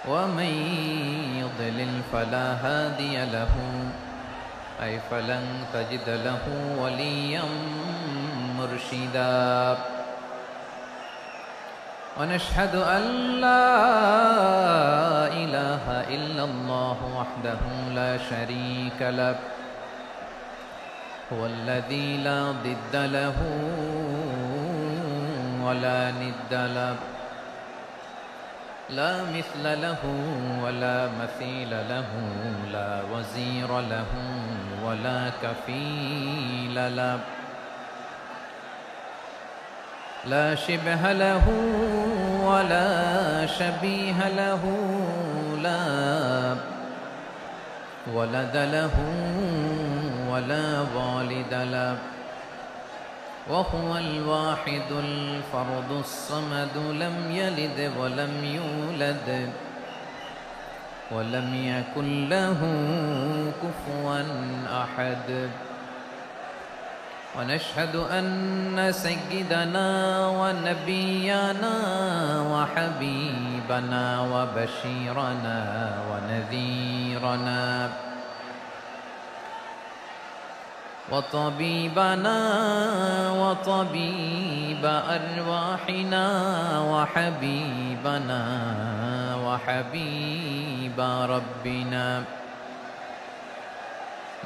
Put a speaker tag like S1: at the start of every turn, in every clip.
S1: ومن يضلل فلا هادي له أي فلن تجد له وليا مرشدا ونشهد أن لا إله إلا الله وحده لا شريك له هو الذي لا ضد له ولا ند له لا مثل له ولا مثيل له لا وزير له ولا كفيل له لا شبه له ولا شبيه له لا ولد له ولا والد له وهو الواحد الفرد الصمد لم يلد ولم يولد ولم يكن له كفوا أحد ونشهد أن سيدنا ونبينا وحبيبنا وبشيرنا ونذيرنا وطبيبنا وطبيب أرواحنا وحبيبنا وحبيب ربنا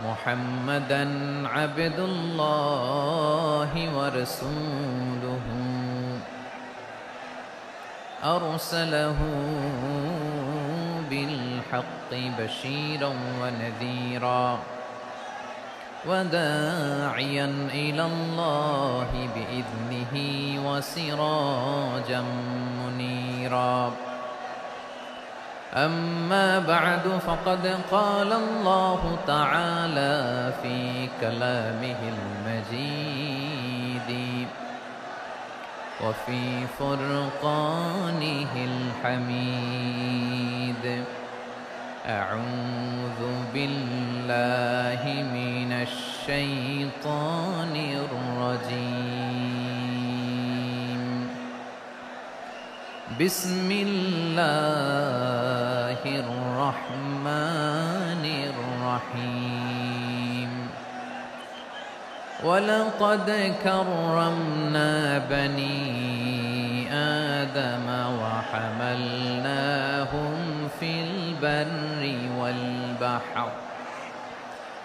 S1: محمدا عبد الله ورسوله أرسله بالحق بشيرا ونذيرا وداعيا إلى الله بإذنه وسراجا منيرا أما بعد فقد قال الله تعالى في كلامه المجيد وفي فرقانه الحميد أعوذ بالله من الشيطان الرجيم بسم الله الرحمن الرحيم ولقد كرمنا بني آدم وحملناهم في البر والبحر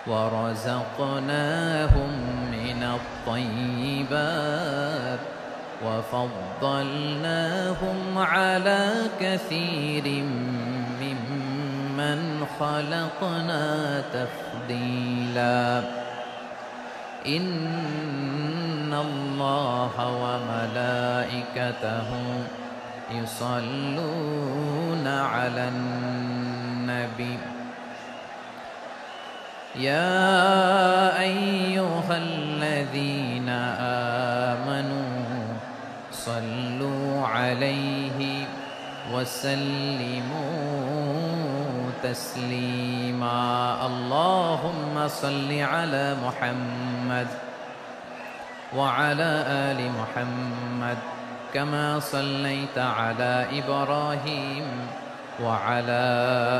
S1: ورزقناهم من الطيبات وفضلناهم على كثير ممن خلقنا تفضيلا إن الله وملائكته يصلون على النبي يا أيها الذين آمنوا صلوا عليه وسلموا تسليما اللهم صل على محمد وعلى آل محمد كما صليت على إبراهيم وعلى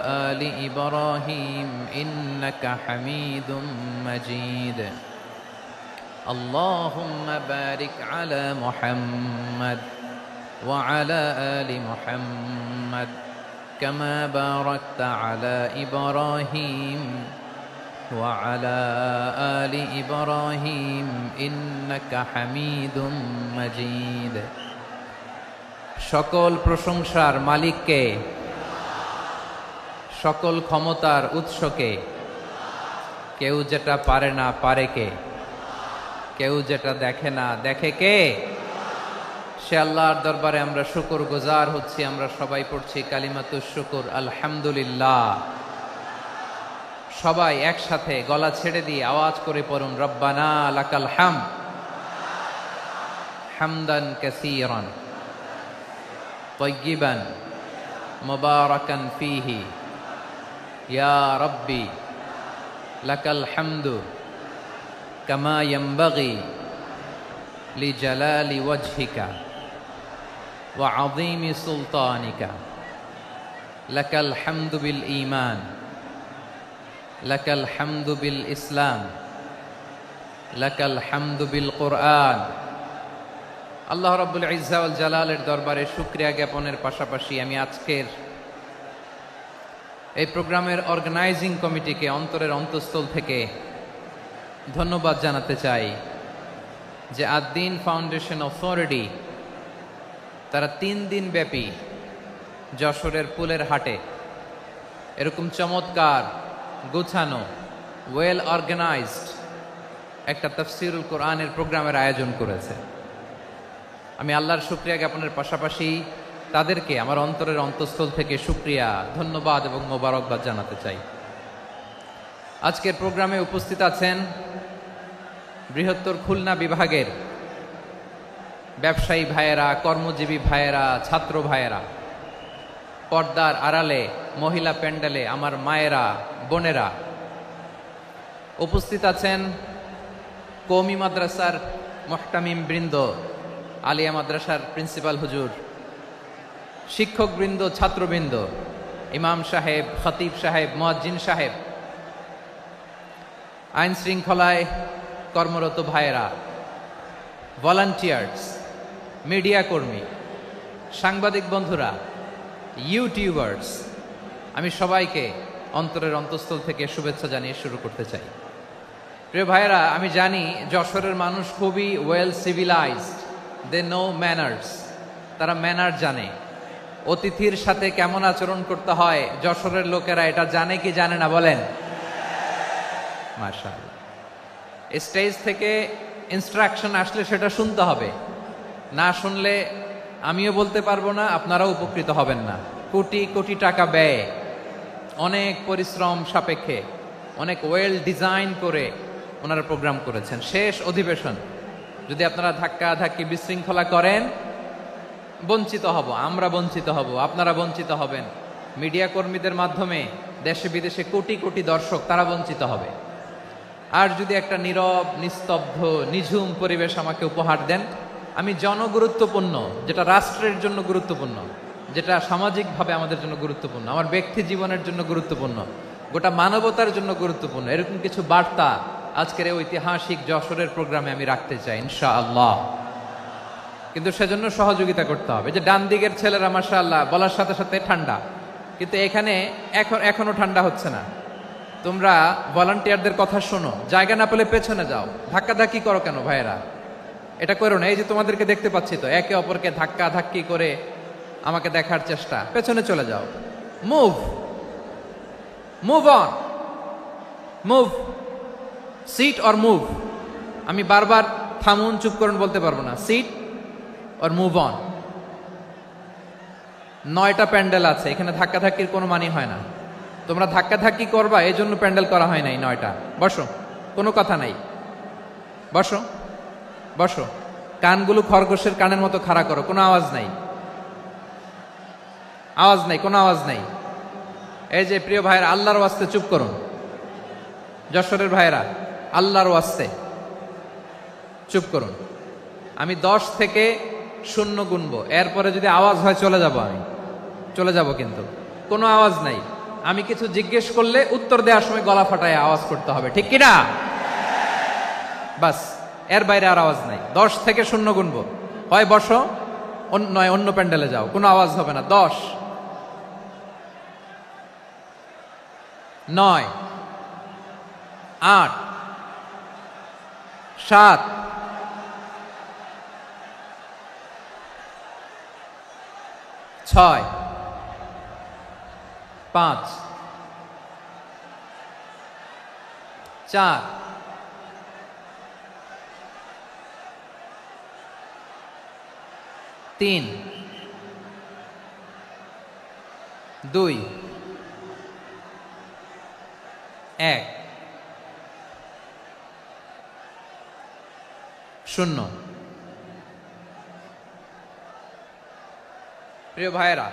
S1: آل إبراهيم إنك حميد مجيد اللهم بارك على محمد وعلى آل محمد كما باركت على إبراهيم وعلى آل إبراهيم إنك حميد مجيد সকল প্রশংসার মালিককে সকল ক্ষমতার উৎসকে কেউ যেটা পারে না পারে কে কেউ যেটা দেখে না দেখে কে সে আল্লাহর দরবারে আমরা শুকরগুজার হচ্ছি আমরা সবাই পড়ছি কালিমাতুশ শুকর আলহামদুলিল্লাহ সবাই একসাথে গলা ছেড়ে দিয়ে আওয়াজ করে পড়ুন রব্বানা লাকাল হামদ হামদান কাসীরান طيبا مباركا فيه يا ربي لك الحمد كما ينبغي لجلال وجهك وعظيم سلطانك লাকাল হামদু বিল ঈমান, লাকাল হামদু বিল ইসলাম, লাকাল হামদু বিল কুরআন। আল্লাহ রাব্বুল ইজ্জা ওয়াল জালালের দরবারে শুকরিয়া জ্ঞাপনের পাশাপাশি আমি আজকের এই প্রোগ্রামের অর্গানাইজিং কমিটিকে অন্তরের অন্তঃস্থল থেকে ধন্যবাদ জানাতে চাই যে আদ-দ্বীন ফাউন্ডেশন অথরিটি তারা 3 দিন ব্যাপী যশোরের ফুলের হাটে এরকম চমৎকার গোছানো ওয়েল অর্গানাইজড একটা তাফসীরুল কোরআনের প্রোগ্রামের আয়োজন করেছে। আমি আল্লাহর শুকরিয়া জ্ঞাপনের পাশাপাশি তাদেরকে আমার অন্তরের অন্তঃস্থল থেকে শুকরিয়া, ধন্যবাদ এবং মোবারকবাদ জানাতে চাই। আজকের প্রোগ্রামে উপস্থিত আছেন বৃহত্তর খুলনা বিভাগের ব্যবসায়ী ভাইয়েরা, কর্মজীবী ভাইয়েরা, ছাত্র ভাইয়েরা, পর্দার আড়ালে মহিলা প্যান্ডেলে আমার মায়েরা, বোনেরা। উপস্থিত আছেন কওমি মাদ্রাসার মুহতামিম বৃন্দ, আলিয়া মাদ্রাসার প্রিন্সিপাল হুজুর, শিক্ষকবৃন্দ, ছাত্রবৃন্দ, ইমাম সাহেব, খতিব সাহেব, মুয়াজ্জিন সাহেব, আইন শৃঙ্খলায় কর্মরত ভাইয়েরা, ভলান্টিয়ার্স, মিডিয়া কর্মী, সাংবাদিক বন্ধুরা, ইউটিউবার্স, আমি সবাইকে অন্তরের অন্তঃস্থল থেকে শুভেচ্ছা জানিয়ে শুরু করতে চাই। প্রিয় ভাইয়েরা, আমি জানি যশোরের মানুষ খুবই well civilised, they know manners, তারা ম্যানার জানে। অতিথির সাথে কেমন আচরণ করতে হয় যশোরের লোকেরা এটা জানে কি জানে না বলেন? মাশাআল্লাহ। স্টেজ থেকে ইনস্ট্রাকশন আসলে সেটা শুনতে হবে, না শুনলে আমিও বলতে পারবো না, আপনারাও উপকৃত হবেন না। কোটি কোটি টাকা ব্যয়, অনেক পরিশ্রম সাপেক্ষে, অনেক ওয়েল ডিজাইন করে ওনারা প্রোগ্রাম করেছেন। শেষ অধিবেশন যদি আপনারা ধাক্কা ধাক্কি বিশৃঙ্খলা করেন, বঞ্চিত হব, আমরা বঞ্চিত হব, আপনারা বঞ্চিত হবেন, মিডিয়া কর্মীদের মাধ্যমে দেশে বিদেশে কোটি কোটি দর্শক তারা বঞ্চিত হবে। আর যদি একটা নীরব, নিস্তব্ধ, নিঝুম পরিবেশ আমাকে উপহার দেন, আমি জনগুরুত্বপূর্ণ, যেটা রাষ্ট্রের জন্য গুরুত্বপূর্ণ, যেটা সামাজিকভাবে আমাদের জন্য গুরুত্বপূর্ণ, আমার ব্যক্তি জীবনের জন্য গুরুত্বপূর্ণ, গোটা মানবতার জন্য গুরুত্বপূর্ণ, এরকম কিছু বার্তা আজকের এই ঐতিহাসিক যশোরের প্রোগ্রামে আমি রাখতে চাই ইনশাআল্লাহ। কিন্তু সেজন্য সহযোগিতা করতে হবে। যে ডান দিকের ছেলেরা মাশাআল্লাহ বলার সাথে সাথে ঠান্ডা, কিন্তু এখানে এখনো ঠান্ডা হচ্ছে না। তোমরা ভলান্টিয়ারদের কথা শোনো, জায়গা না পেলে পেছনে যাও, ধাক্কাধাক্কি করো কেন ভাইয়েরা? এটা করো না। এই যে তোমাদেরকে দেখতে পাচ্ছি তো, একে অপরকে ধাক্কা ধাক্কি করে আমাকে দেখার চেষ্টা, পেছনে চলে যাও। Move move on, move, sit or move. আমি বারবার থামুন, চুপ করুন বলতে পারবো না। Sit or move on. 9টা প্যান্ডেল আছে, এখানে ধাক্কাধাক্কির কোনো মানি হয় না। তোমরা ধাক্কাধাক্কি করবা, এই জন্য প্যান্ডেল করা হয় নাই 9টা। বসো, কোনো কথা নাই, বসো বসো। কানগুলো খরগোশের কানের মতো খাড়া করো, কোনো আওয়াজ নাই, আওয়াজ নাই, কোনো আওয়াজ নাই। এই যে প্রিয় ভাইয়েরা, আল্লাহর ওয়াস্তে চুপ করুন। যশোরের ভাইয়েরা, আল্লাহর ওয়াস্তে চুপ করুন। আমি 10 থেকে 0 গুনবো, এরপরে যদি আওয়াজ হয় চলে যাব, আমি চলে যাব, কিন্তু কোনো আওয়াজ নাই। আমি কিছু জিজ্ঞেস করলে উত্তর দেওয়ার সময় গলা ফাটায় আওয়াজ করতে হবে, ঠিক কিনা? বাস, এর বাইরে আর আওয়াজ নাই। 10 থেকে 0 গুনবো, হয় বসো, নয় অন্য প্যান্ডেলে যাও, কোনো আওয়াজ হবে না। 10, 9, 8, 7, 6, 5, 4, 3, 2, 1, 0। প্রিয় ভাইয়েরা,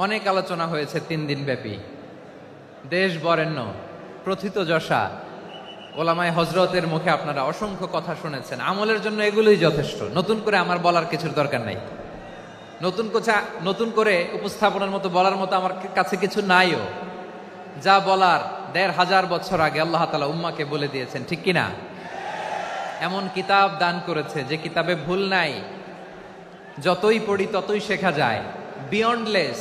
S1: অনেক আলোচনা হয়েছে 3 দিন ব্যাপী। দেশ বরেণ্য, প্রথিতযশা ওলামায়ে হযরতের মুখে আপনারা অসংখ্য কথা শুনেছেন। আমলের জন্য এগুলোই যথেষ্ট, নতুন করে আমার বলার কিছুর দরকার নাই। নতুন করে উপস্থাপনের মতো বলার মতো আমার কাছে কিছু নাইও। যা বলার ১৫০০ বছর আগে আল্লাহ তাআলা উম্মাকে বলে দিয়েছেন, ঠিক কিনা? এমন কিতাব দান করেছে যে কিতাবে ভুল নাই, যতই পড়ি ততই শেখা যায়। বিয়ন্ডলেস,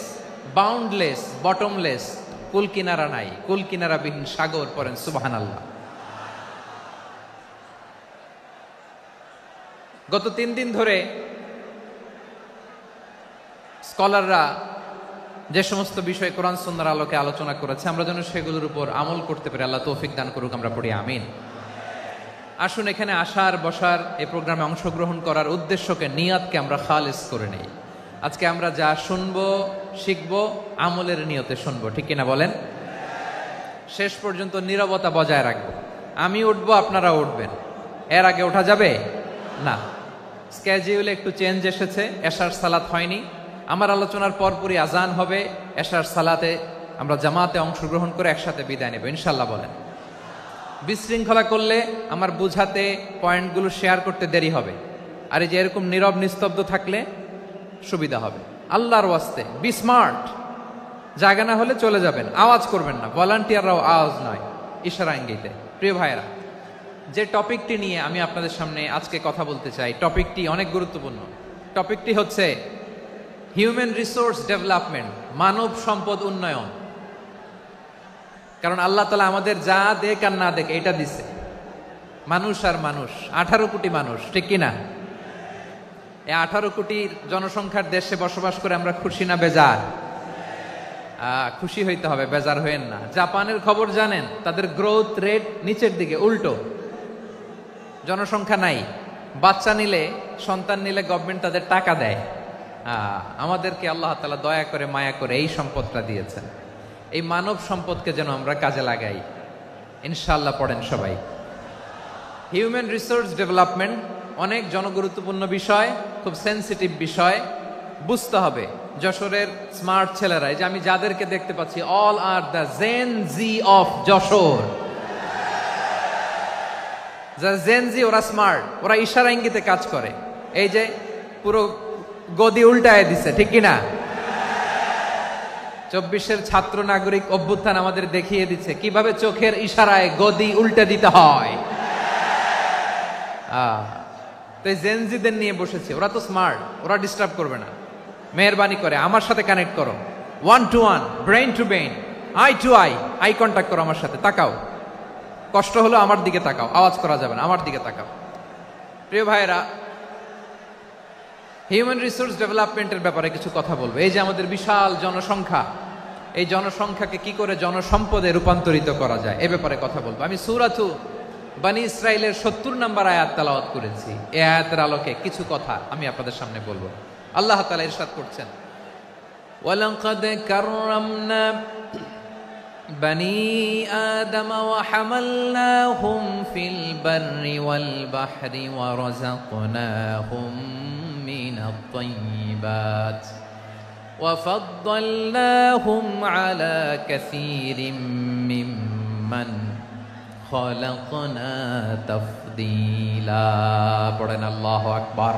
S1: বাউন্ডলেস, বটমলেস, কুল কিনারা নাই, কুল কিনারা বিহীন সাগর। পড়েন সুবহানাল্লাহ। গত ৩ দিন ধরে স্কলাররা যে সমস্ত বিষয় কোরআন সুন্নাহর আলোকে আলোচনা করেছে, আমরা যেন সেগুলোর উপর আমল করতে পারি। আল্লাহ তৌফিক দান করুক, আমরা পড়ি আমিন। আসুন এখানে আসার, বসার, এই প্রোগ্রামে অংশগ্রহণ করার উদ্দেশ্যকে, নিয়াতকে আমরা খালিস করে নেই। আজকে আমরা যা শুনবো, শিখবো, আমলের নিয়তে শুনবো, ঠিক কিনা বলেন? শেষ পর্যন্ত নীরবতা বজায় রাখবো। আমি উঠবো, আপনারা উঠবেন। এর আগে ওঠা যাবে না। স্কেডিউলে একটু চেঞ্জ এসেছে, এশার সালাত হয়নি। আমার আলোচনার পরপরই আজান হবে। এশার সালাতে আমরা জামাতে অংশগ্রহণ করে একসাথে বিদায় নেব ইনশাল্লাহ। বলেন। বিশৃঙ্খলা করলে আমার বুঝাতে, পয়েন্টগুলো শেয়ার করতে দেরি হবে। আর এই যে এরকম নীরব নিস্তব্ধ থাকলে সুবিধা হবে। আল্লাহর ওয়াস্তে বি স্মার্ট। জায়গা না হলে চলে যাবেন, আওয়াজ করবেন না। ভলান্টিয়াররাও আওয়াজ নয়, ইশারা ইঙ্গিতে। প্রিয় ভাইয়েরা, যে টপিকটি নিয়ে আমি আপনাদের সামনে আজকে কথা বলতে চাই, টপিকটি অনেক গুরুত্বপূর্ণ। টপিকটি হচ্ছে হিউম্যান রিসোর্স ডেভেলপমেন্ট, মানব সম্পদ উন্নয়ন। কারণ আল্লাহ তাআলা আমাদের যা দেখ আর না দেখ এটা দিছে। মানুষ আর মানুষ, 18 কোটি মানুষ, ঠিক কিনা? এই 18 কোটি জনসংখ্যার দেশে বসবাস করে আমরা খুশি না বেজার? খুশি হইতে হবে, বেজার হইেন না। জাপানের খবর জানেন? তাদের গ্রোথ রেট নিচের দিকে, উল্টো। জনসংখ্যা নাই, বাচ্চা নিলে, সন্তান নিলে গভর্নমেন্ট তাদের টাকা দেয়। আমাদেরকে আল্লাহ তাআলা দয়া করে, মায়া করে এই সম্পদটা দিয়েছেন। এই মানব সম্পদকে যেন আমরা কাজে লাগাই ইনশাআল্লাহ। পড়েন সবাই। হিউম্যান রিসোর্স ডেভেলপমেন্ট অনেক জনগুরুত্বপূর্ণ বিষয়, খুব সেন্সিটিভ বিষয়। বুঝতে হবে যশোরের স্মার্ট ছেলেরা, এই যে আমি যাদেরকে দেখতে পাচ্ছি, all are the Gen Z of Jashore. Gen Z, ওরা স্মার্ট, ওরা ইশারা ইঙ্গিতে কাজ করে। এই যে পুরো গদি উল্টায় দিছে, ঠিক কিনা? 24-এর ছাত্র নাগরিক অভ্যুত্থান আমাদের দেখিয়ে দিচ্ছে কিভাবে চোখের ইশারায় গদি উল্টে দিতে হয়। তো জেনজিদের নিয়ে বসেছে, ওরা তো স্মার্ট, ওরা ডিস্টার্ব করবে না। মেহরবানি করে আমার সাথে কানেক্ট করো, 1 to 1, brain to brain, eye to eye, eye contact করো আমার সাথে। তাকাও, কষ্ট হলো আমার দিকে তাকাও, আওয়াজ করা যাবে না, আমার দিকে তাকাও। প্রিয় ভাইয়েরা, হিউম্যান রিসোর্স ডেভেলপমেন্টের ব্যাপারে কিছু কথা বলবো। এই যে আমাদের বিশাল জনসংখ্যা, এই জনসংখ্যাকে কি করে জনসম্পদে রূপান্তরিত করা যায় এ ব্যাপারে কথা বলবো। আমি সূরাতু বনী ইসরাইলের 70 নম্বর আয়াত তেলাওয়াত করেছি। এই আয়াতের আলোকে কিছু কথা আমি আপনাদের সামনে বলবো। আল্লাহ তাআলা ইরশাদ করছেন, ওয়ালাকাদ কাররামনা বনী আদম ওয়া হামালনাহুম ফিল বাররি ওয়াল বাহরি ওয়া রাযাকনাহুম মিনাত তাইয়্যিবাত ওয়া ফাদ্দালনাহুম আলা কাসীরিম মিম্মান খালাকনা তাফদীলা। পড়েন আল্লাহু আকবার।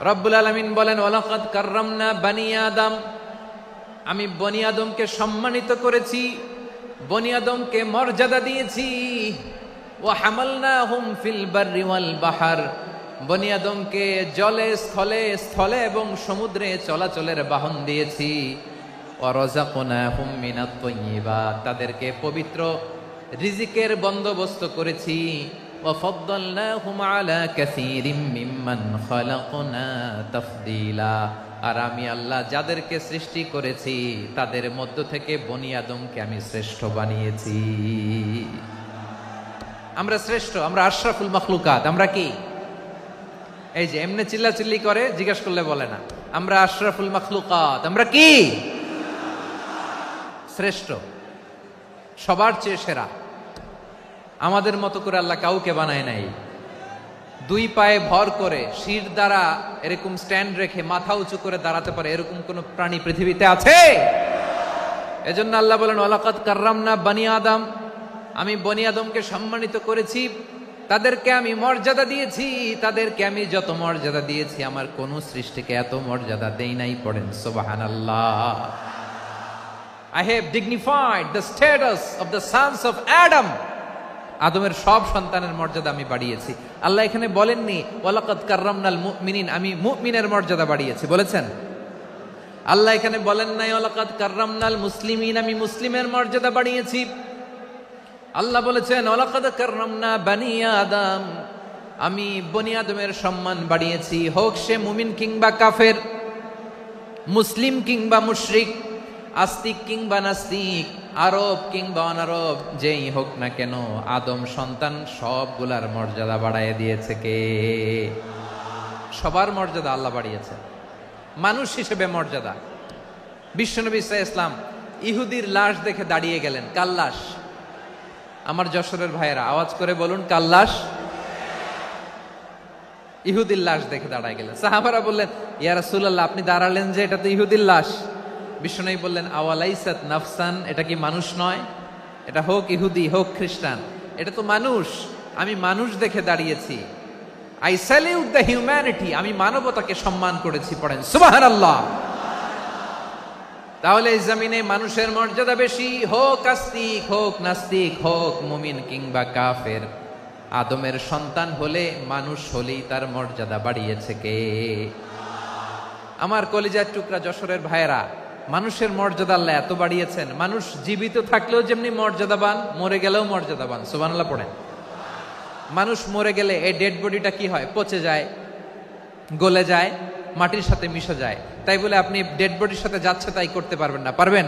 S1: রব্বুল আলামিন বলেন, ওয়ালাকাদ কাররামনা বনী আদম, আমি বনী আদমকে সম্মানিত করেছি, বনী আদমকে মর্যাদা দিয়েছি। ওয়া হামালনাহুম ফিল বাররি ওয়াল বাহর, বনী আদমকে জলে, স্থলে, স্থলে এবং সমুদ্রে চলাচলের বাহন দিয়েছি। ওয়া রাযাকনাহুম মিনাত তাইয়্যিবাত, তাদেরকে পবিত্র রিজিকের বন্দোবস্ত করেছি। ওয়া ফাদ্দালনাহুম আলা কাসীরিম মিম্মান খালাকনা তাফদীলা, আর আমি আল্লাহ যাদেরকে সৃষ্টি করেছি তাদের মধ্য থেকে বনী আদমকে আমি শ্রেষ্ঠ বানিয়েছি। আমরা শ্রেষ্ঠ, আমরা আশরাফুল মাখলুকাত। আমরা কি? এই যে এমনি চিল্লাচিল্লি করে, জিজ্ঞেস করলে বলে না। আমরা আশরাফুল মাখলুকাত। আমরা কি? শ্রেষ্ঠ, সবার চেয়ে সেরা। আমাদের মতো করে আল্লাহ কাউকে বানায় নাই। 2 পায়ে ভর করে, শির দ্বারা এরকম স্ট্যান্ড রেখে মাথা উঁচু করে দাঁড়াতে পারে এরকম কোন প্রাণী পৃথিবীতে আছে? এজন্য আল্লাহ বলেন, ওয়ালাকাদ কাররামনা বনী আদম, আমি বনী আদমকে সম্মানিত করেছি। তাদেরকে আমি মর্যাদা দিয়েছি, তাদেরকে আমি যত মর্যাদা দিয়েছি আমার কোন সৃষ্টিকে এত মর্যাদা দেই নাই। পড়েন সুবহানাল্লাহ। I have dignified the status of the sons of Adam. আদমের সব সন্তানের মর্যাদা আমি বাড়িয়েছি। আল্লাহ এখানে বলেননি ওয়ালাকাদ কাররামনাল মুমিনিন, আমি মুমিনের মর্যাদা বাড়িয়েছি, বলেছেন? আল্লাহ এখানে বলেন নাই ওয়ালাকাদ কাররামনাল মুসলিমিন, আমি মুসলিমের মর্যাদা বাড়িয়েছি। আল্লাহ বলেছেন ওয়ালাকাদ কাররামনা বানি আদম, আমি বনি আদমের সম্মান বাড়িয়েছি, হোক সে মুমিন কিংবা কাফের, মুসলিম কিংবা মুশরিক, আস্তিক কিংবা নাস্তিক, আরব কিংবা অনারব, যেই হোক না কেন আদম সন্তান সবগুলার মর্যাদা বাড়ায় দিয়েছে কে? সবার মর্যাদা আল্লাহ বাড়িয়েছে। মানুষ হিসেবে মর্যাদা। বিশ্বনবী সাল্লাল্লাহু আলাইহি ওয়াসাল্লাম ইহুদির লাশ দেখে দাঁড়িয়ে গেলেন। কার লাশ? আমার যশোরের ভাইয়েরা আওয়াজ করে বলুন, কার লাশ? ইহুদির লাশ দেখে দাঁড়ায় গেলেন। সাহাবারা বললেন ইয়া রাসূলুল্লাহ, আপনি দাঁড়ালেন যে, এটা তো ইহুদির লাশ। বিশ্বনবী বললেন আওয়ালাইসাত নাফসান, এটা কি মানুষ নয়? এটা হোক ইহুদি হোক খ্রিস্টান, এটা তো মানুষ। আমি মানুষ দেখে দাঁড়িয়েছি। আই স্যালিউট দ্য হিউম্যানিটি, আমি মানবতাকে সম্মান করেছি। পড়েন সুবহানাল্লাহ। তাহলে এই জমিনে মানুষের মর্যাদা বেশি, হোক আস্তিক হোক নাস্তিক, হোক মুমিন কিংবা কাফের। আদমের সন্তান হলে, মানুষ হলেই তার মর্যাদা বাড়িয়েছে কে? আমার কলিজার টুকরা যশোরের ভাইয়েরা, মানুষের মর্যাদা আল্লাহ এত বাড়িয়েছেন, মানুষ জীবিত থাকলেও যেমনি মর্যাদাবান, মরে গেলেও মর্যাদাবান। সুবহানাল্লাহ পড়েন। মানুষ মরে গেলে এই ডেড বডিটা কি হয়? পচে যায়, গলে যায়, মাটির সাথে মিশে যায়। তাই বলে আপনি ডেড বডির সাথে যাচ্ছে তাই করতে পারবেন না? পারবেন?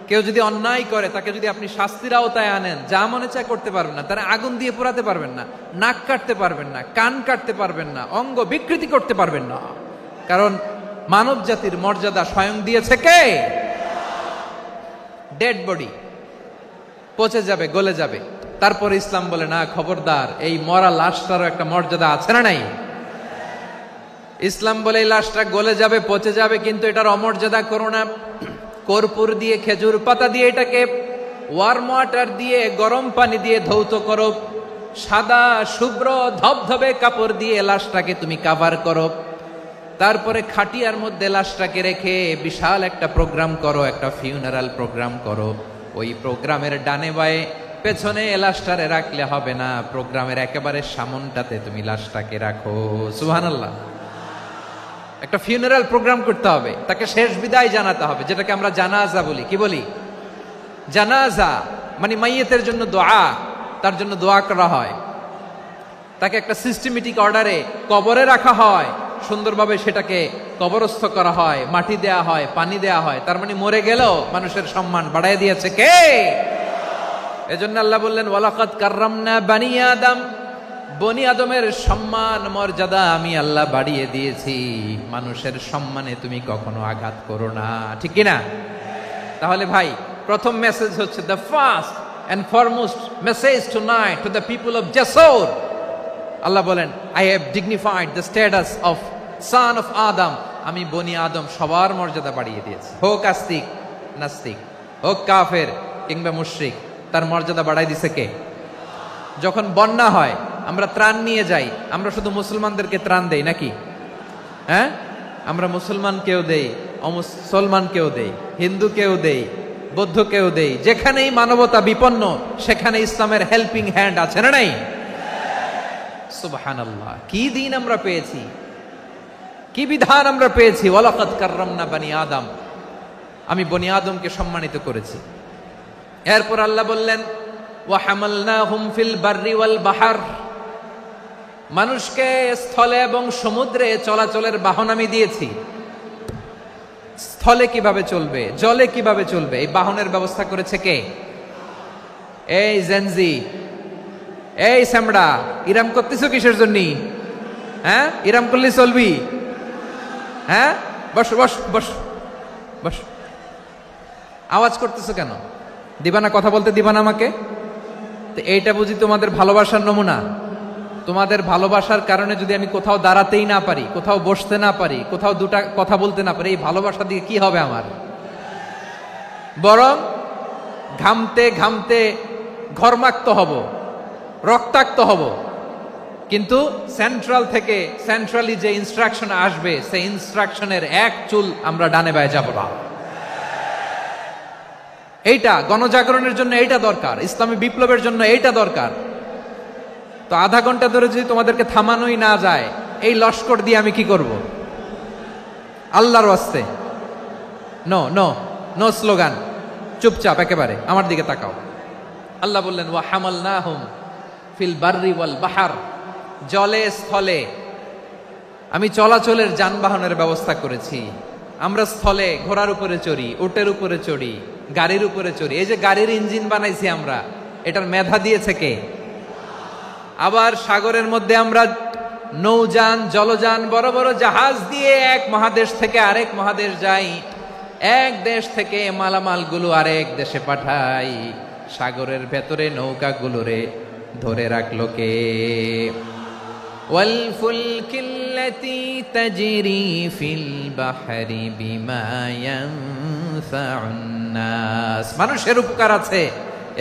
S1: কেউ যদি অন্যায় করে তাকে যদি আপনি শাস্তির আওতায় আনেন, যা মনে চায় করতে পারবেন না। তারা আগুন দিয়ে পোড়াতে পারবেন না, নাক কাটতে পারবেন না, কান কাটতে পারবেন না, অঙ্গ বিকৃতি করতে পারবেন না। কারণ মানব জাতির মর্যাদা স্বয়ং দিয়েছে কে? ডেড বডি পচে যাবে, গলে যাবে। তারপরে ইসলাম বলে না, খবরদার, এই মরা লাশটারও একটা মর্যাদা আছে না নাই? ইসলাম বলে এই লাশটা গলে যাবে, পচে যাবে, কিন্তু এটার অমর্যাদা করো না। কর্পূর দিয়ে, খেজুর পাতা দিয়ে এটাকে ওয়ার্ম ওয়াটার দিয়ে, গরম পানি দিয়ে ধৌত করো। সাদা শুভ্র ধবধবে কাপড় দিয়ে লাশটাকে তুমি কাভার করো। তারপরে খাটিয়ার মধ্যে লাশটাকে রেখে বিশাল একটা প্রোগ্রাম করো, একটা ফিউনারাল প্রোগ্রাম করো। ওই প্রোগ্রামের ডানে বায়ে পেছনে লাশটারে রাখলে হবে না, প্রোগ্রামের একেবারে সামনটাতে তুমি লাশটাকে রাখো। সুবহানাল্লাহ। একটা ফিউনারাল প্রোগ্রাম করতে হবে, তাকে শেষ বিদায় জানাতে হবে, যেটাকে আমরা জানাজা বলি। কি বলি? জানাজা মানে মাইয়েতের জন্য দোয়া, তার জন্য দোয়া করা হয়। তাকে একটা সিস্টেমেটিক অর্ডারে কবরে রাখা হয়, সুন্দরভাবে সেটাকে কবরস্থ করা হয়, মাটি দেয়া হয়, পানি দেয়া হয়। তার মানে মরে গেলেও মানুষের সম্মান বাড়ায় দিয়েছে কে? এজন্য আল্লাহ বললেন ওয়ালাকাদ কাররামনা বানি আদম, বনি আদমের সম্মান মর্যাদা আমি আল্লাহ বাড়িয়ে দিয়েছি। মানুষের সম্মানে তুমি কখনো আঘাত করো না, ঠিক কিনা? তাহলে ভাই, প্রথম মেসেজ হচ্ছে, the first and foremost message tonight to the people of Jashore. Allah বলেন I have dignified the status of son of Adam, আমি বনি আদম সবার মর্যাদা বাড়িয়ে দিয়েছি। হোক আস্তিক নাস্তিক, হোক কাফের কিংবা মুশরিক, তার মর্যাদা বাড়াই দিছে কে? যখন বন্যা হয় আমরা ত্রাণ নিয়ে যাই, আমরা শুধু মুসলমানদেরকে ত্রাণ দেই নাকি? হ্যাঁ, আমরা মুসলমানকেও দেই, অমুসলমানকেও দেই, হিন্দুকেও দেই, বৌদ্ধকেও দেই। যেখানেই মানবতা বিপন্ন সেখানে ইসলামের হেল্পিং হ্যান্ড আছে না নাই? সুবহানাল্লাহ। কি দিন আমরা পেয়েছি, কি বিধান আমরা পেয়েছি। ওয়ালাকাদ কাররামনা বানি আদম, আমি বনি আদমকে সম্মানিত করেছি। এরপর আল্লাহ বললেন ওয়া হামালনাহুম ফিল বাররি ওয়াল বাহর, মানুষকে স্থলে এবং সমুদ্রে চলাচলের বাহন আমি দিয়েছি। স্থলে কিভাবে চলবে, জলে কিভাবে চলবে, এই বাহনের ব্যবস্থা করেছে কে? এই জেনজি, এই সামড়া, ইরাম করতেছো কিসের জন্য? হ্যাঁ, ইরাম করলে চলবি? হ্যাঁ, বস বস বস বস। আওয়াজ করতেছো কেন? দিবা না, কথা বলতে দিবা না আমাকে? তো এইটা বুঝি তোমাদের ভালোবাসার নমুনা? তোমাদের ভালোবাসার কারণে যদি আমি কোথাও দাঁড়াতেই না পারি, কোথাও বসতে না পারি, কোথাও দুটা কথা বলতে না পারি, এই ভালোবাসা দিয়ে কি হবে আমার? বরং ঘামতে ঘামতে ঘর্মাক্ত হব, রক্তাক্ত হব, কিন্তু সেন্ট্রালি যে ইনস্ট্রাকশন আসবে সেই ইনস্ট্রাকশনের এক চুল আমরা ডানে বায়ে যাব না। এইটা গণজাগরণের জন্য এইটা দরকার, ইসলামী বিপ্লবের জন্য এইটা দরকার। তো আধা ঘন্টা ধরে যদি তোমাদেরকে থামানোই না যায়, এই লস্কর দিয়ে আমি কি করব? আল্লাহর ওয়াস্তে নো নো নো স্লোগান, চুপচাপ একেবারে আমার দিকে তাকাও। আল্লাহ বললেন ওয়া হামালনাহুম ফিল বাররি ওয়াল বাহার, জলে স্থলে আমি চলাচলের যানবাহনের ব্যবস্থা করেছি। আমরা স্থলে ঘোড়ার উপরে চড়ি, উটের উপরে চড়ি, গাড়ির উপরে চড়ি। এই যে গাড়ির ইঞ্জিন বানাইছি আমরা, এটার মেধা দিয়েছে কে? আবার সাগরের মধ্যে আমরা নৌযান, জলযান, বড় বড় জাহাজ দিয়ে এক মহাদেশ থেকে আরেক মহাদেশ যাই, এক দেশ থেকে মালামালগুলো আরেক দেশে পাঠাই। সাগরের ভেতরে নৌকাগুলোরে ধরে রাখলো কে? ওয়াল ফুলকিল্লাতী তাজরি ফিল বাহরি বিমা ইয়ানফাউন নাস। মানুষের উপকার আছে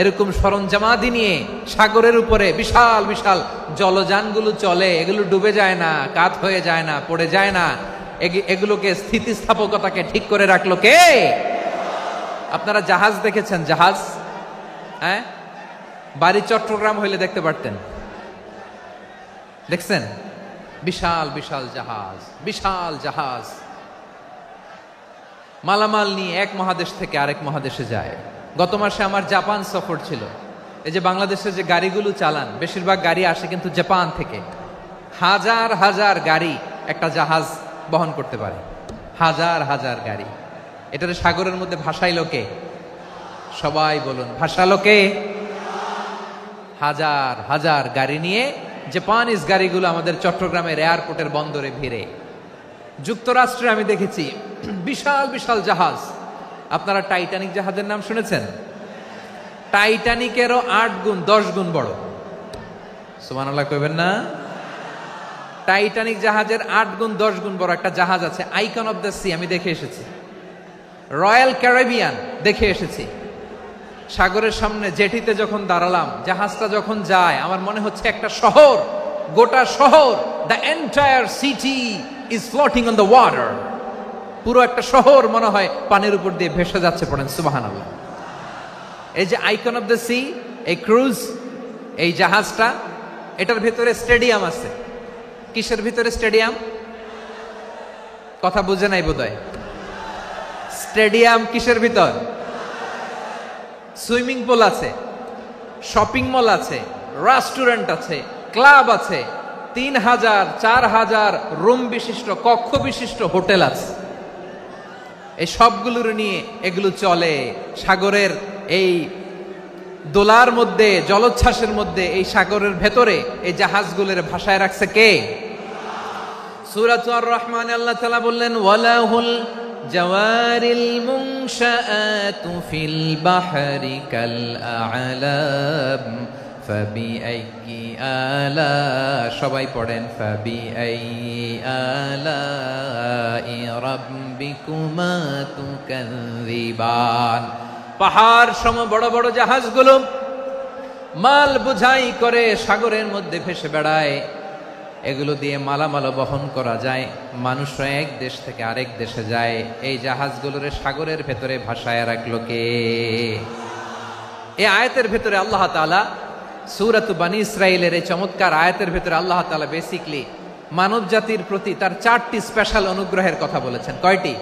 S1: এরকম সরঞ্জামাদি নিয়ে সাগরের উপরে বিশাল বিশাল জলযানগুলো চলে, এগুলো ডুবে যায় না, কাত হয়ে যায় না, পড়ে যায় না। এগুলোকে স্থিতিস্থাপকতাকে ঠিক করে রাখলো কে? আপনারা জাহাজ দেখেছেন? জাহাজ, হ্যাঁ, বাড়ি চট্টগ্রাম হইলে দেখতে পারতেন, দেখছেন? বিশাল বিশাল জাহাজ, বিশাল জাহাজ মালামাল নিয়ে এক মহাদেশ থেকে আরেক মহাদেশে যায়। গত মাসে আমার জাপান সফর ছিল। এই যে বাংলাদেশে যে গাড়িগুলো চালান, বেশিরভাগ গাড়ি আসে কিন্তু জাপান থেকে। হাজার হাজার গাড়ি একটা জাহাজ বহন করতে পারে, হাজার হাজার গাড়ি। এটারে সাগরের মধ্যে ভাসাইলো কে? সবাই বলুন, ভাসালো কে? হাজার হাজার গাড়ি নিয়ে জাপানিজ গাড়িগুলো আমাদের চট্টগ্রামের এয়ারপোর্টের বন্দরে ভিড়ে। যুক্তরাষ্ট্রে আমি দেখেছি বিশাল বিশাল জাহাজ। আপনারা টাইটানিক জাহাজের নাম শুনেছেন? টাইটানিকেরও 8 গুণ 10 গুণ বড়। সুবহানাল্লাহ কইবেন না? টাইটানিক জাহাজের 8 গুণ 10 গুণ বড় একটা জাহাজ আছে, আইকন অফ দ্য সি। আমি দেখে এসেছি। রয়্যাল ক্যারিবিয়ান দেখে এসেছি। সাগরের সামনে জেটিতে যখন দাঁড়ালাম, জাহাজটা যখন যায়, আমার মনে হচ্ছে একটা শহর, গোটা শহর, the entire city is floating on the water. পুরো একটা শহর মনে হয় পানির উপর দিয়ে ভেসে যাচ্ছে। পড়েন সুবহানাল্লাহ। এই যে আইকন অফ দ্য সি, এই ক্রুজ, এই জাহাজটা, এটার ভিতরে স্টেডিয়াম আছে। কিসের ভিতরে স্টেডিয়াম? কথা বুঝে নাই বোধহয়। স্টেডিয়াম কিসের ভিতর? সুইমিং পুল আছে, শপিং মল আছে, রেস্টুরেন্ট আছে, ক্লাব আছে, 3000 4000 রুম বিশিষ্ট, কক্ষ বিশিষ্ট হোটেল আছে। এই সবগুলোর নিয়ে এগুলো চলে সাগরের এই দোলার মধ্যে, জলোচ্ছ্বাসের মধ্যে। এই সাগরের ভেতরে এই জাহাজগুলোর ভাষায় রাখছে কে? সূরাতুর আর রহমানে আল্লাহ তাআলা বললেন ওয়ালাহুল জাওয়ারিল মুনশাআতু ফিল বাহরি কাল আ'লাম ফাবিআইয়ি আলা, সবাই পড়েন, ফাবিআইয়ি আলাই রাব্বিকুমা তুকাযযিবান। পাহাড় সম বড় বড় জাহাজগুলো মাল বোঝাই করে সাগরের মধ্যে ভেসে বেড়ায়। এগুলো দিয়ে মালামাল বহন করা যায়, মানুষরা এক দেশ থেকে আরেক দেশে যায়। এই জাহাজগুলোর সাগরের ভেতরে ভাসায় রাখলো কে? এই আয়াতের ভেতরে আল্লাহ তাআলা সূরাত বনী ইসরাঈলের এই চমৎকার আয়াতের ভেতরে আল্লাহ তাআলা বেসিক্যালি মানব জাতির প্রতি তার 4টি স্পেশাল অনুগ্রহের কথা বলেছেন। কয়টি?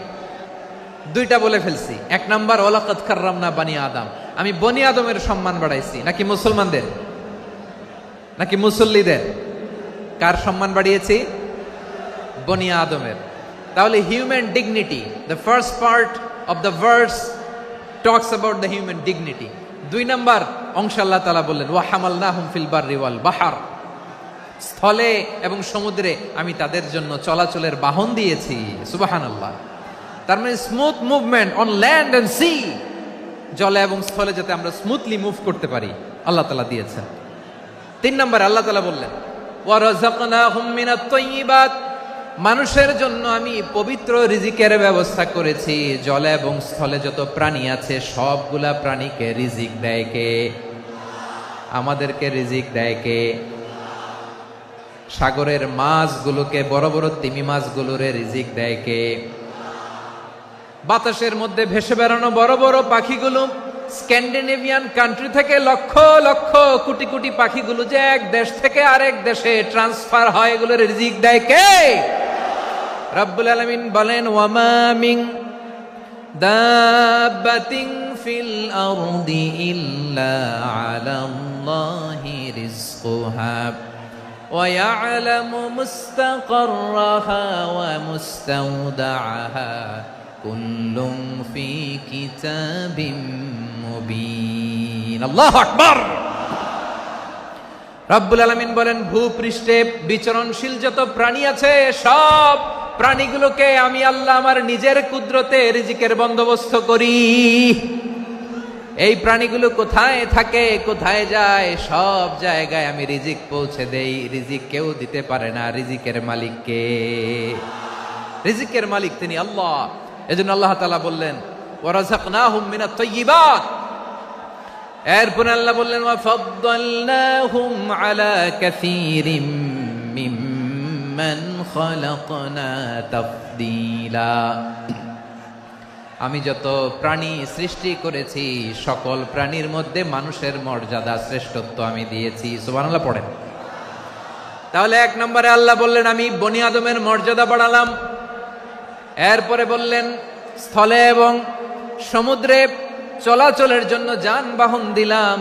S1: 2টা বলে ফেলছি। 1 নাম্বার, ওয়ালাকাদ কাররামনা বনী আদম, আমি বনী আদমের সম্মান বাড়াইছি। নাকি মুসলমানদের? নাকি মুসল্লিদের? কার সম্মান বাড়িয়েছি? বনী আদমের। তাহলে human dignity, the first part of the verse talks about the human dignity. 2 number অংশ আল্লাহ তাআলা বললেন ওয়া হামালনাহুম ফিল বাররি ওয়াল বাহর, স্থলে এবং সমুদ্রে আমি তাদের জন্য চলাচলের বাহন দিয়েছি। সুবহানাল্লাহ। তার মানে smooth movement on land and sea, জলে এবং স্থলে যাতে আমরা স্মুথলি মুভ করতে পারি আল্লাহ তাআলা দিয়েছেন। 3 নম্বরে আল্লাহ তাআলা বললেন ওয়া রাযাকনাহুম মিনাত তাইয়্যিবাত, মানুষের জন্য আমি পবিত্র রিজিকের ব্যবস্থা করেছি। জলে এবং স্থলে যত প্রাণী আছে সবগুলা প্রাণীকে রিজিক দেয় কে? আমাদেরকে রিজিক দেয় কে? সাগরের মাছগুলোকে, বড় বড় তিমি মাছগুলোরে রিজিক দেয় কে? বাতাসের মধ্যে ভেসে বেড়ানো বড় বড় পাখিগুলো, স্ক্যান্ডিনেভিয়ান কান্ট্রি থেকে লক্ষ লক্ষ কোটি কোটি পাখিগুলো যে এক দেশ থেকে আরেক দেশে ট্রান্সফার হয়, এগুলোর রিজিক দেয় কে? রব্বুল আলামিন বলেন, ওয়ামা মিন দাব্বাতিন ফিল আরদি ইল্লা আলাল্লাহি রিজকুহা ওয়া ইয়ালামু মুস্তাকাররাহা ওয়া মুস্তাওদাআহা কুল্লুন ফি কিতাবিম মুবিন। আল্লাহু আকবার। রব্বুল আলামিন বলেন, ভূপৃষ্ঠে বিচরণশীল যত প্রাণী আছে সব প্রাণীগুলোকে আমি আল্লাহ আমার নিজের কুদরতে রিজিকের বন্দোবস্ত করি। এই প্রাণীগুলো কোথায় থাকে, কোথায় যায়, সব জায়গায় আমি রিজিক পৌঁছে দেই। রিজিক কেউ দিতে পারে না, রিজিকের মালিক কে? রিজিকের মালিক তিনি আল্লাহ। এজন্য আল্লাহ তাআলা বললেন, ওয়ারাযাকনাহুম মিনাত তাইয়্যিবাত। এরপর আল্লাহ বললেন, ওয়া ফাদ্দালনাহুম আলা কাসীরিম মিম্মান খালাকনা তাফদীলা। আমি যত প্রাণী সৃষ্টি করেছি সকল প্রাণীর মধ্যে মানুষের মর্যাদা, শ্রেষ্ঠত্ব আমি দিয়েছি। সুবহানাল্লাহ পড়েন। তাহলে এক নম্বরে আল্লাহ বললেন, আমি বনি আদমের মর্যাদা বাড়ালাম। এরপরে বললেন, স্থলে এবং সমুদ্রে চলাচলের জন্য যানবাহন দিলাম।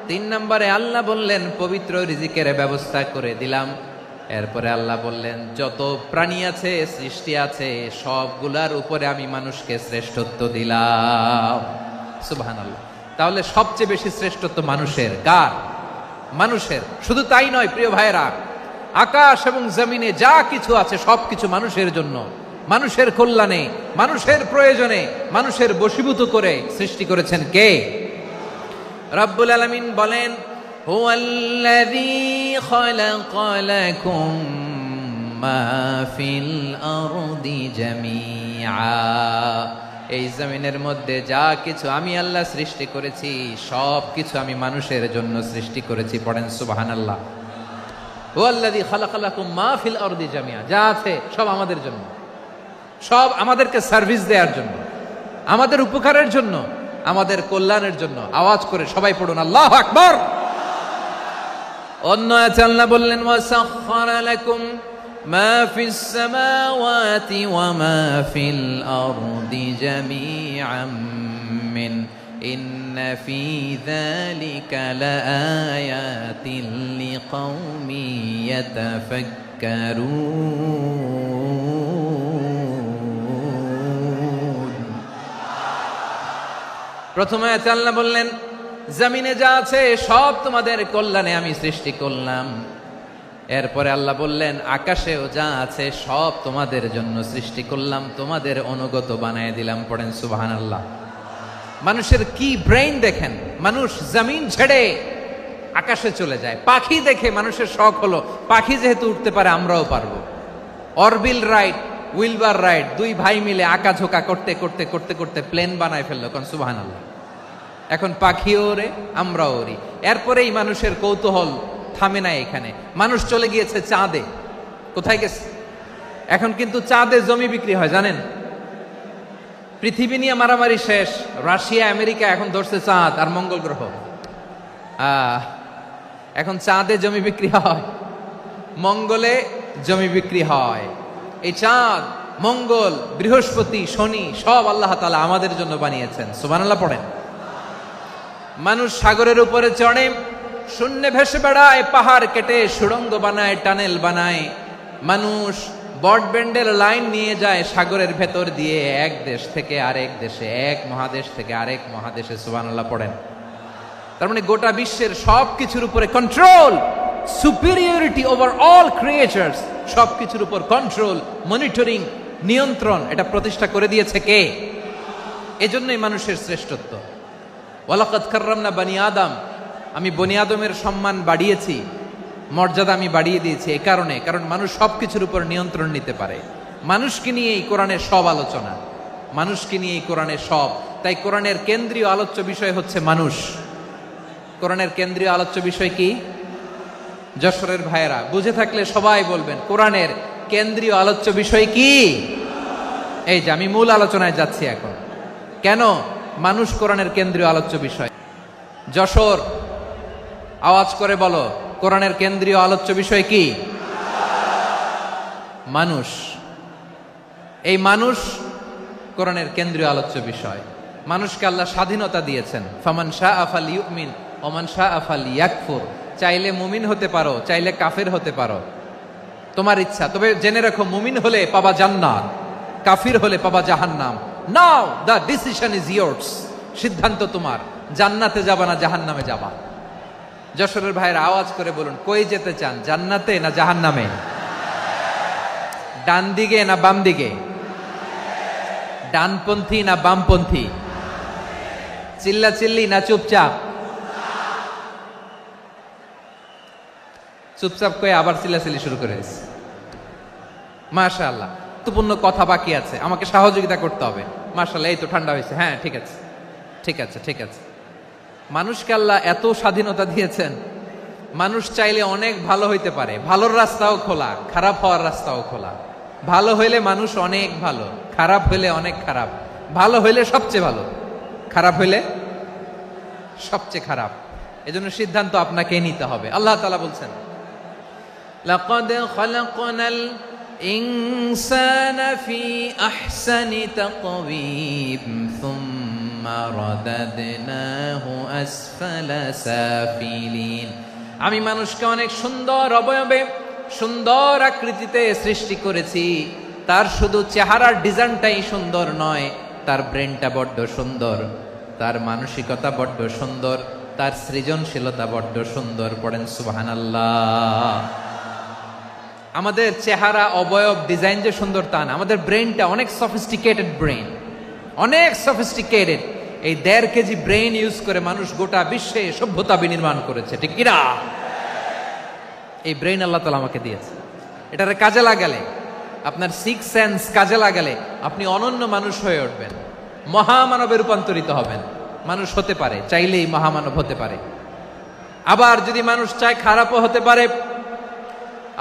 S1: 3 নম্বরে আল্লাহ বললেন, পবিত্র রিজিকের ব্যবস্থা করে দিলাম। এরপরে আল্লাহ বললেন, যত প্রাণী আছে, সৃষ্টি আছে, সবগুলার উপরে আমি মানুষকে শ্রেষ্ঠত্ব দিলাম। সুবহানাল্লাহ। তাহলে সবচেয়ে বেশি শ্রেষ্ঠত্ব মানুষের। কার? মানুষের। শুধু তাই নয় প্রিয় ভাইরা, আকাশ এবং জমিনে যা কিছু আছে সবকিছু মানুষের জন্য, মানুষের কল্যাণে, মানুষের প্রয়োজনে, মানুষের বশীভূত করে সৃষ্টি করেছেন কে? রব্বুল আলামিন বলেন, হুয়াল্লাযী খালাকা লাকুম মা ফিল আরদি জামিআ। এই জমিনের মধ্যে যা কিছু আমি আল্লাহ সৃষ্টি করেছি সব কিছু আমি মানুষের জন্য সৃষ্টি করেছি। পড়েন সুবহানাল্লাহ। হুয়াল্লাযী খালাকা লাকুম মা ফিল আরদি জামিআ। যা আছে সব আমাদের জন্য, সব আমাদেরকে সার্ভিস দেওয়ার জন্য, আমাদের উপকারের জন্য, আমাদের কল্যাণের জন্য। আওয়াজ করে সবাই পড়ুন আল্লাহু আকবার। অন্য আয়াতে আল্লাহ বললেন, ওয়াসাখখারা লাকুম মা ফিস সামাওয়াতি ওয়া মা ফিল আরদি জামিআম মিন ইন্না ফি যালিকা লাআয়াতিন লিকাউমি ইয়াতাফাক্কারুন। প্রথমে আয়াতে আল্লাহ বললেন, জমিনে যা আছে সব তোমাদের কল্যাণে আমি সৃষ্টি করলাম। এরপরে আল্লাহ বললেন, আকাশেও যা আছে সব তোমাদের জন্য সৃষ্টি করলাম, তোমাদের অনুগত বানায় দিলাম। পড়েন সুবহানাল্লাহ। মানুষের কি ব্রেইন দেখেন! মানুষ জমিন ছেড়ে আকাশে চলে যায়। পাখি দেখে মানুষের শখ হলো, পাখি যেহেতু উঠতে পারে আমরাও পারবো। অরবিল রাইড, উইলবার রাইড, 2 ভাই মিলে আঁকাঝোঁকা করতে করতে করতে করতে প্লেন বানায় ফেললো। কোন সুবহানাল্লাহ। এখন পাখিও ওরে, আমরাও ওরি। এরপরেই মানুষের কৌতূহল থামে না এখানে। মানুষ চলে গিয়েছে চাঁদে। কোথায় গেছে? এখন কিন্তু চাঁদে জমি বিক্রি হয় জানেন। পৃথিবী নিয়ে মারামারি শেষ। রাশিয়া আমেরিকা এখন ধরছে চাঁদ আর মঙ্গল গ্রহ। এখন চাঁদে জমি বিক্রি হয়, মঙ্গলে জমি বিক্রি হয়। এই চাঁদ, মঙ্গল, বৃহস্পতি, শনি সব আল্লাহ তাআলা আমাদের জন্য বানিয়েছেন। সুবহানাল্লাহ পড়েন। মানুষ সাগরের উপরে চড়ে, শূন্যে ভেসে বেড়ায়, পাহাড় কেটে সুড়ঙ্গ বানায়, টানেল বানায়। মানুষ ব্রডব্যান্ডের লাইন নিয়ে যায় সাগরের ভেতর দিয়ে, এক দেশ থেকে আরেক দেশে, এক মহাদেশ থেকে আরেক মহাদেশে। সুবহানাল্লাহ পড়েন। তার মানে গোটা বিশ্বের সব কিছুর উপরে control, superiority over all creatures, সব কিছুর উপর কন্ট্রোল, মনিটরিং, নিয়ন্ত্রণ, এটা প্রতিষ্ঠা করে দিয়েছে কে? এজন্যই মানুষের শ্রেষ্ঠত্ব। ওয়ালাকাদ কাররামনা বানি আদম। আমি বনি আদমের সম্মান বাড়িয়েছি, মর্যাদা আমি বাড়িয়ে দিয়েছি এই কারণে, কারণ মানুষ সবকিছুর উপর নিয়ন্ত্রণ নিতে পারে। মানুষকে নিয়ে এই কোরআনের সব আলোচনা, মানুষকে নিয়ে এই কোরআনের সব। তাই কোরআনের কেন্দ্রীয় আলোচ্য বিষয় হচ্ছে মানুষ। কোরআনের কেন্দ্রীয় আলোচ্য বিষয় কি? যশোরের ভাইয়েরা বুঝে থাকলে সবাই বলবেন কোরআনের কেন্দ্রীয় আলোচ্য বিষয় কি? এই যে আমি মূল আলোচনায় যাচ্ছি এখন। কেন মানুষ কোরআনের কেন্দ্রীয় আলোচ্য বিষয়? যশোর, আওয়াজ করে বলো, কোরআনের কেন্দ্রীয় আলোচ্য বিষয় কি? মানুষ। এই মানুষ কোরআনের কেন্দ্রীয় আলোচ্য বিষয়। মানুষকে আল্লাহ স্বাধীনতা দিয়েছেন। ফামান শাআ ফালইউমিন ওয়া মান শাআ ফালইয়াকফুর। চাইলে মুমিন হতে পারো, চাইলে কাফের হতে পারো, তোমার ইচ্ছা। তবে জেনে রাখো, মুমিন হলে পাবা জান্নাত, কাফির হলে পাবা জাহান্নাম। নাও দ্য ডিসিশন ইজ ইয়ার্স। সিদ্ধান্ত তোমার, জান্নাতে যাবা না জাহান্নামে যাবা। যশোরের ভাইয়ের আওয়াজ করে বলুন, কই যেতে চান, জান্নাতে না জাহান্নামে? ডান দিকে না বাম দিকে? ডানপন্থী না বামপন্থী? চিল্লা চিল্লি না চুপচাপ? চুপচাপ কয়ে আবার চিল্লাচিল্লি শুরু করেছে। মাশাআল্লাহ, গুরুত্বপূর্ণ কথা বাকি আছে, আমাকে সহযোগিতা করতে হবে। মাশাআল্লাহ, এই তো ঠান্ডা হয়েছে। হ্যাঁ, ঠিক আছে ঠিক আছে ঠিক আছে। মানুষকে আল্লাহ এত স্বাধীনতা দিয়েছেন, মানুষ চাইলে অনেক ভালো হইতে পারে। ভালোর রাস্তাও খোলা, খারাপ হওয়ার রাস্তাও খোলা। ভালো হইলে মানুষ অনেক ভালো, খারাপ হইলে অনেক খারাপ। ভালো হইলে সবচেয়ে ভালো, খারাপ হইলে সবচেয়ে খারাপ। এজন্য সিদ্ধান্ত আপনাকে নিতে হবে। আল্লাহ তাআলা বলছেন, লাকাদ খালাকনাল ইনসানা ফি আহসানি তাকওয়িম সুম্মা রাদাদনাহু আসফালা সাফিলিন। আমি মানুষকে অনেক সুন্দর অবয়বে, সুন্দর আকৃতিতে সৃষ্টি করেছি। তার শুধু চেহারার ডিজাইনটাই সুন্দর নয়, তার ব্রেনটা বড্ড সুন্দর, তার মানসিকতা বড্ড সুন্দর, তার সৃজনশীলতা বড্ড সুন্দর। পড়েন সুবহানাল্লাহ। আমাদের চেহারা, অবয়ব, ডিজাইন যে সুন্দর তা না, আমাদের ব্রেনটা অনেক সফিস্টিকেটেড ব্রেন, অনেক সফিস্টিকেটেড। এই 1.5 কেজি ব্রেন ইউজ করে মানুষ গোটা বিশ্বে সভ্যতা বিনির্মাণ করেছে, ঠিক কিনা? এই ব্রেন আল্লাহ তাআলা আমাকে দিয়েছে। এটারে কাজে লাগালে, আপনার 6 সেন্স কাজে লাগালে আপনি অনন্য মানুষ হয়ে উঠবেন, মহামানবে রূপান্তরিত হবেন। মানুষ হতে পারে, চাইলেই মহামানব হতে পারে। আবার যদি মানুষ চায়, খারাপও হতে পারে।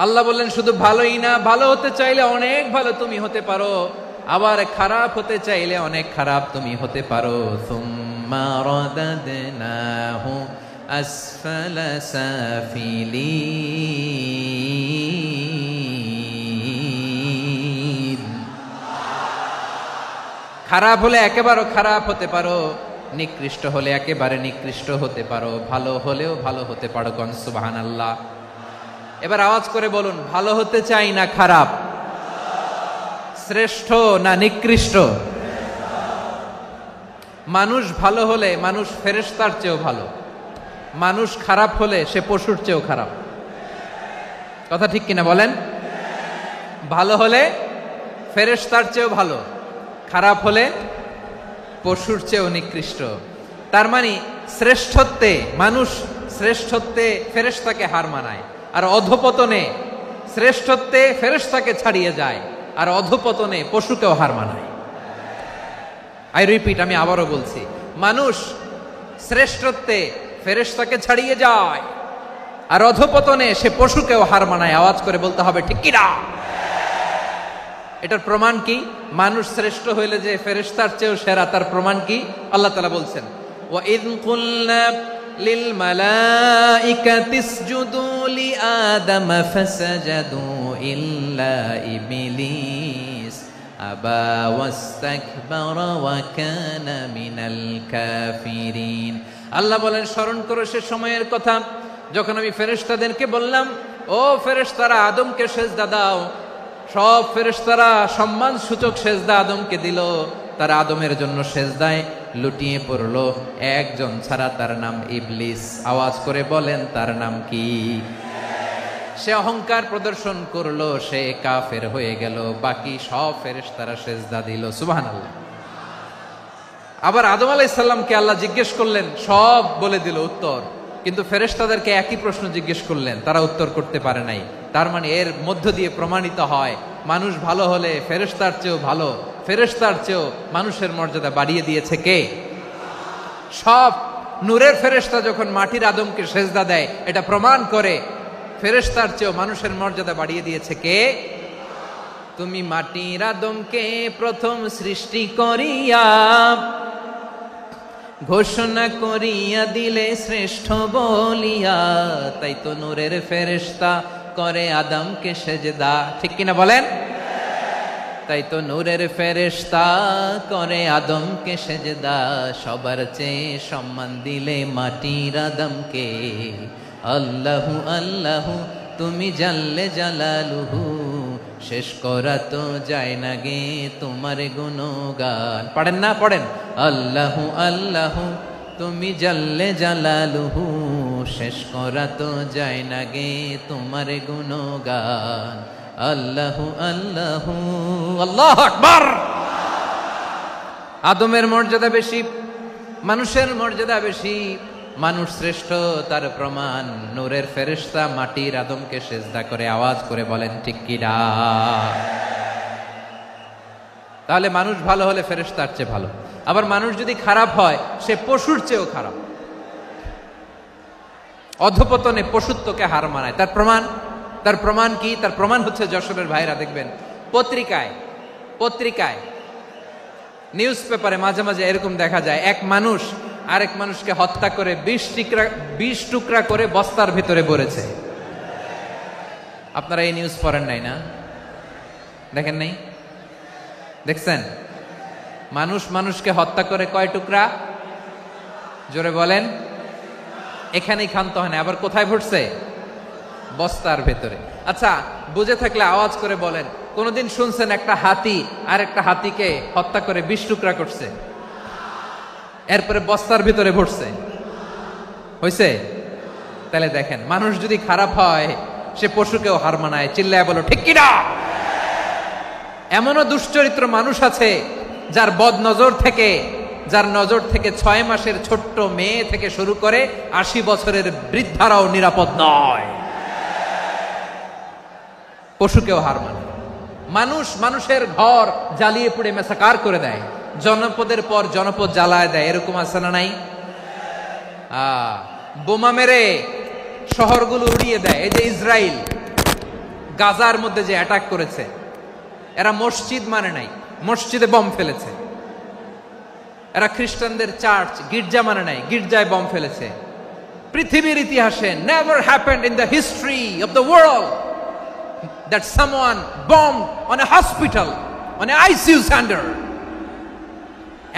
S1: আল্লাহ বললেন শুধু ভালোই না, ভালো হতে চাইলে অনেক ভালো তুমি হতে পারো, আবার খারাপ হতে চাইলে অনেক খারাপ তুমি হতে পারো। সুম্মা রাদাদনাহু আসফালা সাফিলিন। খারাপ হলে একেবারে খারাপ হতে পারো, নিকৃষ্ট হলে একেবারে নিকৃষ্ট হতে পারো, ভালো হলেও ভালো হতে পারো। কোন সুবহানাল্লাহ। এবার আওয়াজ করে বলুন, ভালো হতে চাই না খারাপ? শ্রেষ্ঠ না নিকৃষ্ট? মানুষ ভালো হলে মানুষ ফেরেশতার চেয়েও ভালো, মানুষ খারাপ হলে সে পশুর চেয়েও খারাপ। কথা ঠিক কিনা বলেন? ভালো হলে ফেরেশতার চেয়েও ভালো, খারাপ হলে পশুর চেয়েও নিকৃষ্ট। তার মানে শ্রেষ্ঠত্বে মানুষ, শ্রেষ্ঠত্বে ফেরেশতাকে হার মানায়, আর অধপতনে শ্রেষ্ঠত্বে ফেরেশতাকে ছাড়িয়ে যায়, আর অধপতনে পশুকেও হার মানায়। আই রিপিট, আমি আবারও বলছি, মানুষ শ্রেষ্ঠত্বে ফেরেশতাকে ছাড়িয়ে যায়, আর অধপতনে সে পশুকেও হার মানায়। আওয়াজ করে বলতে হবে, ঠিক কি না? এটার প্রমাণ কি? মানুষ শ্রেষ্ঠ হইলে যে ফেরেশতার চেয়েও সেরা, তার প্রমাণ কি? আল্লাহ তাআলা বলছেন, ওয়া ইয কুলনা লিল মালাইকাতি ইসজুদু লি আদম ফাসাজাদু ইল্লা ইবলিস আবা ওয়াস্তাকবারা ওয়া কানা মিনাল কাফিরিন। আল্লাহ বলেন, স্মরণ করো সে সময়ের কথা যখন আমি ফেরেশতাদেরকে বললাম, ও ফেরেশতারা আদমকে সেজদা দাও। সব ফেরেশতারা সম্মান সূচক সেজদা আদমকে দিল। তারা আদমের জন্য সেজদায় লুটিয়ে পড়লো, একজন ছাড়া, তার নাম ইবলিস। আওয়াজ করে বলেন, তার নাম কি? সে অহংকার প্রদর্শন করলো, সে কাফের হয়ে গেল। বাকি সব ফেরেশতারা সেজদা দিল। সুবহানাল্লাহ। আবার আদম আলাইহিস সালামকে আল্লাহ জিজ্ঞেস করলেন, সব বলে দিল উত্তর, কিন্তু ফেরেশতাদেরকে একই প্রশ্ন জিজ্ঞেস করলেন, তারা উত্তর করতে পারে নাই। তার মানে এর মধ্য দিয়ে প্রমাণিত হয়, মানুষ ভালো হলে ফেরেশতার চেয়েও ভালো, ফেরেশতার চেয়েও মানুষের মর্যাদা বাড়িয়ে দিয়েছে কে? সব নূরের ফেরেশতা যখন মাটির আদমকে সেজদা দেয়, এটা প্রমাণ করে ফেরেশতার চেয়েও মানুষের মর্যাদা বাড়িয়ে দিয়েছে কে? তুমি মাটির আদমকে প্রথম সৃষ্টি করিয়া ঘোষণা করিয়া দিলে শ্রেষ্ঠ বলিয়া, তাই তো নূরের ফেরেশতা করে আদমকে সেজদা। ঠিক কিনা বলেন? তাই তো নূরের ফেরেশতা করে আদমকে সেজদা, সবার চেয়ে সম্মান দিলে মাটির আদমকে। আল্লাহু আল্লাহু তুমি জাল্লে জালালুহু, শেষ করা তো যায় না গে তোমার গুণগান। পড়েন না? পড়েন। আল্লাহু আল্লাহু তুমি জাল্লে জালালুহু, শেষ করা তো যায় না গে তোমার গুণগান। আল্লাহু আল্লাহু আল্লাহু আকবার। আদমের মর্যাদা বেশি, মানুষের মর্যাদা বেশি, মানুষ শ্রেষ্ঠ তার প্রমাণ নূরের ফেরেশতা মাটির আদমকে সেজদা করে আওয়াজ করে বলেন ঠিক কিনা? তাহলে মানুষ ভালো হলে ফেরেশতার চেয়ে ভালো। আবার মানুষ যদি খারাপ হয় সে পশুর চেয়েও খারাপ, অধপতনে পশুত্বকে হার মানায়। তার প্রমাণ কি? তার প্রমাণ হচ্ছে যশোরের ভাইরা দেখবেন পত্রিকায় নিউজ পেপারে মাঝে মাঝে এরকম দেখা যায়, এক মানুষ আরেক মানুষকে হত্যা করে 20 টুকরা করে বস্তার ভিতরে ভরেছে। আপনারা এই নিউজ পড়েন নাই না? দেখেন নাই? দেখছেন? মানুষ মানুষকে হত্যা করে কয় টুকরা? জোরে বলেন। এখানেই ক্ষান্ত হয় না, আবার কোথায় ভরছে? বস্তার ভেতরে। আচ্ছা, বুঝে থাকলে আওয়াজ করে বলেন, কোনদিন শুনছেন একটা হাতি আর একটা হাতিকে হত্যা করে 20 টুকরা করছে, এরপরে বস্তার ভিতরে ভরছে? হইছে? তাহলে দেখেন, মানুষ যদি খারাপ হয় সে পশুকেও হার মানায়। চিল্লায় বলো ঠিক কিনা? এমনও দুশ্চরিত্র মানুষ আছে যার নজর থেকে 6 মাসের ছোট্ট মেয়ে থেকে শুরু করে 80 বছরের বৃদ্ধারাও নিরাপদ নয়। পশুকেও হার মানে। মানুষের ঘর জ্বালিয়ে পুড়ে মেসাকার করে দেয়, জনপদের পর জনপদ জ্বালায় দেয়। এরকম আছে না নাই? বোমা মেরে শহরগুলো উড়িয়ে দেয়। এই যে ইসরায়েল গাজার মধ্যে যে অ্যাটাক করেছে, এরা মসজিদ মানে নাই, মসজিদে বম ফেলেছে। এরা খ্রিস্টানদের চার্চ গির্জা মানে নাই, গির্জায় বম ফেলেছে। পৃথিবীর ইতিহাসে never happened in the history of the world that someone bombed on a hospital, on an ICU center.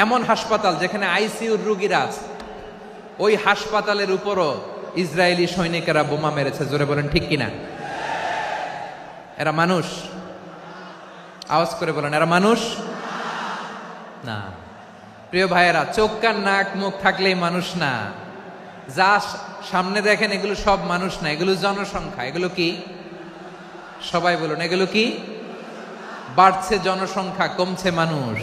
S1: এমন হাসপাতাল যেখানে আইসিইউর রোগীরা আছে, ওই হাসপাতালের উপরও ইসরায়েলি সৈনিকেরা বোমা মেরেছে। জোরে বলেন ঠিক কিনা? এরা মানুষ? আওয়াজ করে বলেন, এরা মানুষ না। প্রিয় ভাইয়েরা, চোখ কান নাক মুখ থাকলেই মানুষ না। যা সামনে দেখেন এগুলো সব মানুষ না, এগুলো জনসংখ্যা। এগুলো কি? সবাই বলুন, এগুলো কি? বাড়ছে জনসংখ্যা, কমছে মানুষ।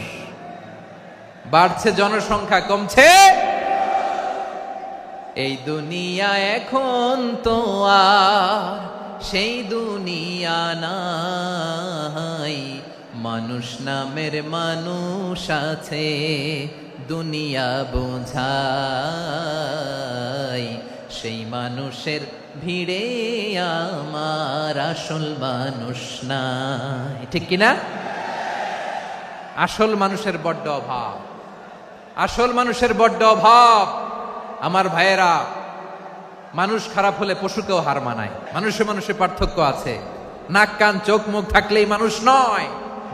S1: বাড়ছে জনসংখ্যা, কমছে। এই দুনিয়া এখন তো আর সেই দুনিয়া নাই, মানুষ নামের মানুষ আছে দুনিয়া বোঝাই, সেই মানুষের ভিড়ে আমার আসল মানুষ নাই। ঠিক কিনা? আসল মানুষের বড্ড অভাব, আসল মানুষের বড্ড অভাব। আমার ভাইয়েরা, মানুষ খারাপ হলে পশুকেও হার মানায়। মানুষে পার্থক্য আছে। নাক কান চোখ মুখ থাকলেই মানুষ নয়।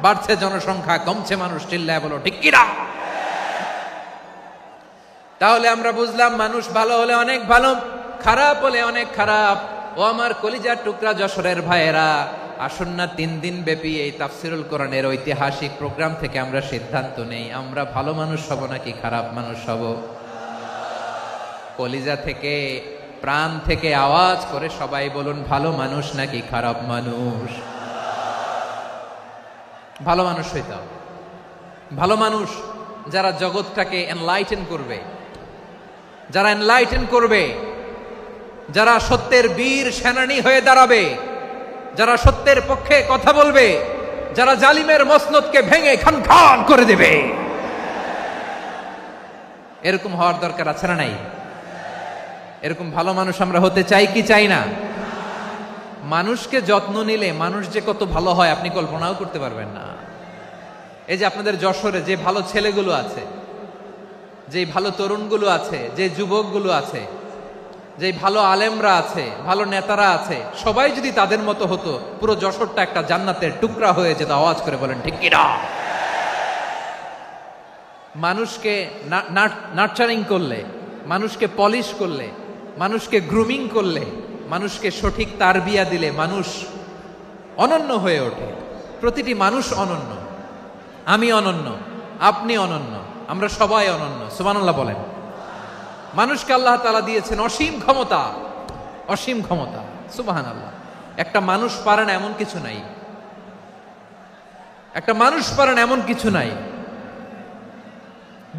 S1: বাড়ছে জনসংখ্যা, কমছে মানুষ। চিল্লায় বলো ঠিক কিনা? তাহলে আমরা বুঝলাম, মানুষ ভালো হলে অনেক ভালো, খারাপ হলে অনেক খারাপ। ও আমার কলিজার টুকরা যশোরের ভাইয়েরা, আসুন না 3 দিন ব্যাপী এই তাফসিরুল কোরআনের ঐতিহাসিক প্রোগ্রাম থেকে আমরা সিদ্ধান্ত নেই, আমরা ভালো মানুষ হব নাকি খারাপ মানুষ হব। কলিজা থেকে, প্রাণ থেকে আওয়াজ করে সবাই বলুন, ভালো মানুষ নাকি খারাপ মানুষ? ভালো মানুষ হইতে হবে। ভালো মানুষ যারা জগৎটাকে এনলাইটেন করবে, যারা এনলাইটেন করবে, যারা সত্যের বীর সেনানী হয়ে দাঁড়াবে, যারা সত্যের পক্ষে কথা বলবে, যারা জালিমের মসনদকে ভেঙে খান খান করে দেবে। এরকম হওয়ার দরকার আছে না নাই? এরকম ভালো মানুষ আমরা হতে চাই কি চাই না? মানুষকে যত্ন নিলে মানুষ যে কত ভালো হয় আপনি কল্পনাও করতে পারবেন না। এই যে আপনাদের যশোরে যে ভালো ছেলেগুলো আছে, যে ভালো তরুণগুলো আছে, যে যুবকগুলো আছে, যে ভালো আলেমরা আছে, ভালো নেতারা আছে, সবাই যদি তাদের মতো হতো পুরো যশোরটা একটা জান্নাতের টুকরা হয়ে যেত। আওয়াজ করে বলেন ঠিক কি না? মানুষকে নার্চারিং করলে, মানুষকে পলিশ করলে, মানুষকে গ্রুমিং করলে, মানুষকে সঠিক তারবিয়া দিলে মানুষ অনন্য হয়ে ওঠে। প্রতিটি মানুষ অনন্য। আমি অনন্য, আপনি অনন্য, আমরা সবাই অনন্য। সুবহানাল্লাহ বলেন। মানুষকে আল্লাহ তাআলা দিয়েছেন অসীম ক্ষমতা, অসীম ক্ষমতা। সুবহানাল্লাহ। একটা মানুষ পারে না এমন কিছু নাই, একটা মানুষ পারে না এমন কিছু নাই।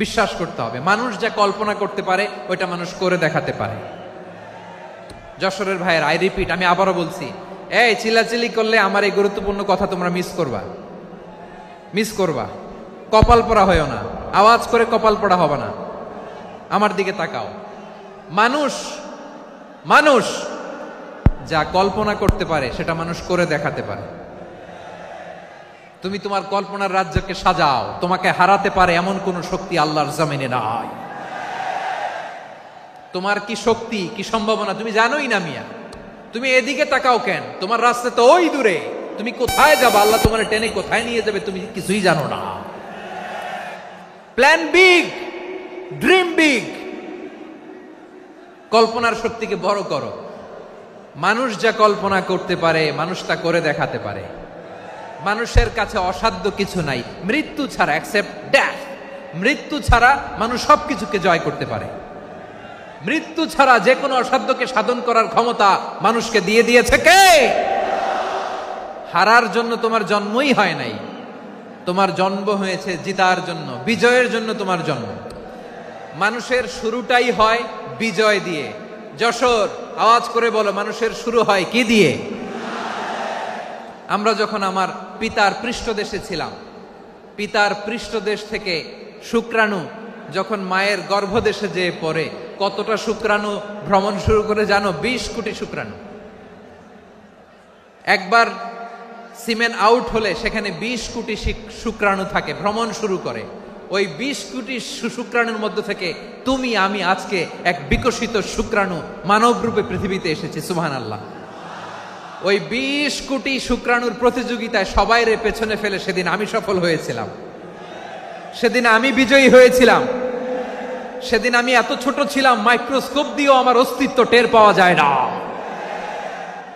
S1: বিশ্বাস করতে হবে, মানুষ যা কল্পনা করতে পারে ওইটা মানুষ করে দেখাতে পারে। যশোরের ভাইয়ের, আই রিপিট, আমি আবারও বলছি, এই চিল্লাচিল্লি করলে আমার এই গুরুত্বপূর্ণ কথা তোমরা মিস করবা, মিস করবা। কপাল পড়া হয়েও না, আওয়াজ করে কপাল পড়া হবে না। আমার দিকে তাকাও। মানুষ, মানুষ যা কল্পনা করতে পারে সেটা মানুষ করে দেখাতে পারে। তুমি তোমার কল্পনার রাজ্যকে সাজাও, তোমাকে হারাতে পারে এমন কোন শক্তি আল্লাহর জমিনে নাই। তোমার কি শক্তি, কি সম্ভাবনা তুমি জানোই না মিয়া। তুমি এদিকে তাকাও কেন? তোমার রাস্তা তো ওই দূরে। তুমি কোথায় যাবে, আল্লাহ তোমার টেনে কোথায় নিয়ে যাবে তুমি কিছুই জানো না। প্ল্যান বিগ, ড্রিম বিগ, কল্পনার শক্তিকে বড় করো। মানুষ যা কল্পনা করতে পারে মানুষ তা করে দেখাতে পারে। মানুষের কাছে অসাধ্য কিছু নাই মৃত্যু ছাড়া, এক্সেপ্ট ডেথ। মৃত্যু ছাড়া মানুষ সবকিছুকে জয় করতে পারে। মৃত্যু ছাড়া যে কোনো অসাধ্যকে সাধন করার ক্ষমতা মানুষকে দিয়ে দিয়েছে কে? হারার জন্য তোমার জন্মই হয় নাই, তোমার জন্ম হয়েছে জিতার জন্য, বিজয়ের জন্য তোমার জন্ম। মানুষের শুরুটাই হয় বিজয় দিয়ে। যশোর, আওয়াজ করে বলো, মানুষের শুরু হয় কি দিয়ে? আমরা যখন আমার পিতার পৃষ্ঠদেশে ছিলাম, পিতার পৃষ্ঠদেশ থেকে শুক্রাণু যখন মায়ের গর্ভদেশে যেয়ে পড়ে, কতটা শুক্রাণু ভ্রমণ শুরু করে জানো? 20 কোটি শুক্রাণু। একবার সিমেন আউট হলে সেখানে 20 কোটি শুক্রাণু থাকে, ভ্রমণ শুরু করে। ওই 20 কোটি শুক্রাণুর মধ্যে থেকে তুমি আমি আজকে এক বিকশিত শুক্রাণু মানব রূপে পৃথিবীতে এসেছি। সুবহানাল্লাহ। ওই 20 কোটি শুক্রাণুর প্রতিযোগিতায় সবাইরে পেছনে ফেলে সেদিন আমি সফল হয়েছিলাম, সেদিন আমি বিজয়ী হয়েছিলাম। সেদিন আমি এত ছোট ছিলাম মাইক্রোস্কোপ দিয়েও আমার অস্তিত্ব টের পাওয়া যায় না।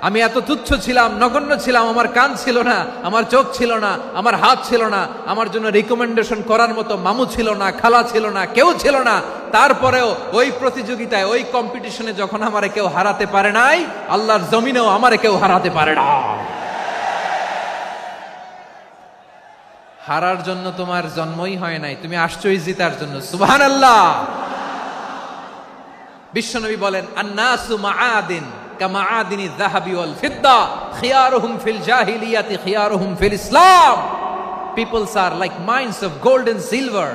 S1: আমি এত তুচ্ছ ছিলাম, নগণ্য ছিলাম। আমার কান ছিল না, আমার চোখ ছিল না, আমার হাত ছিল না, আমার জন্য রিকমেন্ডেশন করার মতো মামু ছিল না, খালা ছিল না, কেউ ছিল না। তারপরেও ওই প্রতিযোগিতায়, ওই কম্পিটিশনে যখন আমারে কেউ হারাতে পারে নাই, আল্লাহর জমিনেও আমারে কেউ হারাতে পারে না। হারার জন্য তোমার জন্মই হয় নাই, তুমি আসছই জিতার জন্য। সুবহানাল্লাহ। বিশ্বনবী বলেন, আন্নাসু মাআদিন কামাআদিনি যাহাবি ওয়াল ফিদ্দা খিয়ারুহুম ফিল জাহিলিয়াতি খিয়ারুহুম ফিল ইসলাম। Peoples are like mines of gold and silver.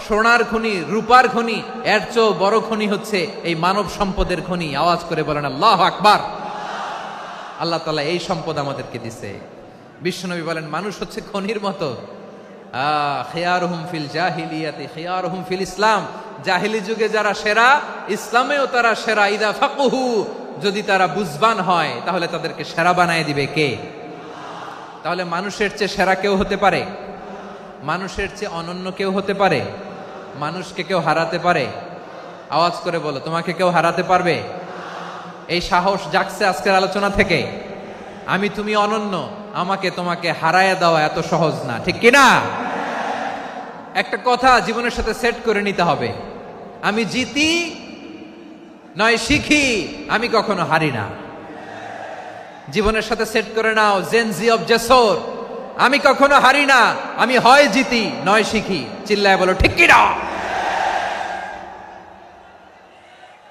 S1: সোনার খনি, রূপার খনি, এর চেয়েও বড় খনি হচ্ছে এই মানব সম্পদের খনি। আওয়াজ করে বলেন আল্লাহু আকবার। আল্লাহ তাআলা এই সম্পদ আমাদেরকে দিয়েছে। বিশ্বনবী বলেন, মানুষ হচ্ছে খনির মতো। খিয়ারুহুম ফিল জাহিলিয়াতি খিয়ারুহুম ফিল ইসলাম। জাহিলি যুগে যারা সেরা, ইসলামেও তারা সেরা। ইদা ফাকুহু, যদি তারা বুঝবান হয় তাহলে তাদেরকে সেরা বানায় দিবে কে? তাহলে মানুষের চেয়ে সেরা কেউ হতে পারে? মানুষের চেয়ে অনন্য কেউ হতে পারে? মানুষকে কেউ হারাতে পারে? আওয়াজ করে বলো, তোমাকে কেউ হারাতে পারবে? এই সাহস জাগছে আজকের আলোচনা থেকে। আমি তুমি অনন্য, আমাকে তোমাকে হারায় দেওয়া এত সহজ না, ঠিক কিনা? একটা কথা জীবনের সাথে সেট করে নিতে হবে, আমি জিতি নয় শিখি, আমি কখনো হারি না। জীবনের সাথে সেট করে নাও, জেনজি অফ যশোর, আমি কখনো হারি না, আমি হয় জিতি নয় শিখি। চিল্লায় বলো ঠিক কিনা?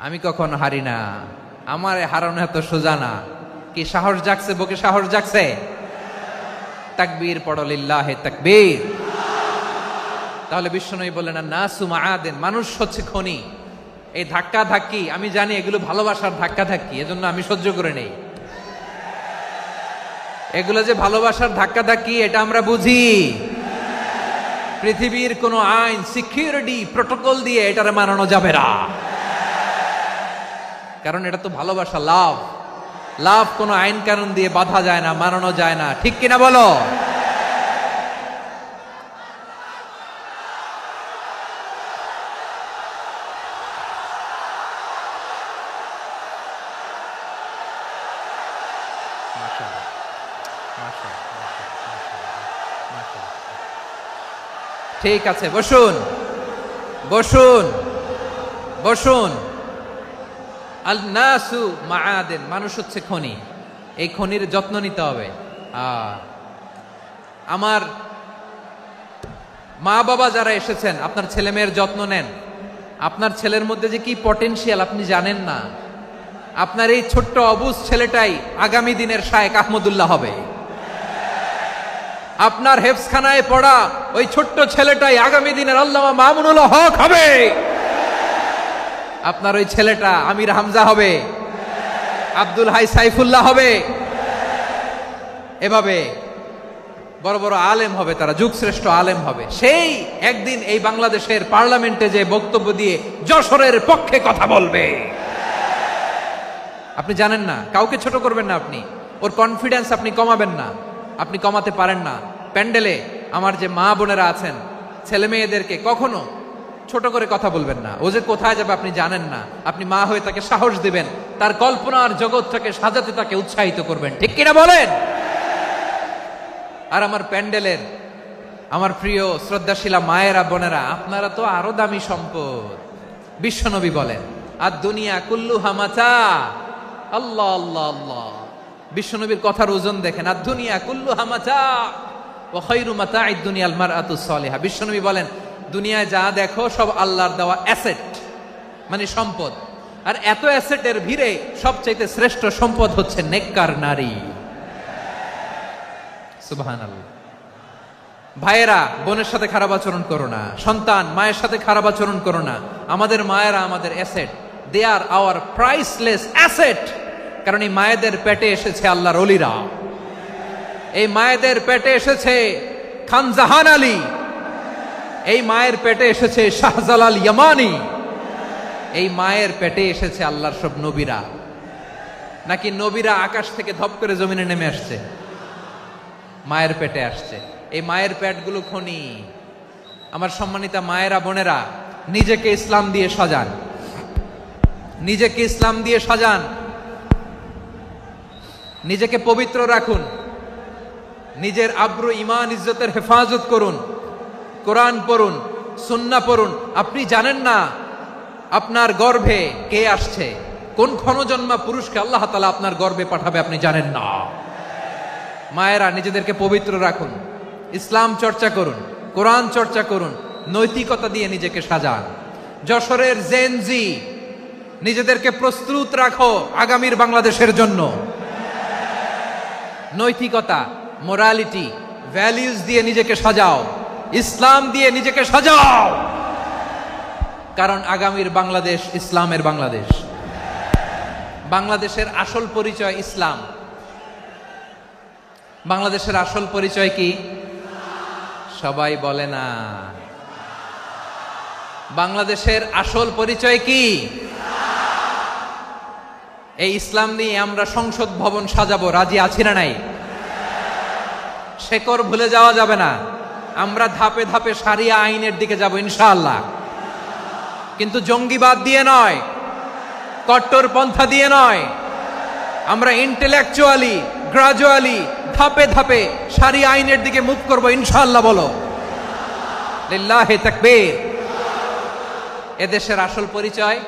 S1: আমি কখনো হারি না, আমার হারানো এত সোজা না। কি সাহস জাগছে? বুকে সাহস জাগছে? তাকবীর পড়ো, লিল্লাহে তাকবীর। তাহলে বিশ্বনবী বললেন, নাসু মাআদিন, মানুষ হচ্ছে খনি। এই ধাক্কা ধাক্কি আমি জানি এগুলো ভালোবাসার ধাক্কা ধাক্কি, এজন্য আমি সহ্য করে নেই। এগুলো যে ভালোবাসার ধাক্কা ধাক্কি এটা আমরা বুঝি। পৃথিবীর কোন আইন, সিকিউরিটি প্রটোকল দিয়ে এটারে মানানো যাবে না, কারণ এটা তো ভালোবাসা, লাভ। লাভ কোন আইন কানুন দিয়ে বাধা যায় না, মানানো যায় না, ঠিক কিনা বলো? ঠিক আছে, বসুন বসুন বসুন। আল নাসু মাআদিন, মানুষ হচ্ছে খনি, এই খনির যত্ন নিতে হবে। আমার মা বাবা যারা এসেছেন, আপনার ছেলে মেয়ের যত্ন নেন। আপনার ছেলের মধ্যে যে কি পটেনশিয়াল আপনি জানেন না। আপনার এই ছোট্ট অবুজ ছেলেটাই আগামী দিনের শায়েখ আহমদুল্লাহ হবে। আপনার হেফজখানায় পড়া ওই ছোট্ট ছেলেটাই আগামী দিনের আল্লামা মামুনুল হক হবে। আপনার ওই ছেলেটা আমির হামজা হবে, আব্দুল হাই সাইফুল্লাহ হবে। এভাবে বড় বড় আলেম হবে, তারা যুগশ্রেষ্ঠ আলেম হবে। সেই একদিন এই বাংলাদেশের পার্লামেন্টে যে বক্তব্য দিয়ে যশোরের পক্ষে কথা বলবে। আপনি জানেন না, কাউকে ছোট করবেন না আপনি, ওর কনফিডেন্স আপনি কমাবেন না, আপনি কমাতে পারেন না। প্যান্ডেলে আমার যে মা বোনেরা আছেন, ছেলে মেয়েদেরকে কখনো ছোট করে কথা বলবেন না। ও যে কোথায় যাবে আপনি জানেন না, আপনি মা হয়ে তাকে সাহস দিবেন, তার কল্পনার জগৎটাকে সাজাতে তাকে উৎসাহিত করবেন, ঠিক কিনা বলেন? আর আমার প্যান্ডেলের আমার প্রিয় শ্রদ্ধাশীলা মায়েরা বোনেরা, আপনারা তো আরো দামি সম্পদ। বিশ্বনবী বলেন, আর দুনিয়া কুল্লুহা মাতা। আল্লাহ আল্লাহ আল্লাহ, বিশ্বনবীর কথার ওজন দেখেন। আর দুনিয়া কুল্লুহা মাতা ওয়া খায়রু মাতা'আদ দুনিয়া আল মারআতুস সালিহা। বিশ্বনবী বলেন, দুনিয়ায় যা দেখো সব আল্লাহর দেওয়া অ্যাসেট, মানে সম্পদ। আর এত অ্যাসেটের ভিড়ে সবচাইতে শ্রেষ্ঠ সম্পদ হচ্ছে নেককার নারী। সুবহানাল্লাহ। ভাইয়েরা, বোনের সাথে খারাপ আচরণ করো না। সন্তান মায়ের সাথে খারাপ আচরণ করো না। আমাদের মায়েরা আমাদের asset, they are our priceless asset. কারণ এই মায়েদের পেটে এসেছে আল্লাহর ওলিরা, এই মায়েদের পেটে এসেছে খান জাহান আলী, এই মায়ের পেটে এসেছে শাহজালাল ইয়ামানি, এই মায়ের পেটে এসেছে আল্লাহর সব নবীরা। নাকি নবীরা আকাশ থেকে ধপ করে জমিনে নেমে আসছে? মায়ের পেটে আসছে। এই মায়ের পেটগুলো খনি। আমার সম্মানিতা মায়েরা বোনেরা, নিজেকে ইসলাম দিয়ে সাজান, নিজেকে ইসলাম দিয়ে সাজান, নিজেকে পবিত্র রাখুন, নিজের আব্রু ইমান ইজ্জতের হেফাজত করুন, কোরআন পড়ুন, সুন্নাহ পড়ুন। আপনি জানেন না আপনার গর্ভে কে আসছে, কোন ক্ষণজন্মা পুরুষকে আল্লাহ তাআলা আপনার গর্ভে পাঠাবে আপনি জানেন না। মায়েরা, নিজেদেরকে পবিত্র রাখুন, ইসলাম চর্চা করুন, কোরআন চর্চা করুন, নৈতিকতা দিয়ে নিজেকে সাজান। যশোরের জেনজি, নিজেদেরকে প্রস্তুত রাখো আগামীর বাংলাদেশের জন্য। নৈতিকতা, মোরালিটি, ভ্যালিউজ দিয়ে নিজেকে সাজাও, ইসলাম দিয়ে নিজেকে সাজাও। কারণ আগামীর বাংলাদেশ ইসলামের বাংলাদেশ। বাংলাদেশের আসল পরিচয় ইসলাম। বাংলাদেশের আসল পরিচয় কি? সবাই বলে না। বাংলাদেশের আসল পরিচয় কি? এই ইসলাম নিয়ে আমরা সংসদ ভবন সাজাবো, রাজি আছি না নাই? শেকড় ভুলে যাওয়া যাবে না। আমরা ধাপে ধাপে শারিয়া আইনের দিকে যাব ইনশাআল্লাহ, কিন্তু জঙ্গিবাদ দিয়ে নয়, কট্টর পন্থা দিয়ে নয়। আমরা ইন্টেলেকচুয়ালি, গ্রাজুয়ালি, ধাপে ধাপে শারিয়া আইনের দিকে মুভ করবো ইনশাআল্লাহ। বলো লিল্লাহি তাকবীর। এদেশের আসল পরিচয়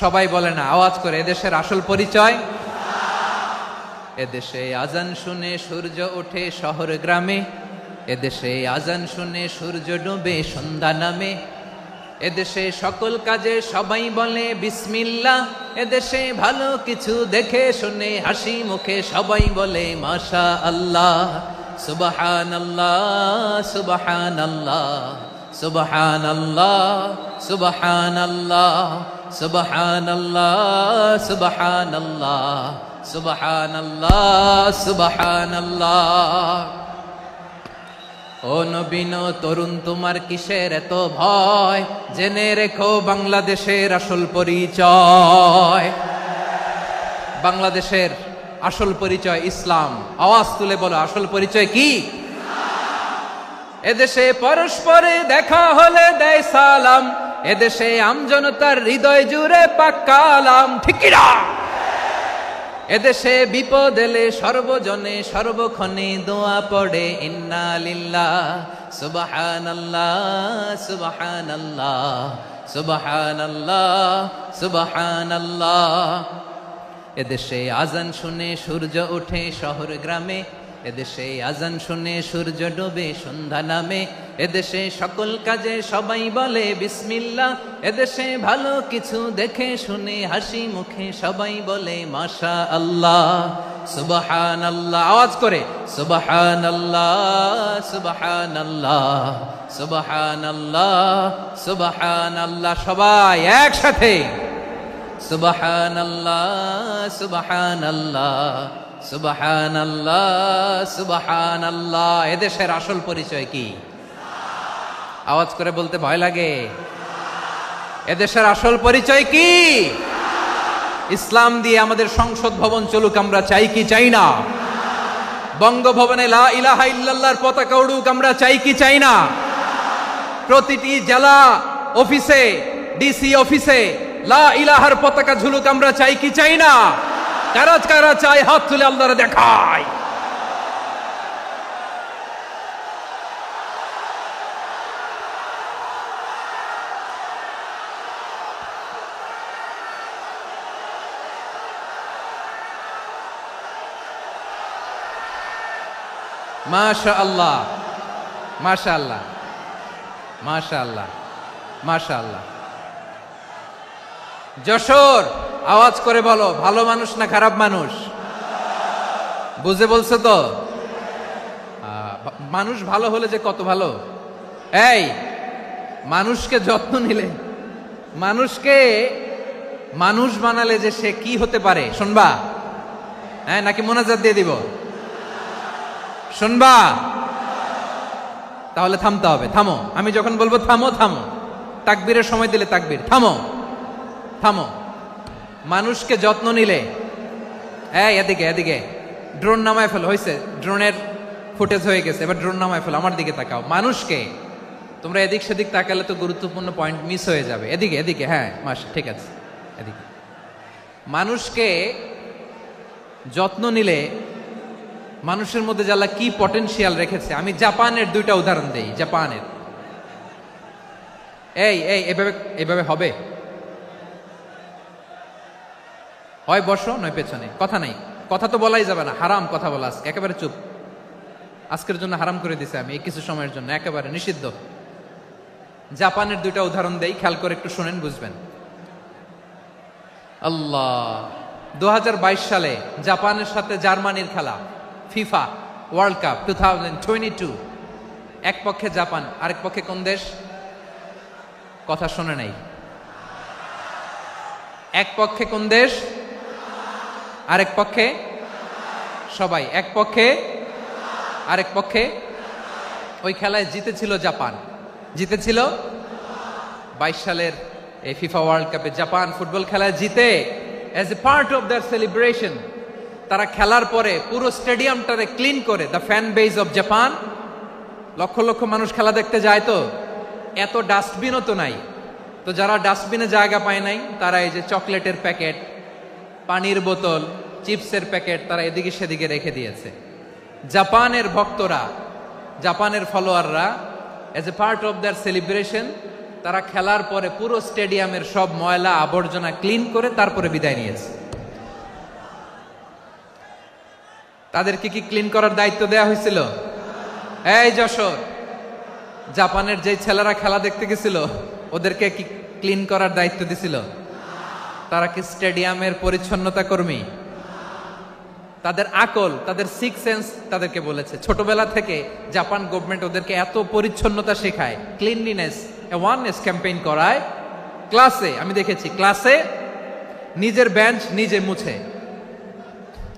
S1: সবাই বলে না, আওয়াজ করে, এদেশের আসল পরিচয়। এদেশে আজান শুনে সূর্য ওঠে শহর গ্রামে, এদেশে আজান শুনে সূর্য ডুবে সন্ধ্যা নামে, এদেশে সকল কাজে সবাই বলে বিসমিল্লাহ, এদেশে ভালো কিছু দেখে শুনে হাসি মুখে সবাই বলে মাশা আল্লাহ, সুবহানাল্লাহ সুবহানাল্লাহ সুবহানাল্লাহ সুবহানাল্লাহ সুবহানাল্লাহ সুবহানাল্লাহ সুবহানাল্লাহ সুবহানাল্লাহ। ও নবীন তরুণ তোমার কিসের এত ভয়, জেনে রেখো বাংলাদেশের আসল পরিচয়। বাংলাদেশের আসল পরিচয় ইসলাম। আওয়াজ তুলে বলো, আসল পরিচয় কি? এদেশে পরস্পরে দেখা হলে দেয় সালাম, এদেশে আমজনতার হৃদয় জুড়ে পাক্কালাম, ঠিক কি না? এদেশে বিপদ এলে সর্বজনে সর্বক্ষণে দোয়া পড়ে ইন্না লিল্লাহ সুবহানাল্লাহ সুবহানাল্লাহ সুবহানাল্লাহ সুবহানাল্লাহ। এদেশে আজান শুনে সূর্য ওঠে শহর গ্রামে, এদেশে আজান শুনে সূর্য ডোবে সন্ধ্যা নামে, এদেশে সকল কাজে সবাই বলে বিসমিল্লাহ, এদেশে ভালো কিছু দেখে শুনে হাসি মুখে সবাই বলে মাশা আল্লাহ সুবহানাল্লাহ। আওয়াজ করে সুবহানাল্লাহ সুবহানাল্লাহ সুবহানাল্লাহ সুবহানাল্লাহ। সবাই একসাথে সুবহানাল্লাহ সুবহানাল্লাহ সুবহানাল্লাহ সুবহানাল্লাহ। এদেশের আসল পরিচয় কি? আওয়াজ করে বলতে ভয় লাগে। এদেশের আসল পরিচয় কি? ইসলাম দিয়ে আমাদের সংসদ ভবন চলুক, আমরা চাই কি চাই না? বঙ্গভবনে লা ইলাহা ইল্লাল্লাহর পতাকা উড়ুক, আমরা চাই কি চাই না? প্রতিটি জেলা অফিসে, ডিসি অফিসে লা ইলাহার পতাকা ঝুলুক, আমরা চাই কি চাই না? কারা কারা চাই হাত তুলে আল্লাহরে দেখায়। মাশাআল্লাহ মাশাআল্লাহ মাশাআল্লাহ মাশাআল্লাহ। যশোর, আওয়াজ করে বলো, ভালো মানুষ না খারাপ মানুষ? বুঝে বলছো তো? মানুষ ভালো হলে যে কত ভালো। এই মানুষকে যত্ন নিলে, মানুষকে মানুষ বানালে যে সে কি হতে পারে শুনবা? হ্যাঁ, নাকি মোনাজাত দিয়ে দিব? শুনবা? তাহলে থামতে হবে। থামো, আমি যখন বলবো থামো থামো, তাকবীরের সময় দিলে তাকবীর, থামো থামো। মানুষকে যত্ন নিলে, এই এদিকে এদিকে, ড্রোন নামায় ফেলো। হয়েছে, ড্রোনের ফুটেজ হয়ে গেছে, এবার ড্রোন নামায় ফেলো। আমার দিকে তাকাও। মানুষকে, তোমরা এদিক সেদিক তাকালে তো গুরুত্বপূর্ণ পয়েন্ট মিস হয়ে যাবে। এদিকে এদিকে, হ্যাঁ ঠিক আছে, এদিকে। মানুষকে যত্ন নিলে মানুষের মধ্যে যারা কি পটেনশিয়াল রেখেছে। আমি জাপানের দুইটা উদাহরণ দেই। জাপানের, এই এই এভাবে এভাবে হবে, হয় বসো নয় পেছনে, কথা নাই, কথা তো বলাই যাবে না, হারাম কথা বলা। আজকে একেবারে চুপ, আজকের জন্য হারাম করে দিছে আমি, এই কিছু সময়ের জন্য একেবারে নিষিদ্ধ। জাপানের দুইটা উদাহরণ দেই, খেয়াল করে একটু শুনেন, বুঝবেন। আল্লাহ, 2022 সালে জাপানের সাথে জার্মানির খেলা, ফিফা ওয়ার্ল্ড কাপ 2022। এক পক্ষে জাপান, আরেক পক্ষে কোন দেশ? কথা শুনে নাই। এক পক্ষে কোন দেশ? আরেক পক্ষে সবাই। এক পক্ষে আরেক পক্ষে। ওই খেলায় জিতেছিল জাপান, জিতেছিল 22 সালের এই ফিফা ওয়ার্ল্ড কাপে। জাপান ফুটবল খেলায় জিতে, as a part of their celebration তারা খেলার পরে পুরো স্টেডিয়ামটারে ক্লিন করে। The fan base of Japan, লক্ষ লক্ষ মানুষ খেলা দেখতে যায়, তো এত ডাস্টবিনও তো নাই। তো যারা ডাস্টবিনে জায়গা পায় নাই, তারা এই যে চকলেটের প্যাকেট, পানির বোতল, চিপসের প্যাকেট তারা এদিকে সেদিকে রেখে দিয়েছে। জাপানের ভক্তরা, জাপানের ফলোয়াররা, as a part of their celebration তারা খেলার পরে পুরো স্টেডিয়ামের সব ময়লা আবর্জনা ক্লিন করে তারপরে বিদায় নিয়েছে। তাদেরকে কি ক্লিন করার দায়িত্ব দেয়া হয়েছিল? এই যশোর, জাপানের যে ছেলেরা খেলা দেখতে গেছিল ওদেরকে কি ক্লিন করার দায়িত্ব দিছিল? তারা কি স্টেডিয়ামের পরিচ্ছন্নতা কর্মী? তাদের আকল, তাদের সিক্স সেন্স তাদেরকে বলেছে। ছোটবেলা থেকে জাপান গভর্নমেন্ট ওদেরকে এত পরিচ্ছন্নতা শেখায়, ক্লিনলিনেস অ্যাওয়ারনেস ক্যাম্পেইন করায়। ক্লাসে আমি দেখেছি, ক্লাসে নিজের বেঞ্চ নিজে মুছে,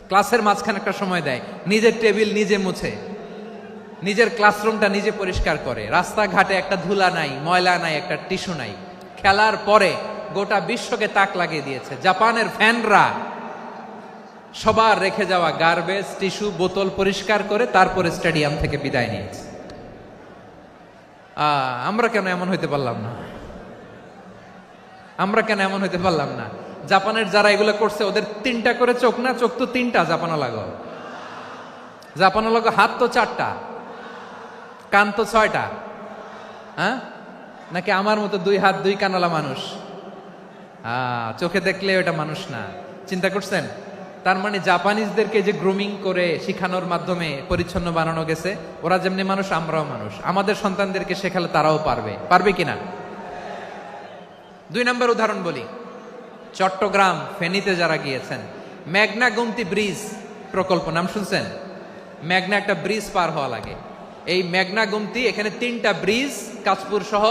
S1: ক্লাসের মাঝখানে একটা সময় দেয়, নিজের টেবিল নিজে মুছে, নিজের ক্লাসরুমটা নিজে পরিষ্কার করে। রাস্তাঘাটে একটা ধুলা নাই, ময়লা নাই, একটা টিস্যু নাই। খেলার পরে গোটা বিশ্বকে তাক লাগিয়ে দিয়েছে। জাপানের ফ্যানরা সবার রেখে যাওয়া গার্বেজ, টিস্যু, বোতল পরিষ্কার করে তারপরে স্টেডিয়াম থেকে বিদায় নিয়েছে। আমরা কেন এমন হইতে পারলাম না? আমরা কেন এমন হইতে পারলাম না? জাপানের যারা এগুলো করছে ওদের 3টা করে চোখ না? চোখ তো 3টা, জাপানো লাগো। জাপানো লাগো হাত তো 4টা, কান তো 6টা। হ্যাঁ, নাকি আমার মতো 2 হাত 2 কানওয়ালা মানুষ? চোখে দেখলে ওটা মানুষ না। চিন্তা করছেন? তার মানে জাপানিজদেরকে যে গ্রুমিং করে শিখানোর মাধ্যমে পরিচ্ছন্ন বানানো গেছে, ওরা যেমনি মানুষ আমরাও মানুষ। আমাদের সন্তানদেরকে শেখালে তারাও পারবে। পারবে কিনা? 2 নম্বর উদাহরণ বলি। চট্টগ্রাম ফেনীতে যারা গিয়েছেন, মেঘনা গুমতি ব্রিজ প্রকল্প নাম শুনছেন? মেঘনা একটা ব্রিজ পার হওয়া লাগে। এই মেঘনা গুমতি, এখানে 3টা ব্রিজ, কাঁচপুর সহ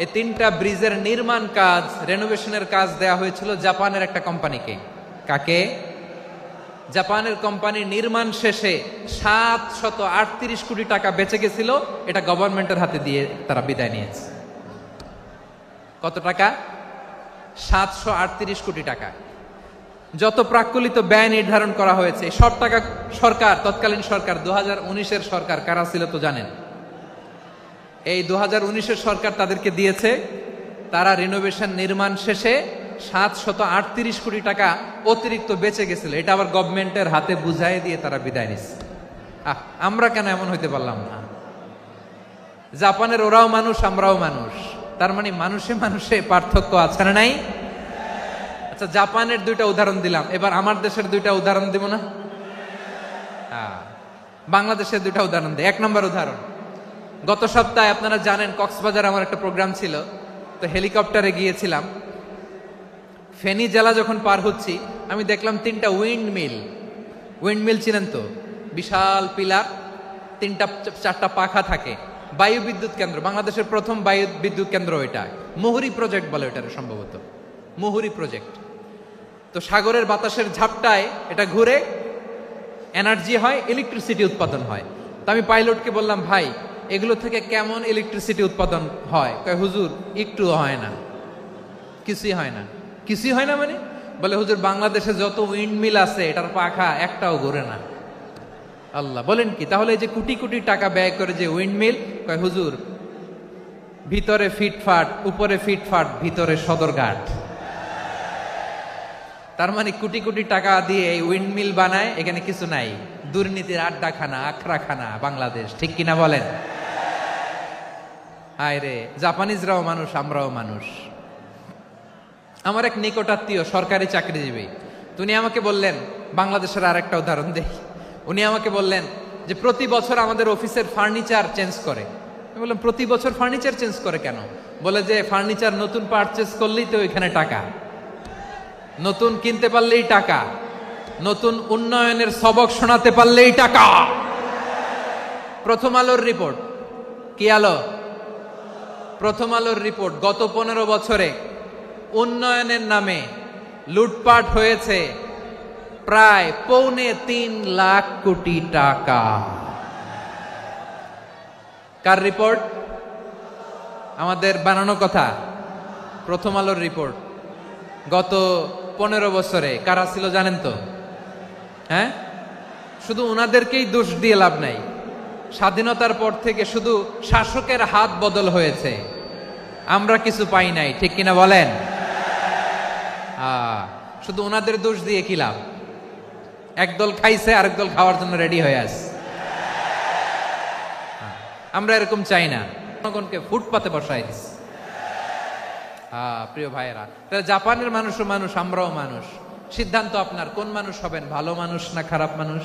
S1: এই 3টা ব্রিজের নির্মাণ কাজ, রেনোভেশনের কাজ দেয়া হয়েছিল জাপানের একটা কোম্পানিকে। কাকে? জাপানের কোম্পানি। নির্মাণ শেষে 738 কোটি টাকা বেঁচে গেছিল, এটা গভর্নমেন্টের হাতে দিয়ে তারা বিদায় নিয়েছে। কত টাকা? 738 কোটি টাকা। যত প্রাক্কলিত ব্যয় নির্ধারণ করা হয়েছে সব টাকা সরকার, তৎকালীন সরকার 2019-এর সরকার, কারা ছিল তো জানেন? এই 2019-এর সরকার তাদেরকে দিয়েছে। তারা রিনোভেশন নির্মাণ শেষে 738 কোটি টাকা অতিরিক্ত বেঁচে গেছিল, এটা আবার গভর্নমেন্টের হাতে বুঝাই দিয়ে তারা বিদায় নিচ্ছে। আমরা কেন এমন হইতে পারলাম না? জাপানের ওরাও মানুষ, আমরাও মানুষ। তার মানে মানুষে মানুষে পার্থক্য আছে না নাই? আচ্ছা, জাপানের 2টা উদাহরণ দিলাম, এবার আমার দেশের 2টা উদাহরণ দিব না? বাংলাদেশের 2টা উদাহরণ দিই। 1 নম্বর উদাহরণ, গত সপ্তাহে আপনারা জানেন কক্সবাজার আমার একটা প্রোগ্রাম ছিল, তো হেলিকপ্টারে গিয়েছিলাম। ফেনী জেলা যখন পার হচ্ছি, আমি দেখলাম 3টা উইন্ডমিল। উইন্ডমিল চিনেন তো? বিশাল পিলার, 3টা 4টা পাখা থাকে। বায়ু বিদ্যুৎ কেন্দ্র, বাংলাদেশের প্রথম বায়ু বিদ্যুৎ কেন্দ্র এটা। মুহুরী প্রজেক্ট বলে এটার, সম্ভবত মুহুরী প্রজেক্ট। তো সাগরের বাতাসের ঝাপটায় এটা ঘুরে এনার্জি হয়, ইলেকট্রিসিটি উৎপাদন হয়। তো আমি পাইলটকে বললাম, ভাই এগুলো থেকে কেমন ইলেকট্রিসিটি উৎপাদন হয়? কয়, হুজুর একটু হয় না, কিছুই হয় না। কিছুই হয় না মানে? বলে, হুজুর বাংলাদেশে যত উইন্ডমিল আছে এটার পাখা একটাও ঘুরে না। আল্লাহ, বলেন কি? তাহলে এই যে কোটি কোটি টাকা ব্যয় করে যে উইন্ডমিল, কয় হুজুর ভিতরে ফিটফাট, উপরে ফিটফাট, ভিতরে সদরঘাট। তার মানে কোটি কোটি টাকা দিয়ে এই উইন্ডমিল বানায়, এখানে কিছু নাই। দুর্নীতির আড্ডাখানা, আখড়াখানা বাংলাদেশ, ঠিক কিনা বলেন? হায় রে, জাপানিজরাও মানুষ, আমরাও মানুষ। আমার এক নিকটাত্মীয় সরকারি চাকরিজীবী, উনি আমাকে বললেন, বাংলাদেশের আরেকটা উদাহরণ দেই। উনি আমাকে বললেন যে প্রতি বছর আমাদের অফিসের ফার্নিচার চেঞ্জ করে। আমি বললাম, প্রতি বছর ফার্নিচার চেঞ্জ করে কেন? বলে যে ফার্নিচার নতুন পারচেজ করলেই তো এখানে টাকা, নতুন কিনতে পারলেই টাকা, নতুন উন্নয়নের সবক শোনাতে পারলেই টাকা। প্রথম আলোর রিপোর্ট। কি আলো? প্রথম আলোর রিপোর্ট। গত 15 বছরে উন্নয়নের নামে লুটপাট হয়েছে প্রায় 3.25 লাখ কোটি টাকা। কার রিপোর্ট? আমাদের বানানো কথা। প্রথম আলোর রিপোর্ট। গত 15 বছরে কারা ছিল জানেন তো? হ্যাঁ, শুধু ওনাদেরকেই দোষ দিয়ে লাভ নাই। স্বাধীনতার পর থেকে শুধু শাসকের হাত বদল হয়েছে, আমরা কিছু পাই নাই, ঠিক কিনা বলেন? শুধু ওনাদের দোষ দিয়ে কি লাভ? একদল খাইছে, আরেক দল খাওয়ার জন্য রেডি হয়ে আছে। আমরা এরকম চাই না, জনগণকে ফুটপাতে বসাই দিস। প্রিয় ভাইয়েরা, তাহলে জাপানের মানুষও মানুষ, আমরাও মানুষ। সিদ্ধান্ত আপনার, কোন মানুষ হবেন, ভালো মানুষ না খারাপ মানুষ?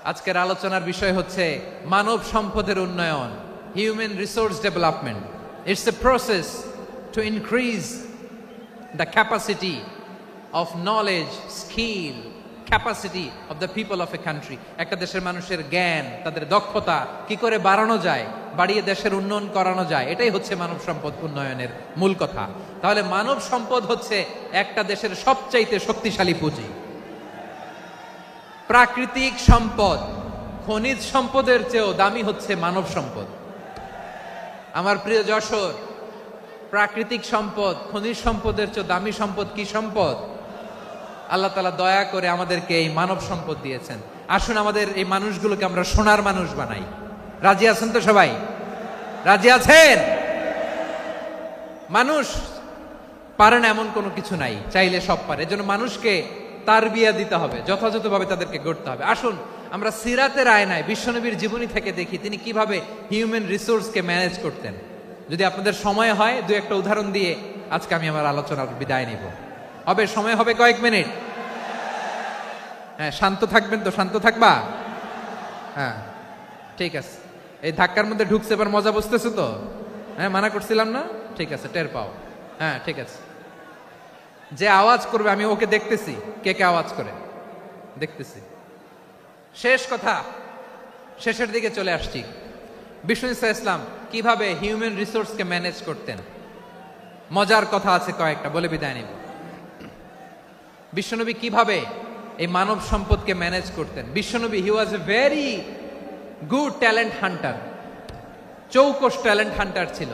S1: আজকের আলোচনার বিষয় হচ্ছে মানব সম্পদের উন্নয়ন, human resource development. It's a process to increase the capacity of knowledge, skill, capacity of the people of a country. একটা দেশের মানুষের জ্ঞান, তাদের দক্ষতা কি করে বাড়ানো যায়, বাড়িয়ে দেশের উন্নয়ন করানো যায়, এটাই হচ্ছে মানব সম্পদ উন্নয়নের মূল কথা। তাহলে মানব সম্পদ হচ্ছে একটা দেশের সবচাইতে শক্তিশালী পুঁজি। প্রাকৃতিক সম্পদ, খনিজ সম্পদের চেয়েও দামি হচ্ছে মানব সম্পদ। আমার প্রিয় যশোর, প্রাকৃতিক সম্পদ, খনিজ সম্পদের চেয়ে দামি সম্পদ কি সম্পদ? আল্লাহ তাআলা দয়া করে আমাদেরকে এই মানব সম্পদ দিয়েছেন। আসুন আমাদের এই মানুষগুলোকে আমরা সোনার মানুষ বানাই। রাজি আছেন তো সবাই? রাজি আছেন? মানুষ পারে না এমন কোনো কিছু নাই, চাইলে সব পারে। এজন্য মানুষকে তারবিয়া দিতে হবে, যথাযথভাবে তাদেরকে গড়তে হবে। আসুন আমরা সিরাতের আয়নায় বিশ্বনবীর জীবনী থেকে দেখি তিনি কিভাবে হিউম্যান রিসোর্সকে ম্যানেজ করতেন। যদি আপনাদের সময় হয় দু একটা উদাহরণ দিয়ে আজকে আমি আমার আলোচনার বিদায় নিব। হবে সময় হবে কয়েক মিনিট? হ্যাঁ, শান্ত থাকবেন তো? শান্ত থাকবা? হ্যাঁ ঠিক আছে। এই ধাক্কার মধ্যে ঢুকছে, এবার মজা বুঝতেছো তো? হ্যাঁ, মানা করছিলাম না? ঠিক আছে, টের পাও। হ্যাঁ ঠিক আছে। যে আওয়াজ করবে আমি ওকে দেখতেছি, কে কে আওয়াজ করে দেখতেছি। শেষ কথা, শেষের দিকে চলে আসছি। বিষ্ণু ইসলাম কিভাবে হিউম্যান রিসোর্সকে ম্যানেজ করতেন, মজার কথা আছে কয়েকটা, বলে বিদায় নিব। বিশ্বনবী কিভাবে এই মানব সম্পদকে ম্যানেজ করতেন। বিশ্বনবী he was a very good talent hunter, চৌকস ট্যালেন্ট হান্টার ছিল।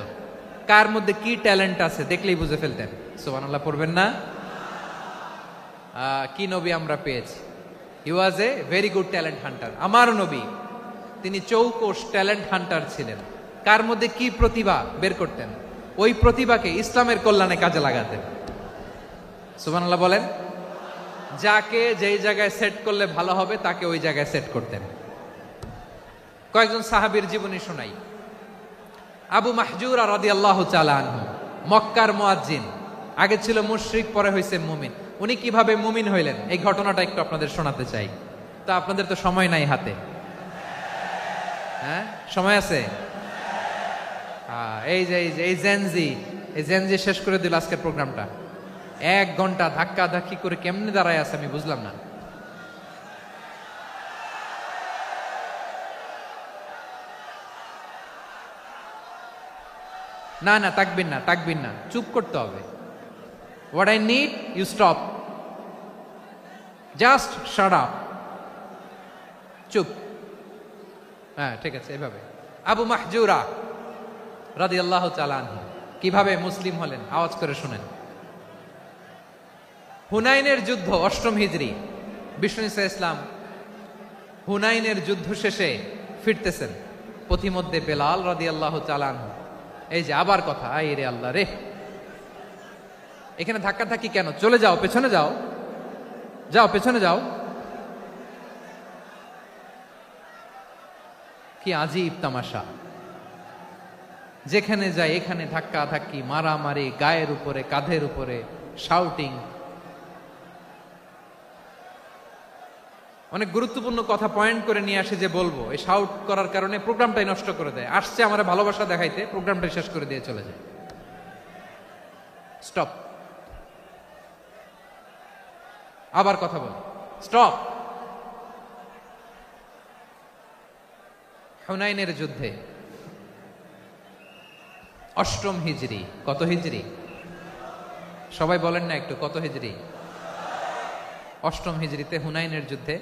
S1: কার মধ্যে কি ট্যালেন্ট আছে দেখলেই বুঝে ফেলতেন। সুবহানাল্লাহ পড়বেন না? কি নবী আমরা পেয়েছি! He was a very good talent hunter. আমার নবী তিনি চৌকস ট্যালেন্ট হান্টার ছিলেন। কার মধ্যে কি প্রতিভা বের করতেন, ওই প্রতিভাকে ইসলামের কল্যাণে কাজে লাগাতেন। সুবহানাল্লাহ বলেন। যাকে যেই জায়গায় সেট করলে ভালো হবে তাকে ওই জায়গায় সেট করতেন। কয়েকজন সাহাবীর জীবনী শোনাই। আবু মাহজুরা রাদিয়াল্লাহু তাআলা আনহু, মক্কার মুয়াজ্জিন, আগে ছিল মুশরিক, পরে হইছে মুমিন। উনি কিভাবে মুমিন হইলেন এই ঘটনাটা একটু আপনাদের শোনাতে চাই। তা আপনাদের তো সময় নাই হাতে। হ্যাঁ সময় আছে? এই জেনজি শেষ করে দিল আজকের প্রোগ্রামটা। 1 ঘন্টা ধাক্কা ধাক্কি করে কেমনে দাঁড়ায় আছে আমি বুঝলাম না। না না, তাকবিন না, চুপ করতে হবে। What I need, you stop. Just shut up. চুপ। হ্যাঁ ঠিক আছে, এভাবে। আবু মাহজুরা রাদিয়াল্লাহু তাআলা আনহু কিভাবে মুসলিম হলেন আওয়াজ করে শুনেন। হুনাইনের যুদ্ধ 8ম হিজরি, বিষ্ণু ইসলাম হুনাইনের যুদ্ধ শেষে ফিরতেছেন। পথিমধ্যে বেলাল রাদিয়াল্লাহু তাআলা আনহু, এই যে আবার কথা, আই রে আল্লাহ রে, এখানে ধাক্কা ধাক্কি কেন? চলে যাও, পেছনে যাও, পেছনে যাও। কি আজীব তামাশা! যেখানে যায় এখানে ধাক্কা ধাক্কি, মারামারি, গায়ের উপরে, কাঁধের উপরে, শাউটিং। অনেক গুরুত্বপূর্ণ কথা পয়েন্ট করে নিয়ে আসে যে বলবো, এই শাউট করার কারণে প্রোগ্রামটাই নষ্ট করে দেয়। আসছে আমার ভালোবাসা দেখাইতে, প্রোগ্রামটাই শেষ করে দিয়ে চলে যায়। স্টপ। আবার কথা বল, স্টপ। হুনাইনের যুদ্ধে 8ম হিজরি, কত হিজরি? সবাই বলেন না একটু, কত হিজরি? 8ম হিজরিতে হুনাইনের যুদ্ধে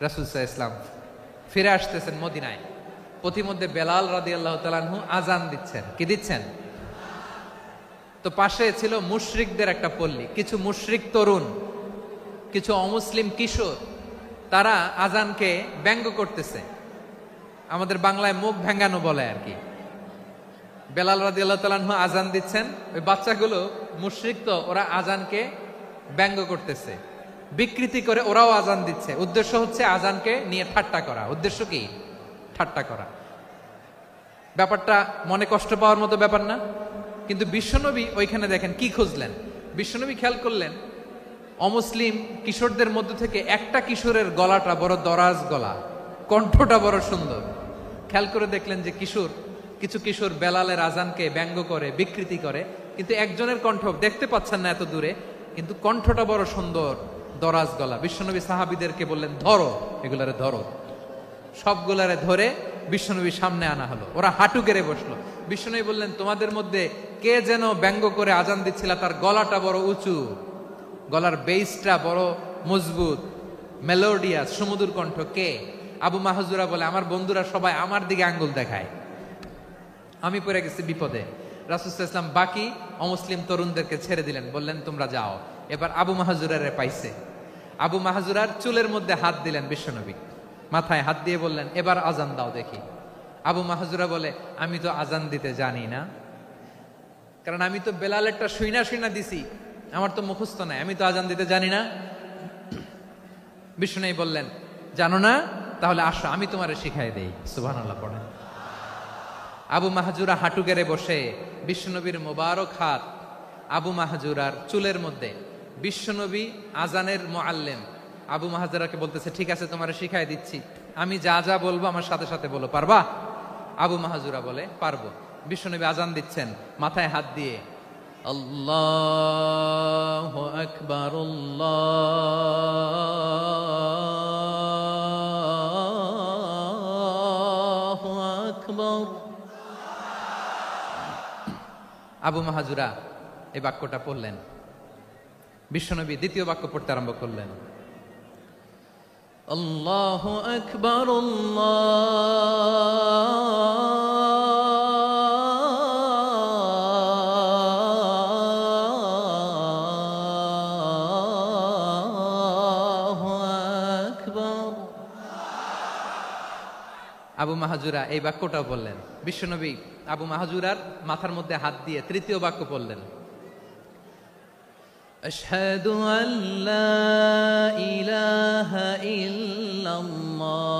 S1: রাসূল সাল্লাল্লাহু আলাইহি ওয়াসাল্লাম ফিরে আসতেছেন মদিনায়। পথিমধ্যে বেলাল রাদিয়াল্লাহু তাআলা আনহু আজান দিচ্ছেন। কি দিচ্ছেন? তো পাশে ছিল মুশরিকদের একটা পল্লী, কিছু মুশরিক তরুণ, কিছু অমুসলিম কিশোর, তারা আজানকে ব্যঙ্গ করতেছে। আমাদের বাংলায় মুখ ভেঙ্গানো বলে আর কি। বেলাল রাদিয়াল্লাহু তাআলা আনহু আজান দিচ্ছেন, ওই বাচ্চাগুলো মুশরিক, তো ওরা আজানকে ব্যঙ্গ করতেছে, বিকৃতি করে ওরাও আজান দিচ্ছে। উদ্দেশ্য হচ্ছে আজানকে নিয়ে ঠাট্টা করা। উদ্দেশ্য কি? ঠাট্টা করা। ব্যাপারটা মনে কষ্ট পাওয়ার মতো ব্যাপার না? কিন্তু বিশ্বনবী ওইখানে দেখেন কি খুঁজলেন। বিশ্বনবী খেয়াল করলেন অমুসলিম কিশোরদের মধ্য থেকে একটা কিশোরের গলাটা বড় দরাজ গলা, কণ্ঠটা বড় সুন্দর। খেয়াল করে দেখলেন যে কিছু কিশোর বেলালের আজানকে ব্যঙ্গ করে, বিকৃতি করে, কিন্তু একজনের কণ্ঠ দেখতে পাচ্ছেন না এত দূরে, কিন্তু কণ্ঠটা বড় সুন্দর, দরাজ গলা। বিশ্বনবী সাহাবীদেরকে বললেন, ধরো এগুলারে, ধরো। সবগুলারে ধরে বিশ্বনবীর সামনে আনা হলো। ওরা হাঁটু গেড়ে বসলো। বিশ্বনবী বললেন, তোমাদের মধ্যে কে যেন ব্যঙ্গ করে আজান দিচ্ছিল, তার গলাটা বড় উঁচু, গলার বেসটা বড় মজবুত, মেলোডিয়াস, সুমধুর কণ্ঠ, কে? আবু মাহজুরা বলে, আমার বন্ধুরা সবাই আমার দিকে আঙ্গুল দেখায়, আমি পড়ে গেছি বিপদে। রাসূল সাল্লাল্লাহু আলাইহি ওয়াসাল্লাম বাকি অমুসলিম তরুণদেরকে ছেড়ে দিলেন, বললেন তোমরা যাও। এবার আবু মাহজুরারে পাইছে। আবু মাহজুরার চুলের মধ্যে হাত দিলেন বিশ্বনবী, মাথায় হাত দিয়ে বললেন, এবার আজান দাও দেখি। আবু মাহজুরা বলে, আমি তো আজান দিতে জানি না, কারণ আমি তো বেলালেরটা শুইনা দিছি, আমার তো মুখস্থ নাই, আমি তো আজান দিতে জানি না। বিশ্বনবী বললেন, জানো না? তাহলে আসো, আমি তোমারে শিখাই দেই। সুবহানাল্লাহ পড়েন। আবু মাহজুরা হাঁটু গেড়ে বসে, বিশ্বনবীর মোবারক হাত আবু মাহজুরার চুলের মধ্যে। বিশ্বনবী আজানের মুআল্লিম আবু মাহজুরাকে বলতেছে, ঠিক আছে তোমারে শিখাই দিচ্ছি, আমি যা যা বলবো আমার সাথে সাথে বলো, পারবা? আবু মাহজুরা বলে, পারবো। বিশ্বনবী আজান দিচ্ছেন মাথায় হাত দিয়ে, আল্লাহু আকবার, আল্লাহু আকবার। আবু মাহজুরা এই বাক্যটা পড়লেন। বিশ্বনবী দ্বিতীয় বাক্য পড়তে আরম্ভ করলেন, আল্লাহু আকবার, আল্লাহু আকবার। আবু মাহজুরা এই বাক্যটাও বললেন। বিশ্বনবী আবু মাহজুরার মাথার মধ্যে হাত দিয়ে তৃতীয় বাক্য পড়লেন, আশহাদু আল্লা ইলাহা ইল্লাল্লাহ।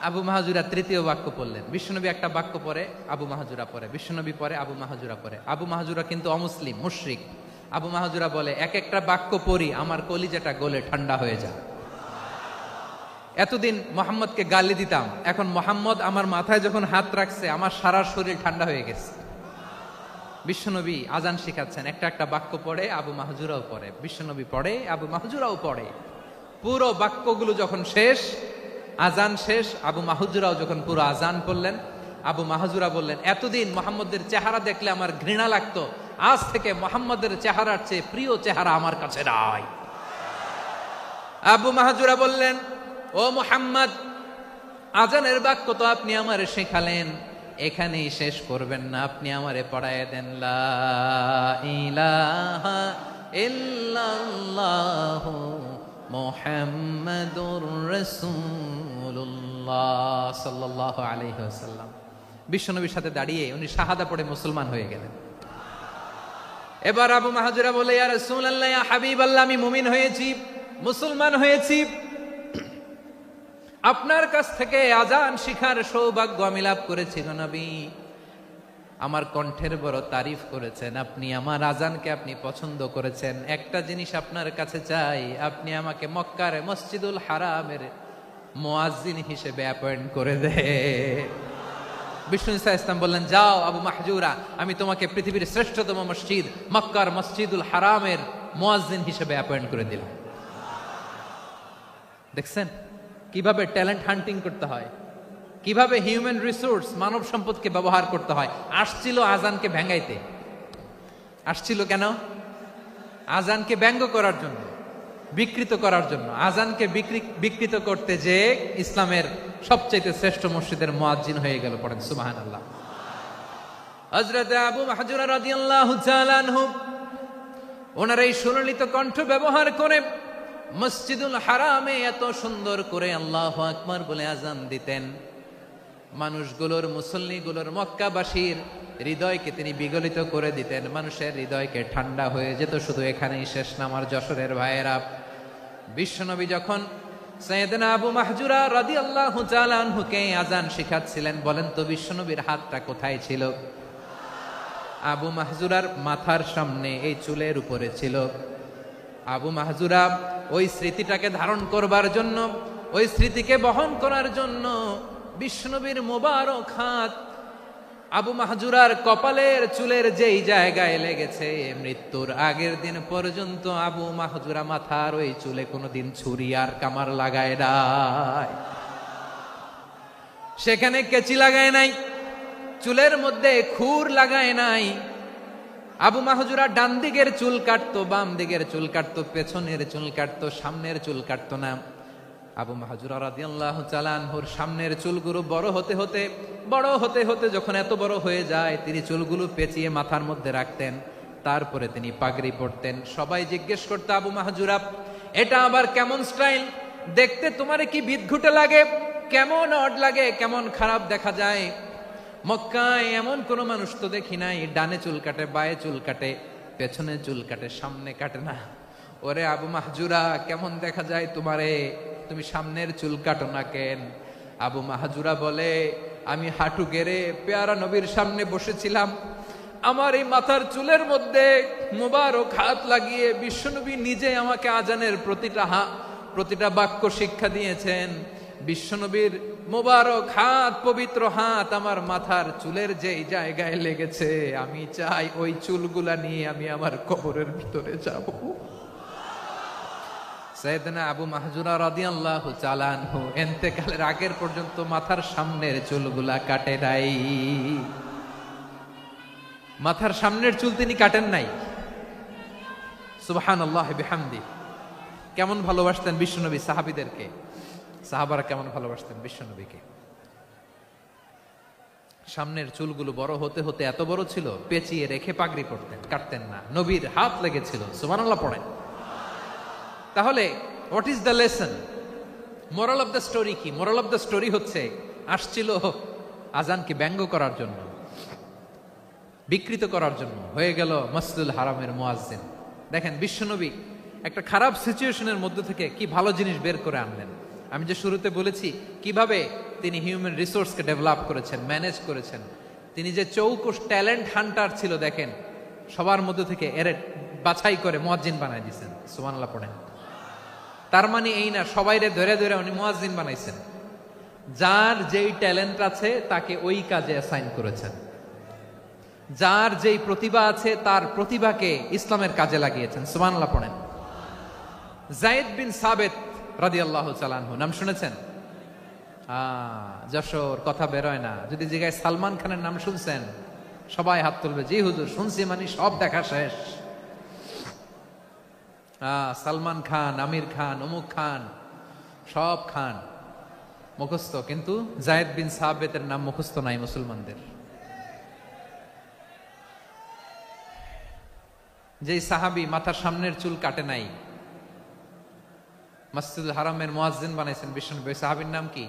S1: আবু মাহজুরা তৃতীয় বাক্য পড়লেন। বিশ্বনবী একটা বাক্য পরে আবু মাহজুরা পরে, বিশ্বনবী পরে আবু মাহজুরা পরে। আবু মাহজুরা কিন্তু অমুসলিম, মুশরিক। আবু মাহজুরা বলে, এক একটা বাক্য পড়ি আমার কলিজাটা গলে ঠান্ডা হয়ে যায়। এতদিন মোহাম্মদকে গালি দিতাম, এখন মোহাম্মদ আমার মাথায় যখন হাত রাখছে আমার সারা শরীর ঠান্ডা হয়ে গেছে। বিশ্বনবী আজান শিখাচ্ছেন, একটা একটা বাক্য পড়ে আবু মাহজুরাও পড়ে, বিশ্বনবী পড়ে আবু মাহজুরাও পড়ে। পুরো বাক্যগুলো যখন শেষ, আজান শেষ, আবু মাহজুরাও যখন পুরো আজান পড়লেন, আবু মাহজুরা বললেন, এতদিন মোহাম্মদের চেহারা দেখলে আমার ঘৃণা লাগতো, আজ থেকে মোহাম্মদের চেহারার চেয়ে প্রিয় চেহারা আমার কাছে নাই। আবু মাহজুরা বললেন, ও মুহাম্মদ, আজানের বাক্য তো আপনি আমারে শেখালেন, এখানেই শেষ করবেন না, আপনি আমারে পড়ায় দেন, লা ইলাহা ইল্লাল্লাহু মুহাম্মাদুর রাসূলুল্লাহ সাল্লাল্লাহু আলাইহি ওয়াসাল্লাম। বিশ্বনবীর সাথে দাঁড়িয়ে উনি শাহাদা পড়ে মুসলমান হয়ে গেলেন। এবার আবু মাহজুরা বলে, ইয়া রাসূলুল্লাহ, ইয়া হাবিবাল্লাহ, আমি মুমিন হয়েছি, মুসলমান হয়েছি, আপনার কাছ থেকে আজান শিখার সৌভাগ্য আমি লাভ করেছি গো নবী। আমার কণ্ঠের বড় তারিফ করেছেন, আপনি আমার আজানকে আপনি পছন্দ করেছেন। একটা জিনিস আপনার কাছে চাই, আপনি আমাকে মক্কার মসজিদুল হারামের মুয়াজ্জিন হিসেবে অ্যাপয়েন্ট করে দে। বিষ্ণু ইসা ইসলাম বললেন, যাও আবু মাহজুরা, আমি তোমাকে পৃথিবীর শ্রেষ্ঠতম মসজিদ মক্কার মসজিদুল হারামের মুয়াজ্জিন হিসেবে অ্যাপয়েন্ট করে দিলাম। দেখছেন কিভাবে ট্যালেন্ট হান্টিং করতে হয়, কিভাবে হিউম্যান রিসোর্স মানব সম্পদকে ব্যবহার করতে হয়। আসছিল আজানকে ভেঙ্গাইতে, আসছিল কেন? আজানকে ব্যঙ্গ করার জন্য, বিকৃত করার জন্য। আজানকে বিকৃত করতে যে ইসলামের সবচেয়ে শ্রেষ্ঠ মসজিদের মুয়াজ্জিন হয়ে গেল। পড়েন সুবহানাল্লাহ। হযরত আবু মাহজুরা রাদিয়াল্লাহু তাআলা আনহু ওনার এই সুললিত কণ্ঠ ব্যবহার করে মসজিদুল হারামে এত সুন্দর করে আল্লাহু আকবার বলে আজান দিতেন, মানুষগুলোর, মুসল্লিগুলোর, মক্কাবাসীর হৃদয়কে তিনি বিগলিত করে দিতেন, মানুষের হৃদয়কে ঠান্ডা হয়ে যেত। শুধু এখানেই শেষ না আমার যশোরের ভাইয়েরা। বিশ্বনবী যখন সাইয়েদনা আবু মাহজুরা রাদিয়াল্লাহু তাআলা আনহুকে আজান শিখাচ্ছিলেন, বলেন তো বিশ্বনবীর হাতটা কোথায় ছিল? আবু মাহজুরার মাথার সামনে, এই চুলের উপরে ছিল। আবু মাহজুরা ওই স্মৃতিটাকে ধারণ করবার জন্য ওই স্মৃতিকে বহন করার জন্য বিশ্বনবীর মোবারক হাত আবু মাহজুরার কপালের চুলের যেই জায়গায় লেগেছে, মৃত্যুর আগের দিন পর্যন্ত আবু মাহজুরা মাথার ওই চুলে কোনোদিন ছুরি আর কামার লাগায় নাই, সেখানে কেচি লাগায় নাই, চুলের মধ্যে খুর লাগায় নাই। আবু মাহজুরা ডান দিকের চুল কাটতো, বাম দিকের চুল কাটতো, পেছনের চুল কাটতো, সামনের চুল কাটতো না। আবু মাহজুরা রাদিয়াল্লাহু তাআলা আনহুর সামনের চুলগুলো বড় হতে হতে যখন এত বড় হয়ে যায়, তিনি চুলগুলো পেঁচিয়ে মাথার মধ্যে রাখতেন, তারপরে তিনি পাগড়ি পরতেন। সবাই জিজ্ঞেস করতো, আবু মাহজুরা এটা আবার কেমন স্টাইল? দেখতে তোমারে কি বিদঘুটে লাগে, কেমন অড লাগে, কেমন খারাপ দেখা যায়। মক্কায় এমন কোন মানুষ তো দেখি নাই, ডানে চুল কাটে, বায়ে চুল কাটে, পেছনে চুল কাটে, সামনে কাটে না। ওরে আবু মাহজুরা কেমন দেখা যায় তোমারে, তুমি সামনের চুল কাটো না কেন? আবু মাহজুরা বলে, আমি হাঁটু গেড়ে পেয়ারা নবীর সামনে বসেছিলাম, আমার এই মাথার চুলের মধ্যে মুবারক হাত লাগিয়ে বিশ্বনবী নিজে আমাকে আজানের প্রতিটা বাক্য শিক্ষা দিয়েছেন। বিশ্বনবীর মোবারক হাত, পবিত্র হাত আমার মাথার চুলের যেই জায়গায় লেগেছে, আমি চাই ওই চুলগুলা নিয়ে আমি আমার কবরের ভিতরে যাব। সাইয়েদনা আবু মাহজুরা রাদিয়াল্লাহু তাআলা আনহু ইন্তেকালের আগের পর্যন্ত মাথার সামনের চুলগুলা কাটে নাই। মাথার সামনের চুল তিনি কাটেন নাই। সুবহানাল্লাহ বিহামদি। কেমন ভালোবাসতেন বিশ্বনবী সাহাবীদেরকে, সাহাবারা কেমন ভালোবাসতেন বিশ্বনবীকে। সামনের চুলগুলো বড় হতে হতে এত বড় ছিল, পেঁচিয়ে রেখে পাগড়ি পরতেন, কাটতেন না। নবীর হাত লেগেছিল, সুবহানাল্লাহ পড়েন। তাহলে what is the lesson, moral of the story কি? মোরাল অফ দ্য স্টোরি হচ্ছে, আসছিল আজানকে ব্যঙ্গ করার জন্য, বিকৃত করার জন্য, হয়ে গেল মসজিদুল হারামের মুয়াজ্জিন। দেখেন বিশ্বনবী একটা খারাপ সিচুয়েশনের মধ্যে থেকে কি ভালো জিনিস বের করে আনলেন। আমি যে শুরুতে বলেছি কিভাবে তিনি হিউম্যান রিসোর্সকে ডেভেলপ করেছেন, ম্যানেজ করেছেন। তিনি যে চৌকুশ ট্যালেন্ট হান্টার ছিল, দেখেন সবার মধ্যে থেকে এর বাছাই করে মুয়াজ্জিন বানাই দিয়েছেন। সুবহানাল্লাহ পড়েন। তার মানে এই না সবাইরে ধরে ধরে উনি মুয়াজ্জিন বানাইছেন। যার যেই ট্যালেন্ট আছে তাকে ওই কাজে অ্যাসাইন করেছেন। যার যেই প্রতিভা আছে তার প্রতিভাকে ইসলামের কাজে লাগিয়েছেন। সুবহানাল্লাহ পড়েন। যায়েদ বিন সাবিত রাদিয়াল্লাহু তাআলা আনহু নাম শুনেছেন? যশোর কথা বেরোয় না। যদি জিজ্ঞাসা সালমান খানের নাম শুনছেন, সবাই হাত তুলবে, জি হুজুর শুনছি, মানে সব দেখা শেষ। সালমান খান, আমির খান, অমুক খান, সব খান মুখস্থ, কিন্তু যায়েদ বিন সাবিতের নাম মুখস্থ নাই মুসলমানদের। যেই সাহাবী মাথার সামনের চুল কাটে নাই, মসজিদুল হারামের মুয়াজ্জিন বানাইছেন বিশ্বনবী, ওই সাহাবীর নাম কি?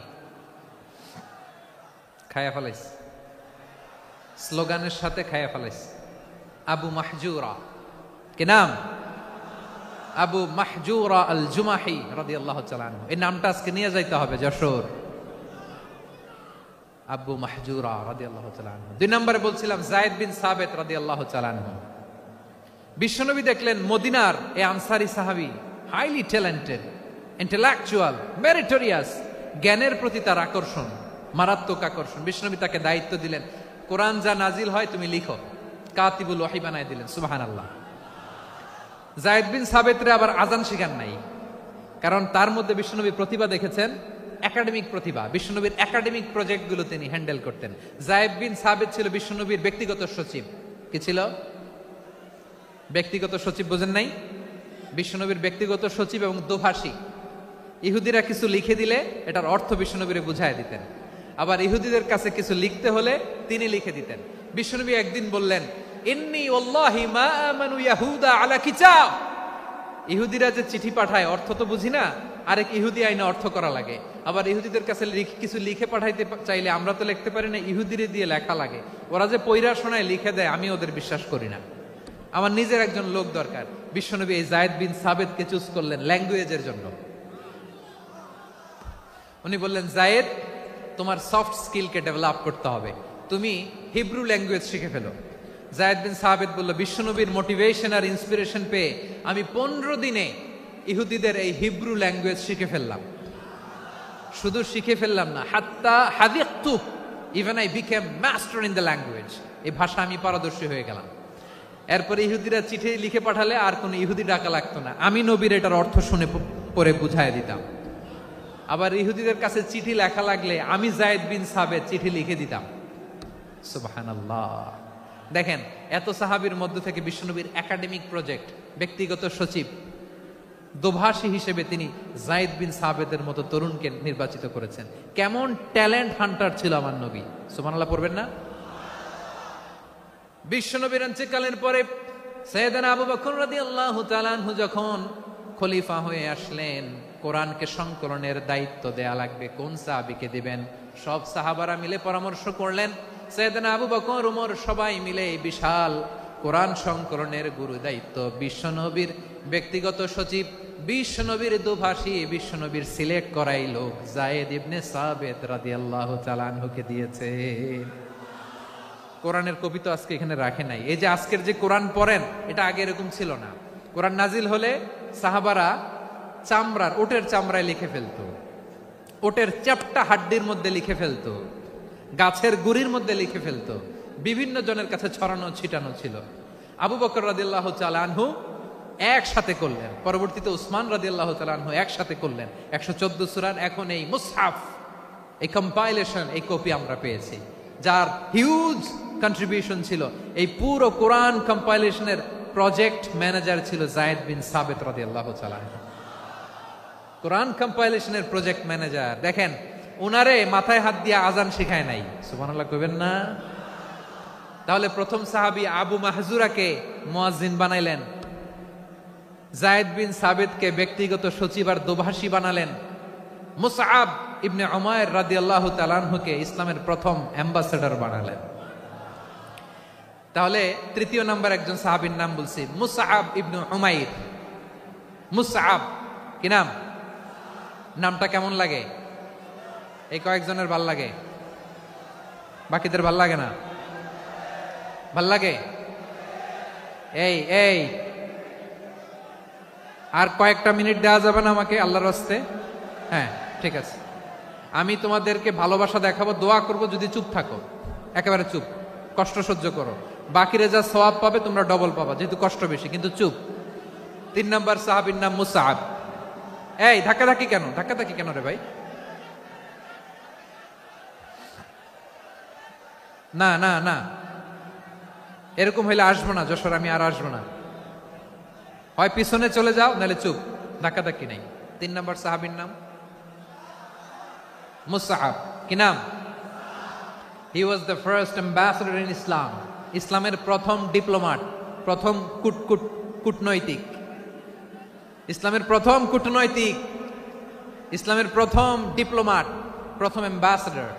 S1: খায়া ফেলাইস, স্লোগানের সাথে খায়া ফেলাইস। আবু মাহজুরা। কি নাম? আবু মাহজুরা আল জুমাহি রাদিয়াল্লাহু তাআলা আনহু। এই নামটা আজকে নিয়ে যাইতে হবে যশোর। আবু মাহজুরা রাদিয়াল্লাহু তাআলা আনহু। দুই নম্বরে বলছিলাম যায়েদ বিন সাবিত রাদিয়াল্লাহু তাআলা আনহু। বিশ্বনবী দেখলেন মদিনার এই আনসারী সাহাবী হাইলি ট্যালেন্টেড, ইন্টেলেকচুয়াল, মেরিটোরিয়াস, জ্ঞানের প্রতি তার আকর্ষণ, মারাত্মক আকর্ষণ। বিশ্বনবী তাকে দায়িত্ব দিলেন, কোরআন যা নাজিল হয় তুমি লিখো, কাতিবুল ওয়াহি বানায় দিলেন। সুবহানাল্লাহ। যায়েদ বিন সাবিতরে আবার আজান শিখান নাই, কারণ তার মধ্যে বিশ্বনবী প্রতিভা দেখেছেন, একাডেমিক প্রতিভা। বিশ্বনবীর একাডেমিক প্রজেক্টগুলো তিনি হ্যান্ডেল করতেন। যায়েদ বিন সাবিত ছিল বিশ্বনবীর ব্যক্তিগত সচিব। কি ছিল? ব্যক্তিগত সচিব। বোঝেন নাই? বিশ্বনবীর ব্যক্তিগত সচিব এবং দোভাষী। ইহুদিরা কিছু লিখে দিলে এটার অর্থ বিশ্বনবীরে বুঝায় দিতেন, আবার ইহুদিদের কাছে কিছু লিখতে হলে তিনি লিখে দিতেন। বিশ্বনবী একদিন বললেন, ইন্নী ওয়াল্লাহি মা আমানু ইয়াহুদা আলা কিতাব। ইহুদিরা যে চিঠি পাঠায় অর্থ তো বুঝি না, আরেক ইহুদি আইনে অর্থ করা লাগে। আবার ইহুদিদের কাছে কিছু লিখে পাঠাইতে চাইলে আমরা তো লিখতে পারি না, ইহুদিরে দিয়ে লেখা লাগে। ওরা যে পয়রা শোনায় লিখে দেয়, আমি ওদের বিশ্বাস করি না। আমার নিজের একজন লোক দরকার। বিশ্বনবী এই যায়েদ বিন সাবিতকে চুজ করলেন ল্যাঙ্গুয়েজের জন্য। উনি বললেন, যায়েদ তোমার সফট স্কিলকে ডেভেলপ করতে হবে, তুমি হিব্রু ল্যাঙ্গুয়েজ শিখে ফেলো। যায়েদ বিন সাবিত বলল, বিশ্বনবীর মোটিভেশন আর ইন্সপিরেশন পেয়ে আমি 15 দিনে ইহুদিদের এই হিব্রু ল্যাঙ্গুয়েজ শিখে ফেললাম। শুধু শিখে ফেললাম না, হাত্তা হাদিকতু, even I became master in the language, এই ভাষা আমি পারদর্শী হয়ে গেলাম। এরপরে ইহুদিরা চিঠি লিখে পাঠালে আর কোনো ইহুদি ডাকা লাগতো না, আমি নবীর এটার অর্থ শুনে পরে বুঝাই দিতাম। আবার ইহুদিদের কাছে চিঠি লেখা লাগলে আমি যায়েদ বিন সাবিত চিঠি লিখে দিতাম। সুবহানাল্লাহ। দেখেন, এত সাহাবীর মধ্য থেকে বিশ্বনবীর একাডেমিক প্রজেক্ট, ব্যক্তিগত সচিব, দোভাষী হিসেবে তিনি যায়েদ বিন সাবিতের মতো তরুণকে নির্বাচিত করেছেন। কেমন ট্যালেন্ট হান্টার ছিল আমার নবী, সুবহানাল্লাহ পড়বেন না? বিশ্বনবীর ইন্তেকালের পরে সাইয়েদনা আবু বকর রাদিয়াল্লাহু তাআলা আনহু যখন খলিফা হয়ে আসলেন, কোরআনকে সংকলনের দায়িত্ব দেয়া লাগবে, কোন সাহাবীকে দিবেন? সব সাহাবারা মিলে পরামর্শ করলেন। সাইয়েদনা আবু বকর, উমর সবাই মিলে এই বিশাল কোরআন সংকলনের গুরু দায়িত্ব বিশ্বনবীর ব্যক্তিগত সচিব, বিশ্বনবীর দুভাষী, বিশ্বনবীর সিলেক্ট করাই লোক যায়েদ ইবনে সাবিত রাদিয়াল্লাহু তাআলা আনহুকে দিয়েছে। কোরআনের কবি তো আজকে এখানে রাখে নাই। এই যে আজকের যে কোরআন পড়েন, এটা আগে এরকম ছিল না। কোরআন নাজিল হলে সাহাবারা চামড়ার, ওটের চামড়ায় লিখে ফেলতো, ওটের চ্যাপ্টা হাড্ডির মধ্যে লিখে ফেলতো, গাছের গুড়ির মধ্যে লিখে ফেলতো, বিভিন্ন জনের কাছে ছড়ানো ছিটানো ছিল। আবু বকর রাদিয়াল্লাহু তাআলা আনহু একসাথে করলেন, পরবর্তীতে উসমান রাদিয়াল্লাহু তাআলা আনহু একসাথে করলেন। 114 সূরার এখন এই মুসহাফ, এই কম্পাইলেশন, এই কপি আমরা পেয়েছি, যার হিউজ কন্ট্রিবিউশন ছিল। এই পুরো কোরআন কম্পাইলেশনের প্রজেক্ট ম্যানেজার ছিল যায়েদ বিন সাবিত রাদিয়াল্লাহু তাআলা। কোরআন কম্পাইলেশনের প্রজেক্ট ম্যানেজার। দেখেন, উনারে মাথায় হাত দিয়ে আজান শিখায় নাই, সুবহানাল্লাহ কইবেন না? তাহলে প্রথম সাহাবী আবু মাহজুরাকে মুয়াজ্জিন বানাইলেন, যায়েদ বিন সাবিতকে ব্যক্তিগত সচিব আর দোভাষী বানালেন, মুসআব ইবনে উমাইর রাদিয়াল্লাহু তাআলা আনহুকে ইসলামের প্রথম অ্যাম্বাসেডর বানালেন। তাহলে তৃতীয় নাম্বার একজন সাহাবীর নাম বলছি, মুসআব ইবনে উমাইর। মুসআব কি নাম? নামটা কেমন লাগে? এই কয়েকজনের ভাল লাগে, বাকিদের ভাল লাগে না? ভাল লাগে? এই এই আর কয়েকটা মিনিট দেওয়া যাবে না আমাকে আল্লাহর রাস্তে? হ্যাঁ, ঠিক আছে। আমি তোমাদেরকে ভালোবাসা দেখাবো, দোয়া করব, যদি চুপ থাকো, একেবারে চুপ, কষ্ট সহ্য করো, বাকিরা যা সওয়াব পাবে তোমরা ডবল পাবা, যেহেতু কষ্ট বেশি, কিন্তু চুপ। 3 নম্বর সাহাবীর নাম মুসআব। এই ধাক্কাধাক্কি কেন? ধাক্কাধাক্কি কেন রে ভাই? না না না, এরকম হইলে আসবো না যশোর, আমি আর আসবো না। হয় পিছনে চলে যাও, নাহলে চুপ, ধাক্কাধাক্কি নেই। 3 নম্বর সাহাবীর নাম মুসআব। কি নাম? He was the first ambassador in Islam. ইসলামের প্রথম ডিপ্লোমাট, প্রথম কূটনৈতিক, ইসলামের প্রথম কূটনৈতিক, ইসলামের প্রথম ডিপ্লোমাট, প্রথম অ্যাম্বাসেডর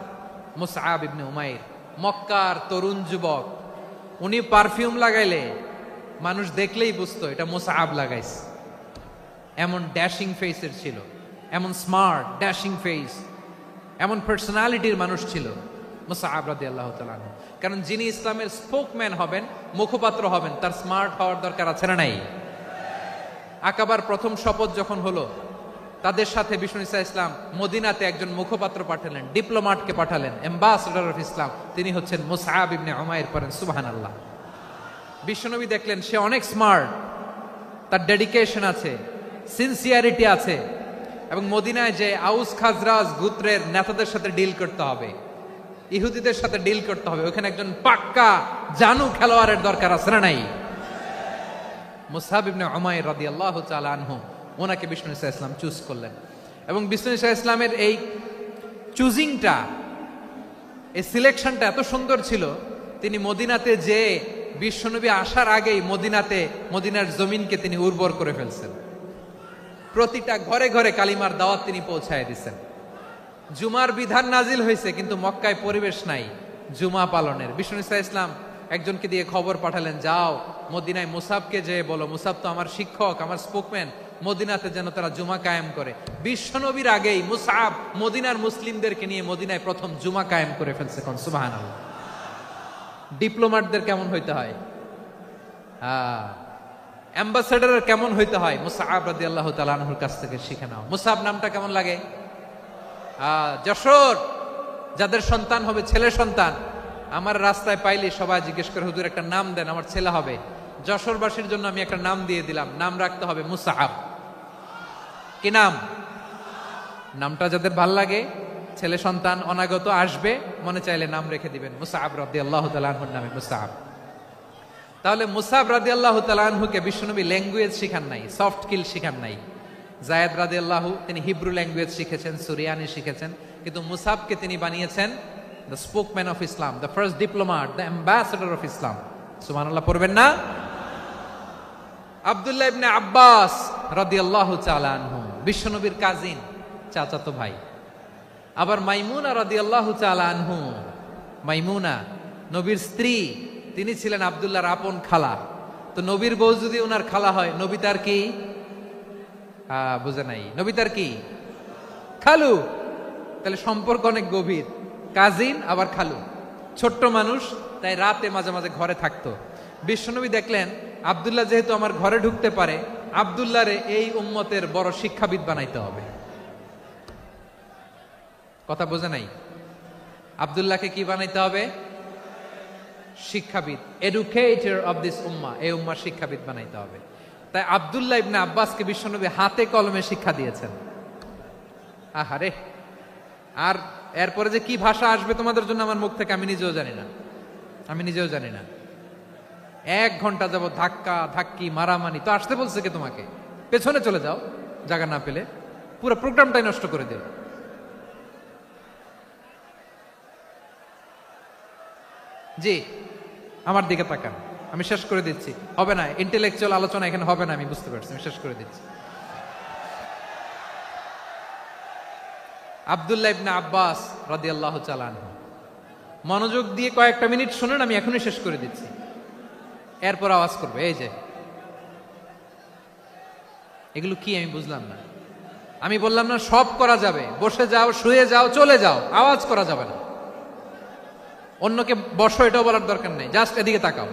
S1: মুসআব ইবনে উমাইর। মক্কার তরুণ যুবক, উনি পারফিউম লাগাইলে মানুষ দেখলেই বুঝতো এটা মুসআব লাগাইছে। এমন ড্যাশিং ফেসের ছিল, এমন স্মার্ট ড্যাশিং ফেস, এমন পার্সোনালিটির মানুষ ছিল মুসআব রাদিয়াল্লাহু তাআলা। কারণ যিনি ইসলামের স্পোকম্যান হবেন, মুখপাত্র হবেন, তার স্মার্ট হওয়ার দরকার আছে না নাই? আকাবার প্রথম শপথ যখন হলো, তাদের সাথে বিষ্ণু ঈসা ইসলাম মদিনাতে একজন মুখপাত্র পাঠালেন, ডিপ্লোমাটকে পাঠালেন, অ্যাম্বাসেডর অফ ইসলাম, তিনি হচ্ছেন মুসআব ইবনে উমাইর। পড়েন সুবহানাল্লাহ। বিশ্বনবী দেখলেন সে অনেক স্মার্ট, তার ডেডিকেশন আছে, সিনসিয়ারিটি আছে, এবং মদিনায় যে আউস খাজরাজ গোত্রের নেতাদের সাথে ডিল করতে হবে, ইহুদিদের সাথে ডিল করতে হবে, ওখানে একজন পাক্কা জানু খেলোয়াড়ের দরকার আছে না নাই? মুসআব ইবনে উমাইর রাদিয়াল্লাহু তাআলা আনহু, ওনাকে বিষ্ণু ঈসা ইসলাম চুজ করলেন। এবং বিষ্ণু ঈসা ইসলামের এই চুজিংটা, এই সিলেকশনটা এত সুন্দর ছিল, তিনি মদিনাতে যে বিশ্বনবী আসার আগেই মদিনার জমিনকে তিনি উর্বর করে ফেলছেন। প্রতিটা ঘরে ঘরে কালিমার দাওয়াত তিনি পৌঁছায় দিচ্ছেন। জুমার বিধান নাজিল হয়েছে, কিন্তু মক্কায় পরিবেশ নাই জুমা পালনের। বিষ্ণু ঈসা ইসলাম একজনকে দিয়ে খবর পাঠালেন, যাও মদিনায় মুসাবকে যে বলো, মুসাব তো আমার শিক্ষক, আমার স্পোকম্যান, মদিনাতে যেন তারা জুমা কায়েম করে। বিশ্বনবীর আগেই মুসআব মদিনার মুসলিমদেরকে নিয়ে মদিনায় প্রথম জুমা কায়েম করে ফেলছে। কোন সুবহানাল্লাহ। ডিপ্লোমাটদের কেমন হইতে হয়, অ্যাম্বাসেডারের কেমন হইতে হয়, মুসআব রাদিয়াল্লাহু তাআলা আনহুর কাছ থেকে শিখে নাও। মুসআব নামটা কেমন লাগে? যশোর যাদের সন্তান হবে ছেলে সন্তান, আমার রাস্তায় পাইলে সবাই জিজ্ঞেস করে হুজুর একটা নাম দেন, আমার ছেলে হবে। যশোরবাসীর জন্য আমি একটা নাম দিয়ে দিলাম, নাম রাখতে হবে মুসআব। কি নাম? নামটা যাদের ভাল লাগে, ছেলে সন্তান অনাগত আসবে, মনে চাইলে নাম রেখে দিবেন মুসআব রাদিয়াল্লাহু তাআলা আনহুর নামে মুসআব। তাহলে মুসআব রাদিয়াল্লাহু তাআলা আনহুকে বিশ্বনবী ল্যাঙ্গুয়েজ শিখান নাই, সফট স্কিল শিখান নাই। যায়েদ রাদিয়াল্লাহু তিনি হিব্রু ল্যাঙ্গুয়েজ শিখেছেন, সুরিয়ানি শিখেছেন, কিন্তু মুসআবকে তিনি বানিয়েছেন the spokesman of Islam, the first diplomat, the ambassador of Islam. সুবহানাল্লাহ পড়বেন না? আব্দুল্লাহ ইবনে আব্বাস রাদিয়াল্লাহু তাআলা আনহু বিশ্বনবীর কাজিন, চাচাতো ভাই। আবার মাইমুনা রাদিয়াল্লাহু তাআলা আনহু, মাইমুনা নবীর স্ত্রী, তিনি ছিলেন আব্দুল্লাহর আপন খালা। তো নবীর বউ যদি ওনার খালা হয়, নবী তার কি? বুঝে নাই, নবী তার কি? খালু। তাহলে সম্পর্ক অনেক গভীর, কাজিন আবার খালু। ছোট্ট মানুষ, তাই রাতে মাঝে মাঝে ঘরে থাকতো। বিশ্বনবী দেখলেন আব্দুল্লাহ যেহেতু আমার ঘরে ঢুকতে পারে, আব্দুল্লাহরে এই উম্মতের বড় শিক্ষাবিদ বানাইতে হবে। কথা বোঝে নাই? আব্দুল্লাহকে কি বানাইতে হবে? শিক্ষাবিদ, এডুকেটর অফ দিস উম্মাহ, এই উম্মার শিক্ষাবিদ বানাইতে হবে। তাই আব্দুল্লাহ ইবনে আব্বাসকে বিশ্বনবী হাতে কলমে শিক্ষা দিয়েছেন। আহারে, আর এরপরে যে কি ভাষা আসবে তোমাদের জন্য আমার মুখ থেকে আমি নিজেও জানি না। 1 ঘন্টা যাবত ধাক্কা ধাক্কি মারামারি, তো আসতে বলছে কে তোমাকে? পেছনে চলে যাও, জায়গা না পেলে। পুরো প্রোগ্রামটাই নষ্ট করে দিল। জি, আমার দিকে তাকান, আমি শেষ করে দিচ্ছি। হবে না, ইন্টেলেকচুয়াল আলোচনা এখানে হবে না, আমি বুঝতে পারছি, আমি শেষ করে দিচ্ছি। আব্দুল্লাহ ইবনে আব্বাস রাদিয়াল্লাহু তাআলা আনহু, মনোযোগ দিয়ে কয়েকটা মিনিট শুনুন, আমি এখনই শেষ করে দিচ্ছি, এরপর আওয়াজ করবে। এই যে এগুলো কি আমি বুঝলাম না। আমি বললাম না সব করা যাবে, বসে যাও, শুয়ে যাও, চলে যাও, আওয়াজ করা যাবে না। অন্যকে বসো এটাও বলার দরকার নেই, জাস্ট এদিকে তাকাও।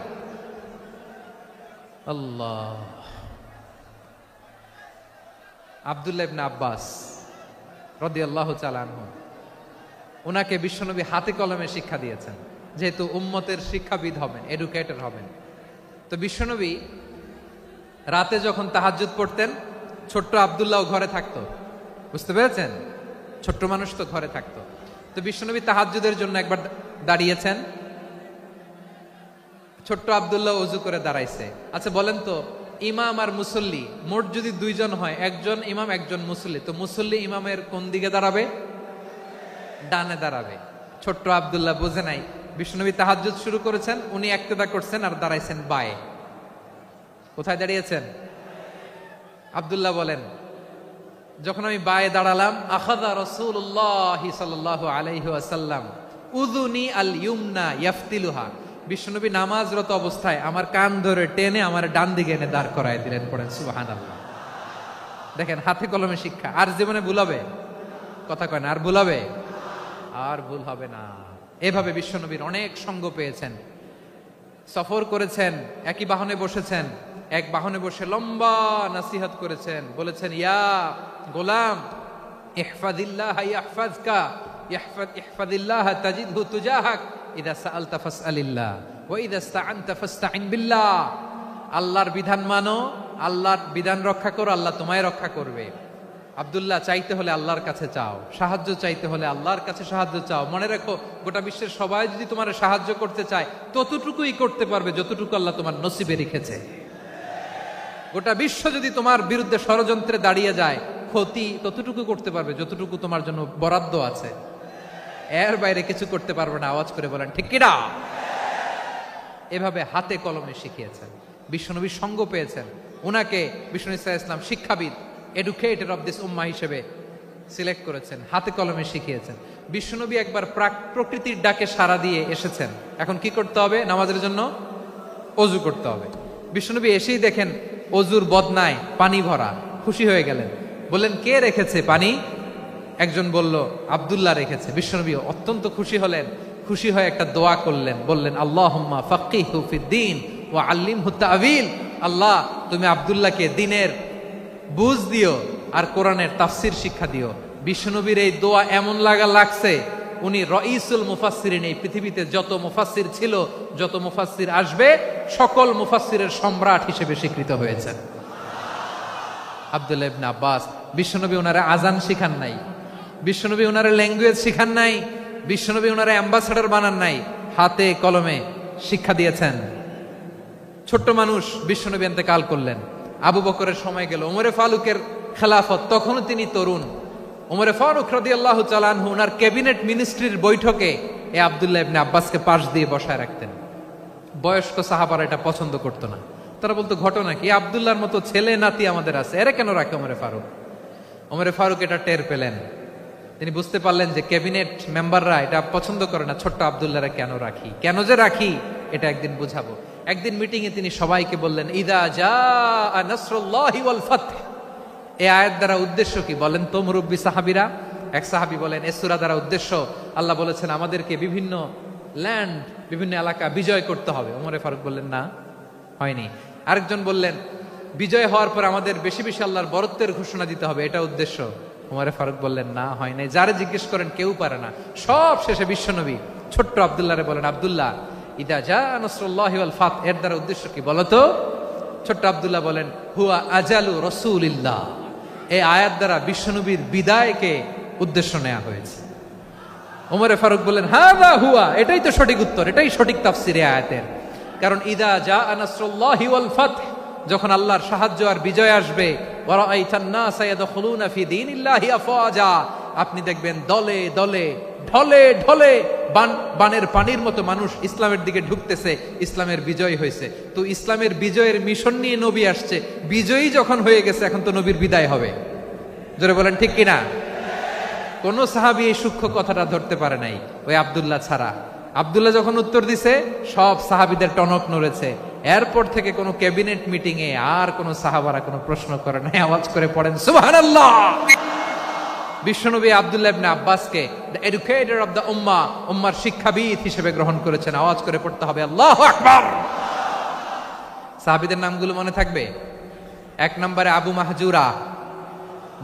S1: আল্লাহ। আব্দুল্লাহ ইবনে আব্বাস রাদিয়াল্লাহু তাআলা আনহু, ওনাকে বিশ্বনবী হাতে কলমে শিক্ষা দিয়েছেন, যেহেতু উম্মতের শিক্ষাবিদ হবেন, এডুকেটর হবেন। তো বিশ্বনবী রাতে যখন তাহাজ্জুদ পড়তেন, ছোট্ট আব্দুল্লাহ ঘরে থাকতো, বুঝতে পেরেছেন? ছোট্ট মানুষ তো ঘরে থাকতো। তো বিশ্বনবী তাহাজ্জুদের জন্য একবার দাঁড়িয়েছেন, ছোট্ট আব্দুল্লাহ ওযু করে দাঁড়াইছে। আচ্ছা বলেন তো, ইমাম আর মুসল্লি মোট যদি 2 জন হয়, একজন ইমাম একজন মুসল্লি, তো মুসল্লি ইমামের কোন দিকে দাঁড়াবে? ডানে দাঁড়াবে। ছোট্ট আব্দুল্লাহ বুঝে নাই, বিশ্বনবী তাহাজ্জুদ শুরু করেছেন, উনি ইক্তেদা করছেন আর দাঁড়াইছেন বায়ে। কোথায় দাঁড়িয়েছেন? আব্দুল্লাহ বলেন, যখন আমি বায়ে দাঁড়ালাম, আখাযা রাসূলুল্লাহ সাল্লাল্লাহু আলাইহি ওয়াসাল্লাম উযুনি আল ইউমনা ইয়াফতিলুহা, বিশ্বনবী নামাজরত অবস্থায় আমার কান ধরে টেনে আমার ডান দিকে এনে দাঁড় করায় দিলেন। পড়েন সুবহানাল্লাহ। দেখেন, হাতে কলমে শিক্ষা। আর জীবনে ভুল হবে? কথা কয় না, আর ভুল হবে? আর ভুল হবে না। এভাবে বিশ্বনবীর অনেক সঙ্গ পেয়েছেন, সফর করেছেন, একই বাহনে বসেছেন, এক বাহনে বসে লম্বা নসিহত করেছেন, বলেছেন, ইয়া গোলাম ইহফাজিল্লাহ ইয়াহফাজকা, ইহফাজিল্লাহ তাজিদহু তুজাহাক, ইদা সাআলতা ফাসআলিল্লাহ ওয়া ইদা ইসতাআনতা ফাসতাইন বিল্লাহ। আল্লাহর বিধান মানো, আল্লাহর বিধান রক্ষা করো, আল্লাহ তোমায় রক্ষা করবে। আব্দুল্লাহ, চাইতে হলে আল্লাহর কাছে চাও, সাহায্য চাইতে হলে আল্লাহর কাছে সাহায্য চাও। মনে রাখো, গোটা বিশ্বের সবাই যদি তোমার সাহায্য করতে চায়, ততটুকুই করতে পারবে যতটুকু আল্লাহ তোমার নসিবে রেখেছে। গোটা বিশ্ব যদি তোমার বিরুদ্ধে ষড়যন্ত্রে দাঁড়িয়ে যায়, ক্ষতি ততটুকু করতে পারবে যতটুকু তোমার জন্য বরাদ্দ আছে, এর বাইরে কিছু করতে পারবে না। আওয়াজ করে বলেন ঠিক কিনা? এভাবে হাতে কলমে শিখিয়েছেন, বিশ্বনবীর সঙ্গ পেয়েছেন। উনাকে বিষ্ণু ইসলাম শিক্ষাবিদ, এডুকেটর অফ দিস উম্মাহ হিসেবে সিলেক্ট করেছেন, হাতে কলমে শিখিয়েছেন। বিশ্বনবী একবার প্রকৃতির ডাকে সাড়া দিয়ে এসেছেন। এখন কি করতে হবে? নামাজের জন্য অজু করতে হবে। বিশ্বনবী এসেই দেখেন অজুর বদনায় পানি ভরা, খুশি হয়ে গেলেন, বললেন, কে রেখেছে পানি? একজন বলল, আব্দুল্লাহ রেখেছে। বিশ্বনবী অত্যন্ত খুশি হলেন, খুশি হয়ে একটা দোয়া করলেন, বললেন, আল্লাহুম্মা ফাক্কিহু ফিদ্দীন ওয়া আল্লিমহু তা'ওয়ীল। আল্লাহ, তুমি আব্দুল্লাহকে দ্বীনের বুঝ দিও আর কোরআনের তাফসীর শিক্ষা দিও। বিশ্বনবীর এই দোয়া এমন লাগছে উনি রঈসুল মুফাসসিরিন, এই পৃথিবীতে যত মুফাসসির ছিল, যত মুফাসসির আসবে, সকল মুফাসসিরের সম্রাট হিসেবে স্বীকৃত হয়েছেন। আব্দুল্লাহ ইবনে আব্বাস, বিশ্বনবী ওনারা আজান শিখান নাই, বিশ্বনবী ওনারা ল্যাঙ্গুয়েজ শিখান নাই, বিশ্বনবী ওনারা অ্যাম্বাসাডার বানান নাই, হাতে কলমে শিক্ষা দিয়েছেন। ছোট্ট মানুষ বিশ্বনবী ইন্তেকাল করলেন, আবু বকরের সময় গেল, ওমরে ফারুকের খেলাফত, তখনও তিনি তরুণ। ওমরে ফারুক রাদিয়াল্লাহু তাআলা আনহু ওনার ক্যাবিনেট মিনিস্ট্রির বৈঠকে এই আব্দুল্লাহ ইবনে আব্বাসকে পাশ দিয়ে বসায় রাখতেন। বয়স্ক সাহাবারা এটা পছন্দ করতো না, তারা বলতো ঘটনা কি, আব্দুল্লাহর মতো ছেলে নাতি আমাদের আছে, এরা কেন রাখে ওমরে ফারুক? ওমরে ফারুক এটা টের পেলেন, তিনি বুঝতে পারলেন যে ক্যাবিনেট মেম্বাররা এটা পছন্দ করে না, ছোট্ট আব্দুল্লাহরা কেন রাখি, কেন যে রাখি এটা একদিন বুঝাবো। একদিন মিটিং এ তিনি সবাইকে বললেন, ইদা জাআ নাসরুল্লাহি ওয়াল ফাতহ। এই আয়াত দ্বারা উদ্দেশ্য কি বলেন তো মুরব্বী সাহাবীরা? এক সাহাবী বলেন, এই সূরা দ্বারা উদ্দেশ্য, আল্লাহ বলেছেন আমাদেরকে বিভিন্ন ল্যান্ড, বিভিন্ন এলাকা বিজয় করতে হবে। ওমরে ফারুক বললেন না, হয়নি। আরেকজন বললেন, বিজয় হওয়ার পর আমাদের বেশি বেশি আল্লাহর বরত্বের ঘোষণা দিতে হবে, এটা উদ্দেশ্য। ওমরে ফারুক বললেন না, হয় নাই। যারে জিজ্ঞেস করেন কেউ পারে না। সব শেষে বিশ্বনবী ছোট্ট আব্দুল্লাহরে বলেন, আব্দুল্লাহ, ইদা জাআ নাসরুল্লাহি ওয়াল ফাতহ এর দ্বারা উদ্দেশ্য কি বলো তো? ছোট্ট আব্দুল্লাহ বলেন, হুয়া আজালু রাসূলিল্লাহ। এই আয়াত দ্বারা বিশ্বনবীর বিদায়কে উদ্দেশ্য নেওয়া হয়েছে। ওমরে ফারুক বললেন, হাযা হুয়া, এটাই তো সঠিক উত্তর, এটাই সঠিক তাফসীর এই আয়াতের। কারণ ইদা জাআ নাসরুল্লাহি ওয়াল ফাতহ, যখন আল্লাহর সাহায্য আর বিজয় আসবে, ওয়া রাআইতান নাসা ইয়াদখুলুনা ফি দীনিল্লাহি আফওয়াজা, আপনি দেখবেন দলে দলে, ঢলে ঢলে, বানের পানির মতো মানুষ ইসলামের দিকে ঢুকতেছে, ইসলামের বিজয় হয়েছে। তো ইসলামের বিজয়ের মিশন নিয়ে নবী আসছে, বিজয়ী যখন হয়ে গেছে এখন তো নবীর বিদায় হবে। জোরে বলেন ঠিক কিনা? কোন সাহাবী এই সূক্ষ্ম কথাটা ধরতে পারে নাই, ওই আব্দুল্লাহ ছাড়া। আব্দুল্লাহ যখন উত্তর দিছে, সব সাহাবীদের টনক নড়েছে। এরপর থেকে কোন ক্যাবিনেট মিটিং এ আর কোন সাহাবারা কোনো প্রশ্ন করে নাই, আওয়াজ করে পড়েন সুবহানাল্লাহ। বিশ্বনবী আব্দুল্লাহ ইবনে আব্বাসকে দ্য এডুকেটর অফ দ্য উম্মাহ, উম্মার শিক্ষাবিদ হিসেবে গ্রহণ করেছেন। আওয়াজ করে পড়তে হবে আল্লাহু আকবার। সাহাবীদের নামগুলো মনে থাকবে? এক নম্বরে আবু মাহজুরা,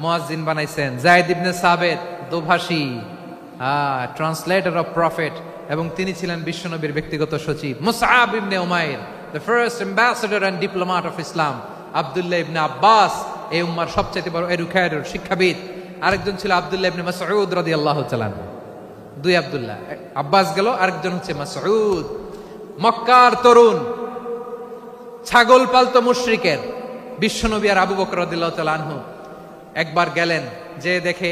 S1: মুয়াজ্জিন বানাইছেন। যায়েদ ইবনে সাবিত, দোভাষী, ট্রান্সলেটর অফ প্রফেট, এবং তিনি ছিলেন বিশ্বনবীর ব্যক্তিগত সচিব। Musab ibn Umair, the first ambassador and diplomat of Islam. Abdullah ibn Abbas, এই উম্মার সবচেয়ে বড় এডুকেটর, শিক্ষাবিদ। আরেকজন ছিল আব্দুল্লাহ ইবনে মাসউদ রাদিয়াল্লাহু তাআলা আনহু। দুই আব্দুল্লাহ, আব্বাস গেল, আরেকজন হচ্ছে মাসউদ। মক্কার তরুণ, ছাগল পালতো মুশরিকের। বিশ্বনবী আর আবু বকর রাদিয়াল্লাহু তাআলা আনহু একবার গেলেন, যে দেখে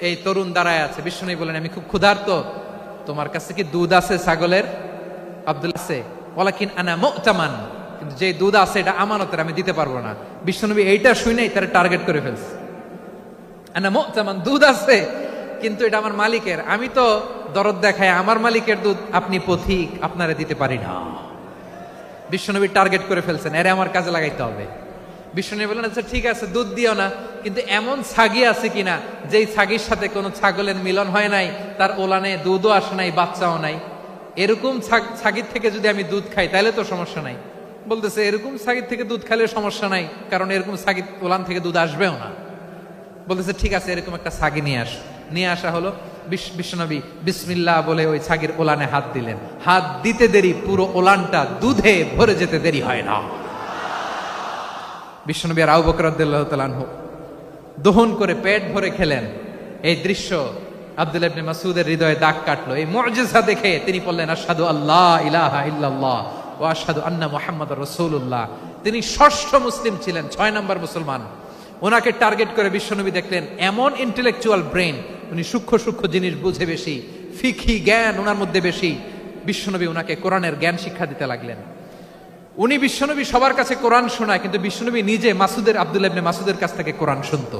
S1: এই তরুণ দাঁড়ায় আছে। বিশ্বনবী বলেন, আমি খুব ক্ষুধার্ত, তোমার কাছে কি দুধ আছে ছাগলের? আব্দুল্লাহ আছে, ওয়ালাকিন আনা মুতামান, কিন্তু যে দুধ আছে এটা আমানতের, আমি দিতে পারবো না। বিশ্বনবী এইটা শুনেই তার টার্গেট করে ফেলছে। আনা মুতামান, দুধ আছে কিন্তু এটা আমার মালিকের, আমি তো দরদ দেখাই, আমার মালিকের দুধ আপনি পথিক, আপনারে দিতে পারি না। বিশ্বনবী টার্গেট করে ফেলছেন, এরে আমার কাজে লাগাইতে হবে। বিশ্বনবী বলেন, আচ্ছা ঠিক আছে, দুধ দিও না, কিন্তু এমন ছাগি আছে কিনা যেই ছাগির সাথে কোনো ছাগলের মিলন হয় নাই, তার ওলানে দুধও আসে নাই, বাচ্চাও নাই, এরকম ছাগির থেকে যদি আমি দুধ খাই তাহলে তো সমস্যা নাই। বলতেছে, এরকম ছাগির থেকে দুধ খাইলে সমস্যা নাই, কারণ এরকম ছাগির ওলান থেকে দুধ আসবেও না। বলতেছে, ঠিক আছে, এরকম একটা ছাগি নিয়ে আস। নিয়ে আসা হলো। বিশ্বনবী বিসমিল্লাহ বলে ওই ছাগির ওলানে হাত দিলেন। হাত দিতে দেরি, পুরো ওলানটা দুধে ভরে যেতে দেরি হয় না। বিশ্বনবী আর আবু বকর রাদিয়াল্লাহু তাআলা আনহু দহন করে পেট ভরে খেলেন। এই দৃশ্য আব্দুল্লাহ ইবনে মাসউদের হৃদয়ে দাগ কাটলো। এই মুজিজা দেখে তিনি বললেন, আশহাদু আল্লা ইলাহা ইল্লাল্লাহ ওয়া আশহাদু আন্না মুহাম্মাদুর রাসূলুল্লাহ। তিনি ষষ্ঠ মুসলিম ছিলেন, 6 নম্বর মুসলমান। ওনাকে টার্গেট করে বিশ্বনবী দেখলেন এমন ইন্টেলেকচুয়াল ব্রেন, উনি সূক্ষ্ম সূক্ষ্ম জিনিস বুঝে বেশি, ফিকহি জ্ঞান ওনার মধ্যে বেশি। বিশ্বনবী ওনাকে কোরআনের জ্ঞান শিক্ষা দিতে লাগলেন। উনি বিশ্বনবী সবার কাছে কোরআন শোনায়, কিন্তু বিশ্বনবী নিজে আব্দুল্লাহ ইবনে মাসউদের কাছ থেকে কোরআন শুনতো।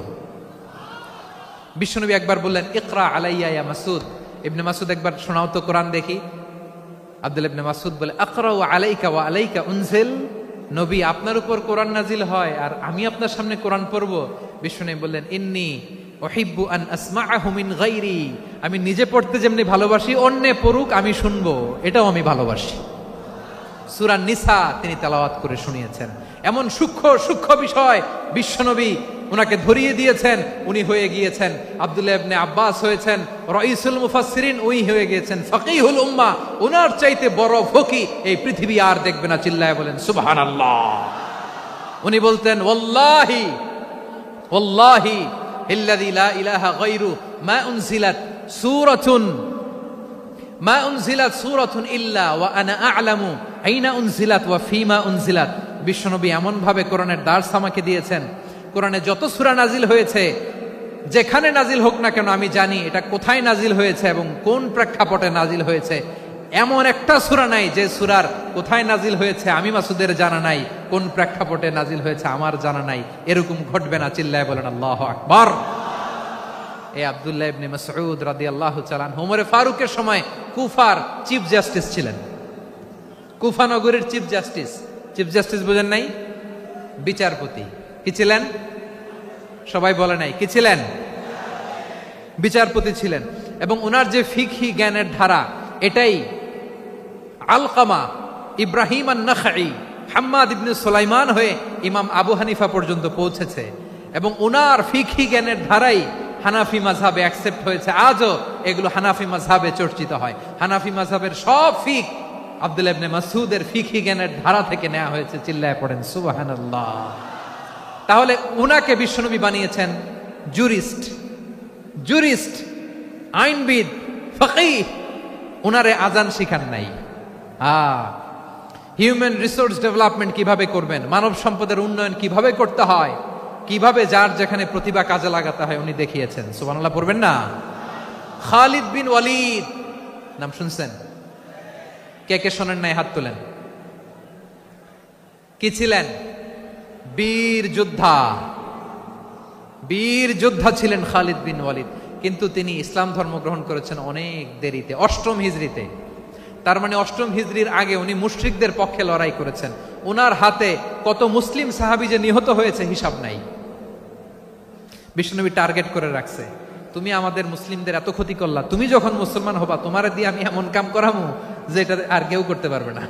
S1: বিশ্বনবী একবার বললেন, ইকরা আলাইয়া ইয়া মাসউদ। ইবনে মাসউদ, একবার শোনাও তো কোরআন দেখি। আব্দুল্লাহ ইবনে মাসউদ বলে, আকরাউ আলাইকা ওয়া আলাইকা উনজিল। নবী, আপনার উপর কোরআন নাজিল হয় আর আমি আপনার সামনে কোরআন পড়ব। বিশ্বনবী বললেন, ইন্নী উহিব্বু আন আসমাআহু মিন গায়রি। আমি নিজে পড়তে যেমনি ভালোবাসি, অন্যে পড়ুক আমি শুনবো, এটাও আমি ভালোবাসি। সূরা নিসা তিনি তেলাওয়াত করে শুনিয়েছেন। এমন সূক্ষ্ম সূক্ষ্ম বিষয় বিশ্বনবী উনাকে ধরিয়ে দিয়েছেন, উনি হয়ে গিয়েছেন আব্দুল্লাহ ইবনে আব্বাস হয়েছেন রাইসুল মুফাসসিরিন, উনি হয়ে গিয়েছেন ফাকিহুল উম্মাহ। উনার চাইতে বড় ফকি এই পৃথিবী আর দেখবে না। চিল্লায় বলেন সুবহানাল্লাহ। উনি বলতেন ওয়াল্লাহি ওয়াল্লাহি ইল্লাযী লা ইলাহা গায়রু মা উনজিলাত সূরাতুন ইল্লা ওয়া আনা আ'লামু আইনা উনজিলাত ওয়া ফীমা উনজিলাত। বিশ্বনবী এমন ভাবে কোরআনের দার্স আমাকে দিয়েছেন, কোরআনে যত সূরা নাজিল হয়েছে, যেখানে নাজিল হোক না কেন আমি জানি এটা কোথায় নাজিল হয়েছে এবং কোন প্রেক্ষাপটে নাজিল হয়েছে। এমন একটা সূরা নাই যে সূরার কোথায় নাজিল হয়েছে আমি মাসুদের জানা নাই, কোন প্রেক্ষাপটে নাজিল হয়েছে আমার জানা নাই। এরকম ঘটবে না। চিল্লায় বলেন আল্লাহু আকবার। এই আব্দুল্লাহ ইবনে মাসউদ রাদিয়াল্লাহু তাআলা আনহু ওমর ফারুকের সময় কুফার চিফ জাস্টিস ছিলেন। কুফা নগরীর চিফ জাস্টিস। চিফ জাস্টিস বুঝেন নাই? বিচারপতি। কি ছিলেন? সবাই বলে নাই কি ছিলেন? বিচারপতি ছিলেন। এবং ওনার যে ফিকহি জ্ঞানের ধারা, এটাই আলকামা, ইব্রাহিম আন-নাখাই, হাম্মাদ ইবনে সুলাইমান হয়ে ইমাম আবু হানিফা পর্যন্ত পৌঁছেছে। এবং ওনার ফিকহি জ্ঞানের ধারাই হানাফি মাযহাবে অ্যাকসেপ্ট হয়েছে। আজও এগুলো হানাফি মাযহাবে চর্চিত হয়। হানাফি মাযহাবের সব ফিক আব্দুল্লাহ ইবনে মাসউদের ফিকহি জ্ঞানের ধারা থেকে নেওয়া হয়েছে। চিল্লায় পড়েন সুবহানাল্লাহ। তাহলে উনাকে বিশ্বনবী বানিয়েছেন জুরিস্ট, আইনবিদ, ফকিহ। উনারে আজান শিখান নাই। হিউম্যান রিসোর্স ডেভেলপমেন্ট কিভাবে করবেন, মানব সম্পদের উন্নয়ন কিভাবে করতে হয়, কিভাবে যার যেখানে প্রতিভা কাজে লাগাতে হয় উনি দেখিয়েছেন। সুবহানাল্লাহ পড়বেন না? খালিদ বিন ওয়ালিদ নাম শুনছেন? কে কে শোনেন নাই হাত তোলেন। কি ছিলেন? বীর যোদ্ধা ছিলেন খালিদ বিন ওয়ালিদ। কিন্তু তিনি ইসলাম ধর্ম গ্রহণ করেছেন অনেক দেরিতে, 8ম হিজরিতে। তার মানে 8ম হিজরির আগে উনি মুশরিকদের পক্ষে লড়াই করেছেন। ওনার হাতে কত মুসলিম সাহাবী যে নিহত হয়েছে হিসাব নাই। বিশ্বনবী টার্গেট করে রাখছে, তুমি আমাদের মুসলিমদের এত ক্ষতি করলা, তুমি যখন মুসলমান হবা তোমারে দিয়ে আমি এমন কাম করামু যে এটা আর কেউ করতে পারবে না।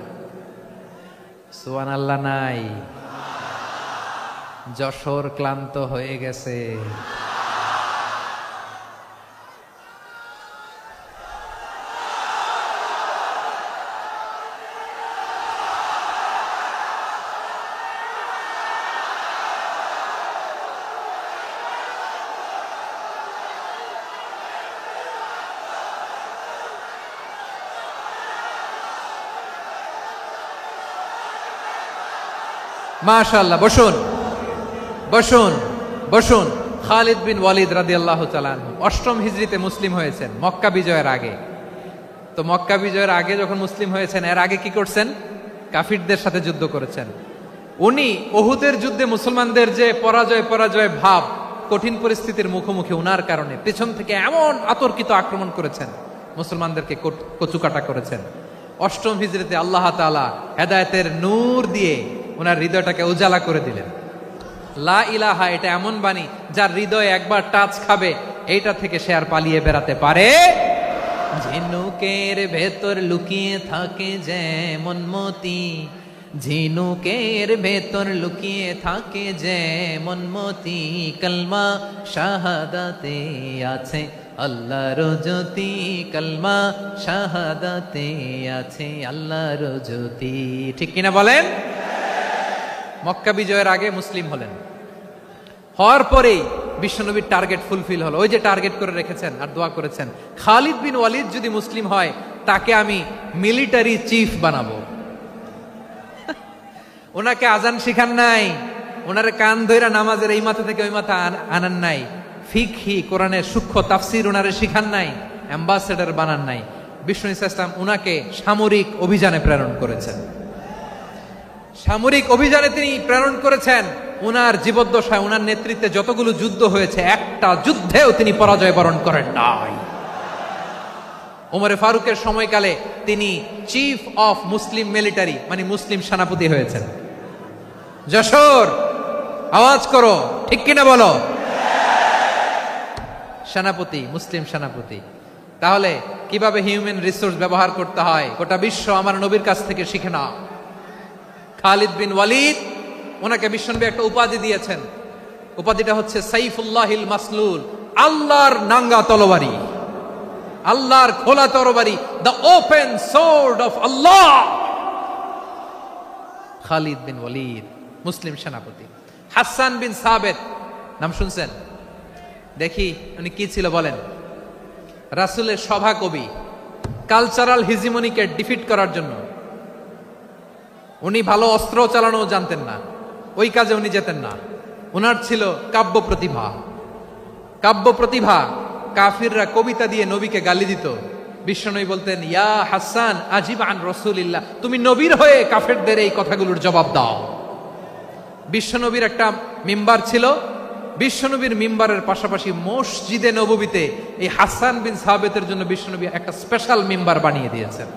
S1: সুবহানাল্লাহ নাই? যশোর ক্লান্ত হয়ে গেছে। মাশাআল্লাহ। বসুন বসুন বসুন। খালিদ বিন ওয়ালিদ রাদিয়াল্লাহু তাআলা আনহু 8ম হিজরিতে মুসলিম হয়েছেন, মক্কা বিজয়ের আগে। তো মক্কা বিজয়ের আগে যখন মুসলিম হয়েছেন, এর আগে কি করছেন? কাফিরদের সাথে যুদ্ধ করেছেন। উনি উহুদের যুদ্ধে মুসলমানদের যে পরাজয় ভাব, কঠিন পরিস্থিতির মুখোমুখি উনার কারণে পেছন থেকে এমন আতর্কিত আক্রমণ করেছেন, মুসলমানদেরকে কচুকাটা করেছেন। 8ম হিজরিতে আল্লাহ তাআলা হেদায়েতের নূর দিয়ে ওনার হৃদয়টাকে উজালা করে দিলেন। লা ইলাহা এটা এমন বাণী যার হৃদয়ে একবার টাচ খাবে, এইটা থেকে সে আর পালিয়ে বেড়াতে পারে। ঝিনুকের ভেতর লুকিয়ে থাকে যেমন মতি, ঝিনুকের ভেতর লুকিয়ে থাকে যেমন মতি, কলমা শাহাদাতে আছে আল্লাহর জ্যোতি, কলমা শাহাদাতে আছে আল্লাহর জ্যোতি। ঠিক কিনা বলেন? মক্কা বিজয়ের আগে মুসলিম হলেন, হওয়ার পরেই বিশ্বনবীর টার্গেট ফুলফিল হলো। ওই যে টার্গেট করে রেখেছেন আর দোয়া করেছেন, খালিদ বিন ওয়ালিদ যদি মুসলিম হয় তাকে আমি মিলিটারি চিফ বানাবো। ওনাকে আজান শিখান নাই, ওনার কান ধইরা নামাজের এই মাথা থেকে ওই মাথা আনান নাই, ফিকহি কোরআনের সূক্ষ্ম তাফসীর ওনারে শিখান নাই, অ্যাম্বাসেডর বানান নাই। বিষ্ণু ইসলাম উনাকে সামরিক অভিযানে প্রেরণ করেছেন। সামরিক অভিযানে তিনি প্রেরণ করেছেন। উনার জীবদ্দশায় উনার নেতৃত্বে যতগুলো যুদ্ধ হয়েছে, একটা যুদ্ধেও তিনি পরাজয় বরণ করেন নাই। ওমরে ফারুকের সময়কালে তিনি চিফ অফ মুসলিম মিলিটারি, মানে মুসলিম সেনাপতি হয়েছেন। যশোর আওয়াজ করো, ঠিক কিনা বলো? সেনাপতি, মুসলিম সেনাপতি। তাহলে কিভাবে হিউম্যান রিসোর্স ব্যবহার করতে হয় গোটা বিশ্ব আমার নবীর কাছ থেকে শিখে নাও। খালিদ বিন ওয়ালিদ, ওনাকে বিশ্বনবী একটা উপাধি দিয়েছেন, উপাধিটা হচ্ছে সাইফুল্লাহিল মাসলুল, আল্লাহর নাঙ্গা তরবারি, আল্লাহর খোলা তরবারি, দ্য ওপেন সোর্ড অফ আল্লাহ। খালিদ বিন ওয়ালিদ মুসলিম সেনাপতি। হাসান বিন সাবেত নাম শুনছেন? দেখি উনি কি ছিল বলেন। রাসূলের সভা কবি, কালচারাল হিজিমনিকে ডিফিট করার জন্য। উনি ভালো অস্ত্র চালানো জানতেন না, ওই কাজে উনি যেতেন না। ওনার ছিল কাব্য প্রতিভা। কাব্য প্রতিভা, কাফিররা কবিতা দিয়ে নবীকে গালি দিত। বিশ্বনবী বলতেন, ইয়া হাসান আজিব আন রাসূলিল্লাহ, তুমি নবীর হয়ে কাফেরদের এই কথাগুলোর জবাব দাও। বিশ্বনবীর একটা মিম্বার ছিল, বিশ্বনবীর মিম্বারের পাশাপাশি মসজিদে নববীতে এই হাসান বিন সাবেতের জন্য বিশ্বনবী একটা স্পেশাল মিম্বার বানিয়ে দিয়েছেন।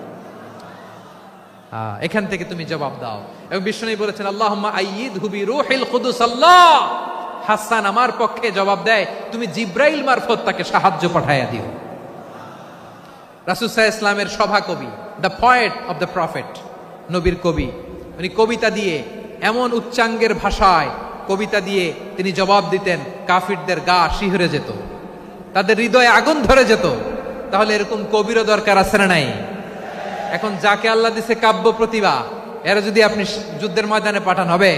S1: এখান থেকে তুমি জবাব দাও। এবং বিশ্বনবী বলেছেন, আল্লাহুম্মা আইয়িদহু বিরূহিল কুদুস। আল্লাহ, হাসান আমার পক্ষে জবাব দেয়, তুমি জিব্রাইল মারফত তাকে সাহায্য পাঠাইয়া দিও। রাসূল সাল্লাল্লাহু আলাইহি ওয়াসাল্লামের সভা কবি, the poet of the prophet, নবীর কবি। উনি কবিতা দিয়ে, এমন উচ্চাঙ্গের ভাষায় কবিতা দিয়ে তিনি জবাব দিতেন, কাফিরদের গা শিহরে যেত, তাদের হৃদয়ে আগুন ধরে যেত। তাহলে এরকম কবিরও দরকার আছে না নাই? এখন যাকে আল্লাহ দিছে কাব্য প্রতিভা, এরা যদি আপনি যুদ্ধের ময়দানে পাঠান হবে?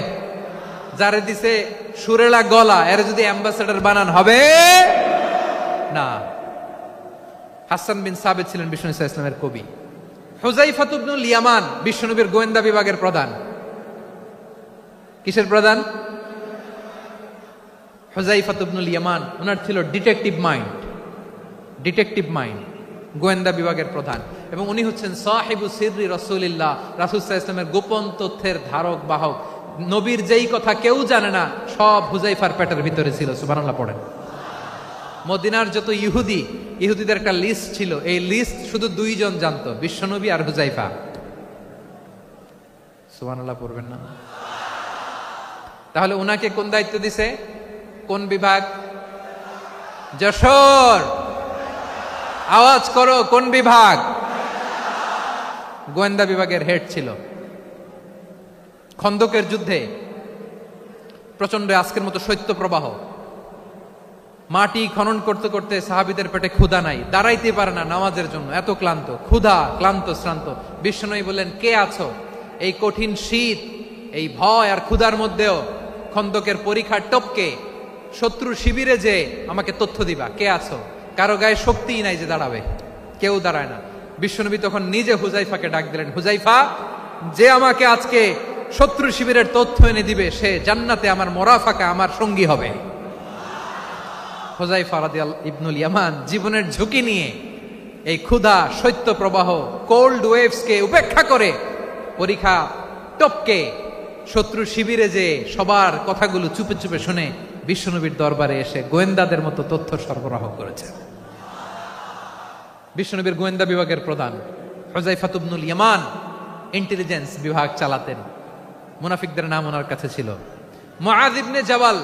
S1: যারে দিছে সুরেলা গলা, এরা যদি অ্যাম্বাসেডর বানান হবে না। হাসান বিন সাবেত ছিলেন বিশ্বনবী সাল্লাল্লাহু আলাইহি ওয়াসাল্লামের কবি। হুযায়ফা ইবনুল ইয়ামান বিশ্বনবীর গোয়েন্দা বিভাগের প্রধান। কিসের প্রধান? হুযায়ফা ইবনুল ইয়ামান। ওনার ছিল ডিটেকটিভ মাইন্ড, ডিটেকটিভ মাইন্ড, গোয়েন্দা বিভাগের প্রধান। এবং উনি হচ্ছেন সাহিবু সিররি রাসূলিল্লাহ, রাসূল সাল্লাল্লাহু আলাইহি ওয়াসাল্লামের গোপন তথ্যের ধারক বাহক। নবীর যেই কথা কেউ জানে না, সব হুযায়ফার পেটের ভিতরে ছিল। সুবহানাল্লাহ পড়েন। মদিনার যত ইহুদি, ইহুদিদের একটা লিস্ট ছিল, এই লিস্ট শুধু দুইজন জানতো, বিশ্বনবী আর হুযায়ফা। সুবহানাল্লাহ পড়বেন না? তাহলে উনাকে কোন দায়িত্ব দিছে? কোন বিভাগ? যশোর, আওয়াজ করো, কোন বিভাগ? গোয়েন্দা বিভাগের হেড ছিল। খন্দকের যুদ্ধে প্রচন্ড আজকের মতো শৈত্য প্রবাহ, মাটি খনন করতে করতে সাহাবীদের পেটে ক্ষুধা নাই, দাঁড়াইতে পারে না নামাজের জন্য, এত ক্লান্ত, ক্ষুধা, ক্লান্ত, শ্রান্ত। বিশ্বনবী বললেন, কে আছো এই কঠিন শীত, এই ভয় আর ক্ষুধার মধ্যেও খন্দকের পরীক্ষার টপকে শত্রু শিবিরে যে আমাকে তথ্য দিবা, কে আছো? কারো গায়ে শক্তিই নাই যে দাঁড়াবে, কেউ দাঁড়ায় না। বিশ্বনবী তখন নিজে হুযায়ফাকে ডাক দিলেন, হুযায়ফা, যে আমাকে আজকে শত্রু শিবিরের তথ্য এনে দিবে, সে জান্নাতে আমার মোরাফাকা, আমার সঙ্গী হবে। হুযায়ফা রাদিয়াল্লাহু ইবনুল ইয়ামান জীবনের ঝুঁকি নিয়ে এই ক্ষুধা, শৈত্য প্রবাহ, কোল্ড ওয়েভসকে উপেক্ষা করে পরীক্ষা টপকে শত্রু শিবিরে যে সবার কথাগুলো চুপে চুপে শুনে বিশ্বনবীর দরবারে এসে গোয়েন্দাদের মতো তথ্য সরবরাহ করেছে। বিশ্বনবীর গোয়েন্দা বিভাগের প্রধান হুযায়ফা ইবনুল ইয়ামান ইন্টেলিজেন্স বিভাগ চালাতেন। মুনাফিকদের নাম ওনার কাছে ছিল। মুআয ইবনে জাবাল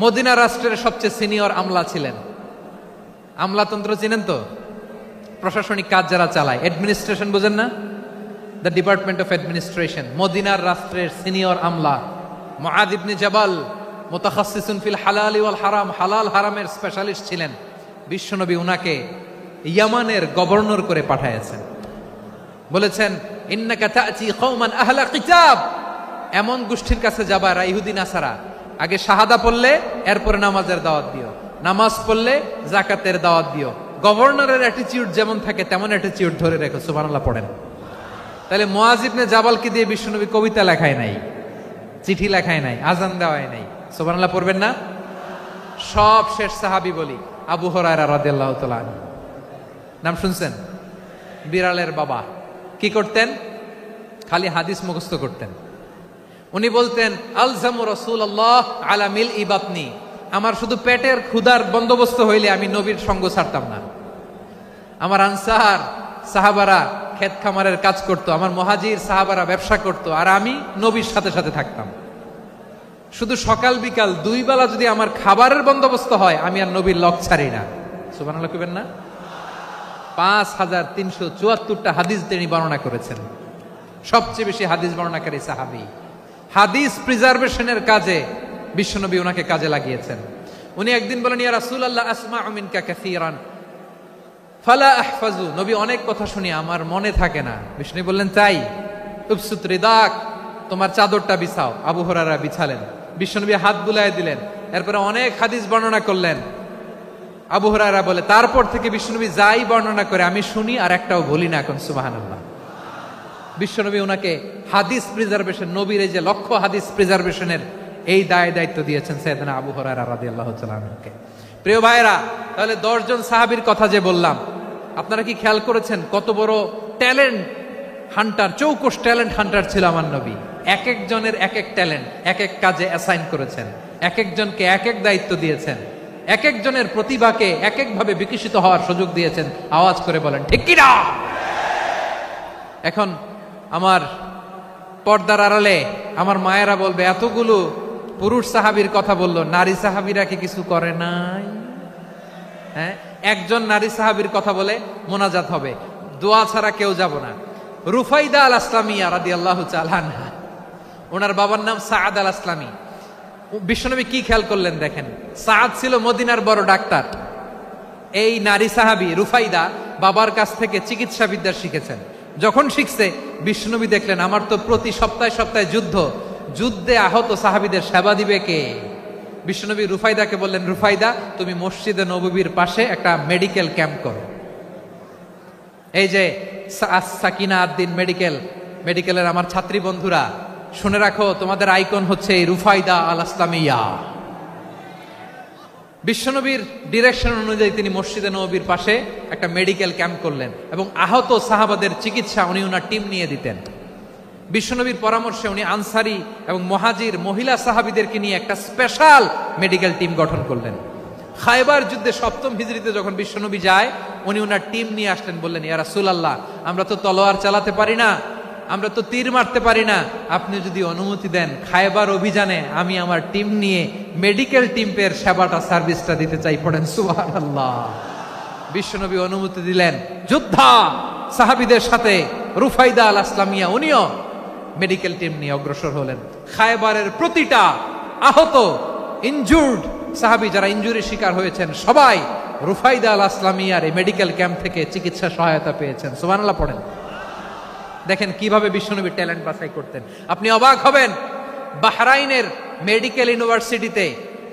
S1: মদিনা রাষ্ট্রের সবচেয়ে সিনিয়র আমলা ছিলেন। আমলাতন্ত্র চিনেন তো? প্রশাসনিক কাজ যারা চালায়, অ্যাডমিনিস্ট্রেশন বোঝেন না? The department of administration. মদিনার রাষ্ট্রের সিনিয়র আমলা মুআয ইবনে জাবাল মুতাখাসসিসুন ফিল হালাল ওয়াল হারাম, হালাল হারামের স্পেশালিস্ট ছিলেন। বিশ্বনবী উনাকে ইয়ামানের গভর্নর করে পাঠাইছেন। বলেছেন, ইন্নাকা তা'তি কওমান আহলা কিতাব, এমন গোষ্ঠীর কাছে যাবা যারা ইহুদি নাসারা, আগে শাহাদা পড়লে এরপরে নামাজের দাওয়াত দিও, নামাজ পড়লে যাকাতের দাওয়াত দিও। গভর্নরের অ্যাটিটিউড যেমন থাকে তেমন অ্যাটিটিউড ধরে রেখো। সুবহানাল্লাহ পড়েন। তাহলে মুআয ইবনে জাবালকে দিয়ে বিশ্বনবী কবিতা লেখায় নাই, চিঠি লেখায় নাই, আজান দেওয়ায় নাই। সুবহানাল্লাহ পড়বেন না? সব শেষ সাহাবী বলি আবু হুরায়রা রাদিয়াল্লাহু তাআলা আনহু, নাম শুনছেন? বিড়ালের বাবা। কি করতেন? খালি হাদিস মুখস্থ করতেন। উনি বলতেন, আলজামু রাসূলুল্লাহ আলা মিল ইবাতনি, আমার শুধু পেটের ক্ষুধার বন্দোবস্ত হইলে আমি নবীর সঙ্গ ছাড়তাম না। আমার আনসার সাহাবারা ক্ষেত খামারের কাজ করতো, আমার মুহাজির সাহাবারা ব্যবসা করতো, আর আমি নবীর সাথে সাথে থাকতাম। শুধু সকাল বিকাল দুই বেলা যদি আমার খাবারের বন্দোবস্ত হয়, আমি আর নবীর লক ছাড়ি না। সুবহানাল্লাহ কইবেন না? 5374টা হাদিস তিনি বর্ণনা করেছেন। সবচেয়ে বেশি হাদিস বর্ণনাকারী সাহাবী। হাদিস প্রিজার্ভেশনের কাজে বিশ্বনবী ওনাকে কাজে লাগিয়েছেন। উনি একদিন বলেন, ইয়া রাসূলুল্লাহ আসমাউ মিনকা কাসীরান ফালা আহফাজু, নবী অনেক কথা শুনি আমার মনে থাকে না। বিষ্ণু বললেন, তাই? উবসুত রিদাক, তোমার চাদরটা বিছাও। আবু হুরায়রা বিছালেন, বিশ্বনবী হাত বুলায় দিলেন, এরপরে অনেক হাদিস বর্ণনা করলেন। আবু হুরায়রা বলে, তারপর থেকে বিশ্বনবী যাই বর্ণনা করে আমি শুনি আর একটাও বলি না। এখন সুবহানাল্লাহ। বিশ্বনবী ওনাকে হাদিস প্রিজার্ভেশন, নবীর এই যে লক্ষ্য হাদিস প্রিজার্ভেশনের এই দায়িত্ব দিয়েছেন সাইয়েদনা আবু হুরায়রা রাদিয়াল্লাহু তাআলা আনহুকে। প্রিয় ভাইরা, তাহলে 10 জন সাহাবীর কথা যে বললাম, আপনারা কি খেয়াল করেছেন কত বড় ট্যালেন্ট হান্টার, চৌকস ট্যালেন্ট হান্টার ছিল আমার নবী। এক একজনের এক এক ট্যালেন্ট এক এক কাজে অ্যাসাইন করেছেন, এক একজনকে এক এক দায়িত্ব দিয়েছেন, এক একজনের প্রতিভাকে এক একভাবে বিকশিত হওয়ার সুযোগ দিয়েছেন। আওয়াজ করে বলেন ঠিক কি না? এখন আমার পর্দার আড়ালে আমার মায়েরা বলবে, এতগুলো পুরুষ সাহাবীর কথা বললো, নারী সাহাবীরা কি কিছু করে নাই? হ্যাঁ, একজন নারী সাহাবীর কথা বলে মোনাজাত হবে, দোয়া ছাড়া কেউ যাব না। রুফাইদা আল আসলামিয়া রাদিয়াল্লাহু তাআলা আনহা, ওনার বাবার নাম সাআদ আল আসলামি। বিশ্বনবী কি খেয়াল করলেন দেখেন, সাআদ ছিল মদিনার বড় ডাক্তার। এই নারী সাহাবী রুফাইদা বাবার কাছ থেকে চিকিৎসা বিদ্যা শিখেছেন। যখন শিখছে, বিশ্বনবী দেখলেন আমার তো প্রতি সপ্তাহে সপ্তাহে যুদ্ধে আহত সাহাবীদের সেবা দিবে কে? বিশ্বনবী রুফাইদাকে বললেন, রুফাইদা তুমি মসজিদে নববীর পাশে একটা মেডিকেল ক্যাম্প করো। এই যে সাকিনা আদ্দিন মেডিকেলের আমার ছাত্রী বন্ধুরা, শুনে রাখো, তোমাদের আইকন হচ্ছে এই রুফাইদা আল আসলামিয়া। বিশ্বনবীর ডিরেকশন অনুযায়ী তিনি মসজিদে নববীর পাশে একটা মেডিকেল ক্যাম্প করলেন এবং আহত সাহাবাদের চিকিৎসা উনি ওনার টিম নিয়ে দিতেন। বিশ্বনবীর পরামর্শে উনি আনসারি এবং মুহাজির মহিলা সাহাবীদেরকে নিয়ে একটা স্পেশাল মেডিকেল টিম গঠন করলেন। খায়বার যুদ্ধে 7ম হিজরিতে যখন বিশ্বনবী যায়, উনি ওনার টিম নিয়ে আসলেন, বললেন, ইয়া রাসূলুল্লাহ, আমরা তো তলোয়ার চালাতে পারি না, আমরা তো তীর মারতে পারি না, আপনি যদি অনুমতি দেন খায়বার অভিযানে আমি আমার টিম নিয়ে মেডিকেল টিমের সেবাটা সার্ভিসটা দিতে চাই। পড়েন সুবহানাল্লাহ। বিশ্বনবী অনুমতি দিলেন, যোদ্ধা সাহাবীদের সাথে রুফাইদা আল আসলামিয়া উনিও মেডিকেল টিম নিয়ে অগ্রসর হলেন। খায়বারের প্রতিটা আহত ইনজুর্ড সাহাবী যারা ইনজুরির শিকার হয়েছেন, সবাই রুফাইদা আল আসলামিয়ার এই মেডিকেল ক্যাম্প থেকে চিকিৎসা সহায়তা পেয়েছেন। সুবহানাল্লাহ পড়েন। দেখেন কিভাবে বিশ্বনবী ট্যালেন্ট বাছাই করতেন। আপনি অবাক হবেন, বাহরাইনের মেডিকেল ইউনিভার্সিটিতে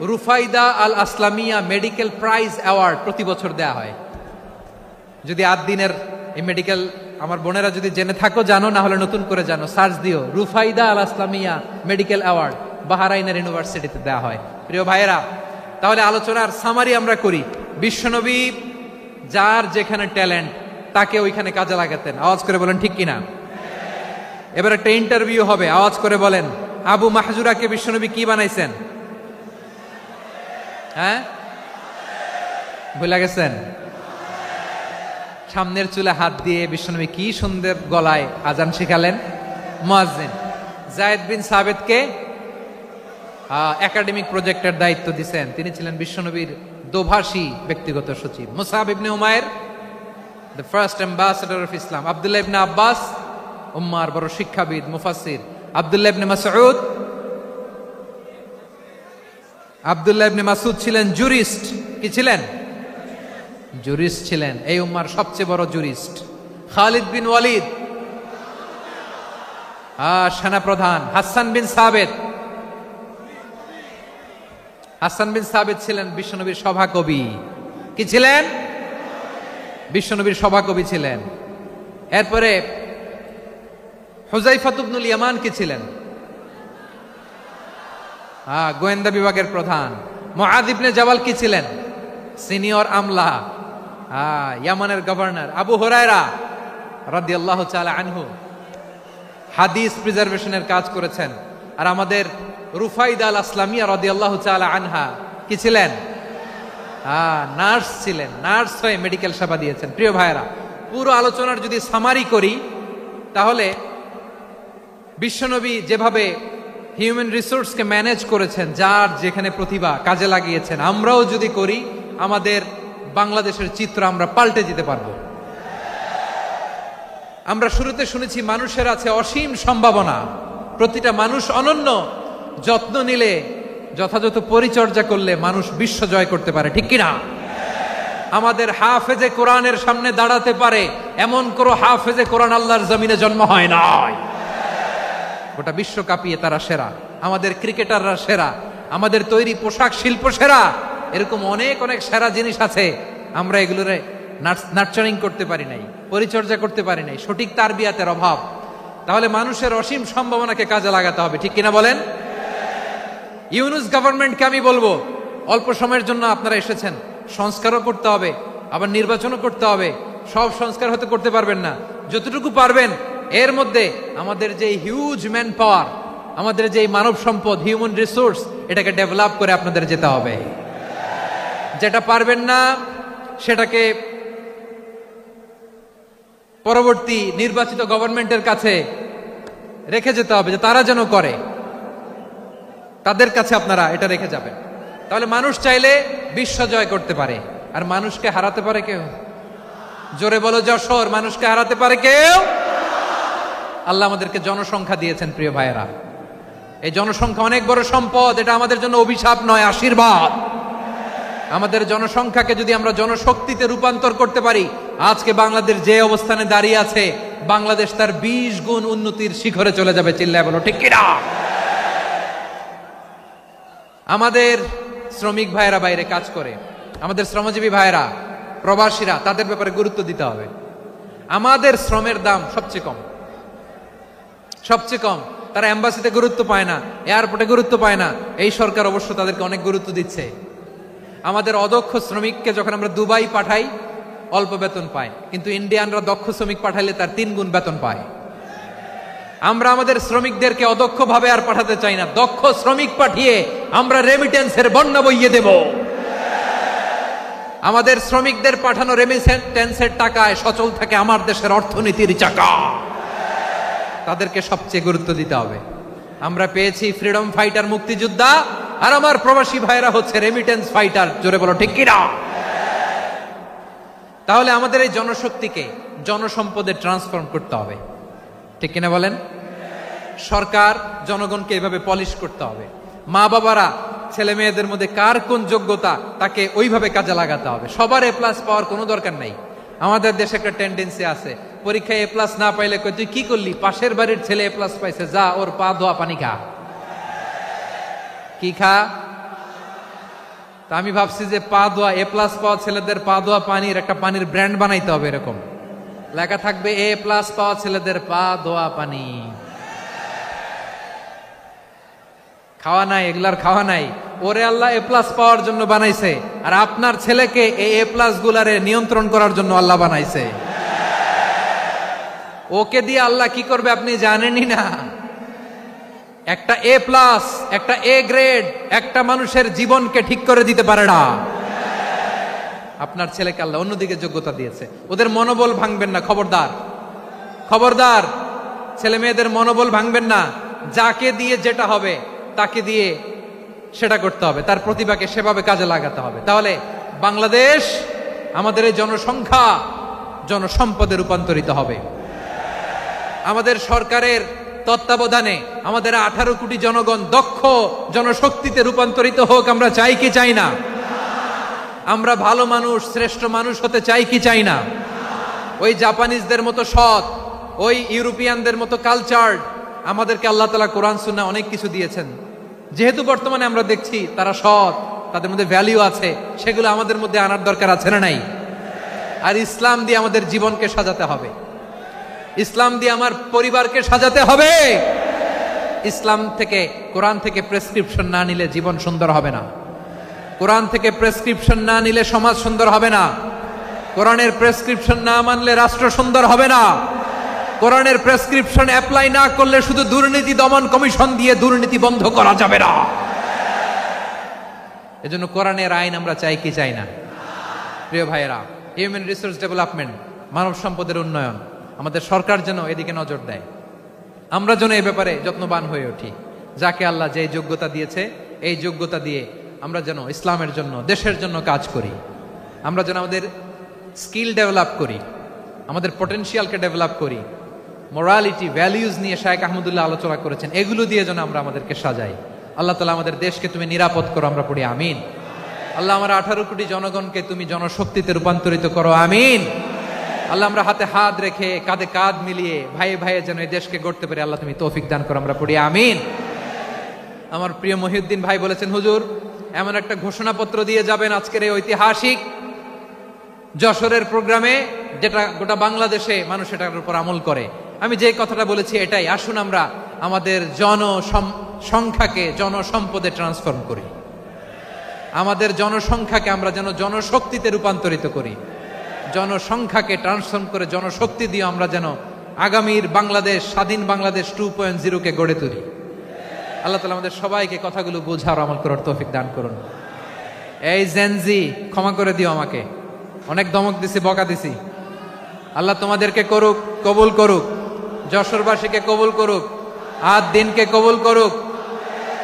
S1: রুফাইদা আল আসলামিয়া মেডিকেল প্রাইজ অ্যাওয়ার্ড প্রতি বছর দেয়া হয়। যদি আদ্দিনের এই মেডিকেল আমার বোনেরা যদি জেনে থাকো জানো, না হলে নতুন করে জানো, সার্চ দিও, রুফাইদা আল আসলামিয়া মেডিকেল অ্যাওয়ার্ড বাহরাইনের ইউনিভার্সিটিতে দেয়া হয়। প্রিয় ভাইয়েরা, তাহলে আলোচনার সামারি আমরা করি। বিশ্বনবী যার যেখানে ট্যালেন্ট তাকে ওইখানে কাজে লাগাতেন। আওয়াজ করে বলেন ঠিক কিনা? এবার একটা ইন্টারভিউ হবে, আওয়াজ করে বলেন, আবু মাহজুরাকে বিশ্বনবী কি বানাইছেন? হ্যাঁ, ভুলে গেছেন? সামনের চুলে হাত দিয়ে বিশ্বনবী কি সুন্দর গলায় আজান শিখালেন। মুয়াজ্জিন। যায়েদ বিন সাবিতকে একাডেমিক প্রজেক্টের দায়িত্ব দিয়েছেন, তিনি ছিলেন বিশ্বনবীর দোভাষী ব্যক্তিগত সচিব। Musab ibn Umair, the first ambassador of Islam. Abdullah ibn Abbas, উম্মার বড় শিক্ষাবিদ মুফাসসির। আব্দুল্লাহ ইবনে মাসউদ ছিলেন জুরিস্ট। কি ছিলেন? জুরিস্ট ছিলেন, এই উম্মার সবচেয়ে বড় জুরিস্ট। খালিদ বিন ওয়ালিদ, সেনাপ্রধান। হাসান বিন সাবিত ছিলেন বিশ্বনবীর সভাকবি। কি ছিলেন? বিশ্বনবীর সভাকবি ছিলেন। এরপরে হুযায়ফা ইবনুল ইয়ামান কি ছিলেন? গোয়েন্দা বিভাগের প্রধান। মুআয ইবনে জাবাল কি ছিলেন? সিনিয়র আমলা, ইয়ামানের গভর্নর। আবু হুরায়রা রাদিয়াল্লাহু তাআলা আনহু হাদিস প্রিজার্ভেশনের কাজ করেছেন। আর আমাদের রুফাইদা আল আসলামিয়া রাদিয়াল্লাহু তাআলা আনহা কি ছিলেন? নার্স ছিলেন। নার্স হয়ে মেডিকেল সেবা দিয়েছেন। প্রিয় ভাইয়েরা, পুরো আলোচনার যদি সামারি করি, তাহলে বিশ্বনবী যেভাবে হিউম্যান রিসোর্সকে ম্যানেজ করেছেন, যার যেখানে প্রতিভা কাজে লাগিয়েছেন, আমরাও যদি করি, আমাদের বাংলাদেশের চিত্র আমরা পাল্টে দিতে পারবো। আমরা শুরুতে শুনেছি মানুষের আছে অসীম সম্ভাবনা, প্রতিটা মানুষ অনন্য, যত্ন নিলে যথাযথ পরিচর্যা করলে মানুষ বিশ্ব জয় করতে পারে, ঠিক কিনা? আমাদের হাফেজে কোরআনের সামনে দাঁড়াতে পারে এমন কোন হাফেজে কোরআন আল্লাহর জমিনে জন্ম হয় নাই। গোটা বিশ্ব কাঁপিয়ে তারা সেরা, আমাদের ক্রিকেটাররা সেরা, আমাদের তৈরি পোশাক শিল্প সেরা। এরকম অনেক অনেক সেরা জিনিস আছে, আমরা এগুলোরে নার্চারিং করতে পারি নাই, পরিচর্যা করতে পারি নাই, সঠিক তারবিয়াতের অভাব। তাহলে মানুষের অসীম সম্ভাবনাকে কাজে লাগাতে হবে, ঠিক কিনা বলেন? ইউনুস গভর্নমেন্টকে আমি বলবো, অল্প সময়ের জন্য আপনারা এসেছেন, সংস্কারও করতে হবে, আবার নির্বাচনও করতে হবে। সব সংস্কার হতে করতে পারবেন না, যতটুকু পারবেন এর মধ্যে আমাদের যে হিউজ ম্যান পাওয়ার, আমাদের যে মানব সম্পদ, হিউম্যান রিসোর্স, এটাকে ডেভেলপ করে আপনাদের যেতে হবে। যেটা পারবেন না সেটাকে পরবর্তী নির্বাচিত গভর্নমেন্টের কাছে রেখে যেতে হবে, যে তারা যেন করে, তাদের কাছে আপনারা এটা রেখে যাবেন। তাহলে মানুষ চাইলে বিশ্ব জয় করতে পারে। আর মানুষকে হারাতে পারে কেউ? জোরে বলো যশোর, মানুষকে হারাতে পারে কেউ? আল্লাহ আমাদেরকে জনসংখ্যা দিয়েছেন প্রিয় ভাইয়েরা। এই জনসংখ্যা অনেক বড় সম্পদ, এটা আমাদের জন্য অভিশাপ নয়, আশীর্বাদ। আমাদের জনসংখ্যাকে যদি আমরা জনশক্তিতে রূপান্তর করতে পারি, আজকে বাংলাদেশ যে অবস্থানে দাঁড়িয়ে আছে, বাংলাদেশ তার 20 গুণ উন্নতির শিখরে চলে যাবে। চিল্লায় বলো ঠিক কিনা? আমাদের শ্রমিক ভাইয়েরা বাইরে কাজ করে, আমাদের শ্রমজীবী ভাইয়েরা, প্রবাসীরা, তাদের ব্যাপারে গুরুত্ব দিতে হবে। আমাদের শ্রমের দাম সবচেয়ে কম, সবচেয়ে কম। তারা এম্বাসিতে গুরুত্ব পায় না, এয়ারপোর্টে গুরুত্ব পায় না। এই সরকার অবশ্য তাদেরকে অনেক গুরুত্ব দিচ্ছে। আমাদের অদক্ষ শ্রমিককে যখন আমরা দুবাই পাঠাই, অল্প বেতন পায়, কিন্তু ইন্ডিয়ানরা দক্ষ শ্রমিক পাঠাইলে তার 3 গুণ বেতন পায়। আমরা আমাদের শ্রমিকদেরকে অদক্ষ ভাবে আর পাঠাতে চাই না, দক্ষ শ্রমিক পাঠিয়ে আমরা রেমিটেন্সের বন্যা বইয়ে দেব। আমাদের শ্রমিকদের পাঠানো রেমিটেন্সের টাকায় সচল থাকে আমার দেশের অর্থনীতির চাকা। তাদেরকে সবচেয়ে গুরুত্ব দিতে হবে। আমরা পেয়েছি ফ্রিডম ফাইটার, মুক্তিযোদ্ধা, আর আমার প্রবাসী ভাইরা হচ্ছে রেমিটেন্স ফাইটার। জোরে বলো ঠিক কিনা? তাহলে আমাদের এই জনশক্তিকে জনসম্পদে ট্রান্সফর্ম করতে হবে, ঠিক কিনা বলেন? সরকার জনগণকে এভাবে পলিশ করতে হবে। মা বাবারা ছেলে মেয়েদের মধ্যে কার কোন যোগ্যতা, তাকে ওইভাবে কাজে লাগাতে হবে। সবার এ প্লাস পাওয়ার কোনো দরকার নাই। আমাদের দেশে একটা টেন্ডেন্সি আছে, পরীক্ষায় এ প্লাস না পাইলে কই তুই কি করলি, পাশের বাড়ির ছেলে এ প্লাস পাইছে, যা ওর পা ধোয়া পানি খা। কি খা? তা আমি ভাবছি যে পা ধোয়া, এ প্লাস পাওয়া ছেলেদের পা ধোয়া পানির একটা পানির ব্র্যান্ড বানাইতে হবে, এরকম লেখা থাকবে, এ প্লাস পাওয়া ছেলেদের পা ধোয়া পানি। খাওয়া নাই, এগুলার খাওয়া নাই। ওরে আল্লাহ এ প্লাস পাওয়ার জন্য বানাইছে, আর আপনার ছেলেকে এই এ প্লাস গুলারে নিয়ন্ত্রণ করার জন্য আল্লাহ বানাইছে। ওকে দিয়ে আল্লাহ কি করবে আপনি জানেনই না। একটা এ প্লাস, একটা এ গ্রেড একটা মানুষের জীবনকে ঠিক করে দিতে পারে না। আপনার ছেলেকে আল্লাহ অন্যদিকে যোগ্যতা দিয়েছে, ওদের মনোবল ভাঙবেন না, খবরদার, খবরদার। ছেলে মেয়েদের মনোবল ভাঙবেন না। যাকে দিয়ে যেটা হবে তাকে দিয়ে সেটা করতে হবে, তার প্রতিভাকে সেভাবে কাজে লাগাতে হবে। তাহলে বাংলাদেশ, আমাদের এই জনসংখ্যা জনসম্পদে রূপান্তরিত হবে। আমাদের সরকারের তত্ত্বাবধানে আমাদের 18 কোটি জনগণ দক্ষ জনশক্তিতে রূপান্তরিত হোক, আমরা চাই কি চাই না? আমরা ভালো মানুষ, শ্রেষ্ঠ মানুষ হতে চাই কি চাই না? ওই জাপানিজদের মতো সৎ, ওই ইউরোপিয়ানদের মতো কালচার্ড। আমাদেরকে আল্লাহ তাআলা কোরআন সুন্নাহ অনেক কিছু দিয়েছেন, যেহেতু বর্তমানে আমরা দেখছি তারা সৎ, তাদের মধ্যে ভ্যালু আছে, সেগুলো আমাদের মধ্যে আনার দরকার আছে না নাই? আর ইসলাম দিয়ে আমাদের জীবনকে সাজাতে হবে, ইসলাম দিয়ে আমার পরিবারকে সাজাতে হবে। ইসলাম থেকে, কোরআন থেকে প্রেসক্রিপশন না নিলে জীবন সুন্দর হবে না। কোরআন থেকে প্রেসক্রিপশন না নিলে সমাজ সুন্দর হবে না। কোরআনের প্রেসক্রিপশন না মানলে রাষ্ট্র সুন্দর হবে না। কোরআনের প্রেসক্রিপশন অ্যাপ্লাই না করলে শুধু দুর্নীতি দমন কমিশন দিয়ে দুর্নীতি বন্ধ করা যাবে না। এজন্য কোরআনের আইন আমরা চাই কি চাই না? প্রিয় ভাইয়েরা, হিউম্যান রিসোর্স ডেভেলপমেন্ট, মানব সম্পদের উন্নয়ন, আমাদের সরকার যেন এদিকে নজর দেয়। আমরা যেন এই ব্যাপারে যত্নবান হয়ে উঠি। যাকে আল্লাহ যে যোগ্যতা দিয়েছে, এই যোগ্যতা দিয়ে আমরা যেন ইসলামের জন্য, দেশের জন্য কাজ করি। আমরা যেন আমাদের স্কিল ডেভেলপ করি, আমাদের পটেনশিয়ালকে ডেভেলপ করি। মোরালিটি, ভ্যালিউজ নিয়ে শায়েখ আহমদুল্লাহ আলোচনা করেছেন, এগুলো দিয়ে যেন আমরা আমাদেরকে সাজাই। আল্লাহ তাআলা আমাদের দেশকে তুমি নিরাপদ করো, আমরা পড়ি আমিন। আল্লাহ আমার 18 কোটি জনগণকে তুমি জনশক্তিতে রূপান্তরিত করো, আমিন। আল্লাহ আমরা হাতে হাত রেখে কাঁধে কাঁধ মিলিয়ে ভাইয়ে ভাইয়ে যেন এই দেশকে গড়তে পারি, আল্লাহ তুমি তৌফিক দান করো, আমরা পড়ি আমিন। আমার প্রিয় মহিউদ্দিন ভাই বলেছেন, হুজুর এমন একটা ঘোষণাপত্র দিয়ে যাবেন আজকের এই ঐতিহাসিক যশোরের প্রোগ্রামে, যেটা গোটা বাংলাদেশে মানুষ এটার উপর আমল করে। আমি যে কথাটা বলেছি এটাই, আসুন আমরা আমাদের জনসংখ্যাকে জনসম্পদে ট্রান্সফর্ম করি, আমাদের জনসংখ্যাকে আমরা যেন জনশক্তিতে রূপান্তরিত করি, জনসংখ্যাকে ট্রান্সফর্ম করে জনশক্তি দিয়ে আমরা যেন আগামীর বাংলাদেশ, স্বাধীন বাংলাদেশ 2.0 কে গড়ে তুলি। আল্লাহ তাআলা আমাদের সবাইকে কথাগুলো বোঝার আমল করার তৌফিক দান করুন। এই জেনজি ক্ষমা করে দিও আমাকে, অনেক ধমক দিছি, বকা দিছি। আল্লাহ তোমাদেরকে করুক, কবুল করুক, যশোরবাসীকে কবুল করুক, আদ দিনকে কবুল করুক,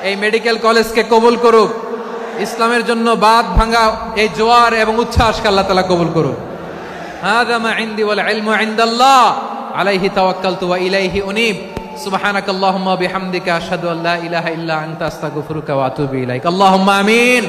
S1: এই মেডিকেল কলেজকে কবুল করুক, ইসলামের জন্য বাদ ভাঙা এই জোয়ার এবং উচ্ছ্বাসকে আল্লাহ তাআলা কবুল করুক। হাযা মা ইনদি ওয়াল ইলমু ইনদাল্লাহ আলাইহি তাওয়াক্কালতু ওয়া ইলাইহি উনীব। সুবহানাকাল্লাহুম্মা ওয়া বিহামদিকা আশহাদু আল্লা ইলাহা ইল্লা আনতা আস্তাগফিরুকা ওয়া আতুবু ইলাইক। আল্লাহুম্মা আমিন।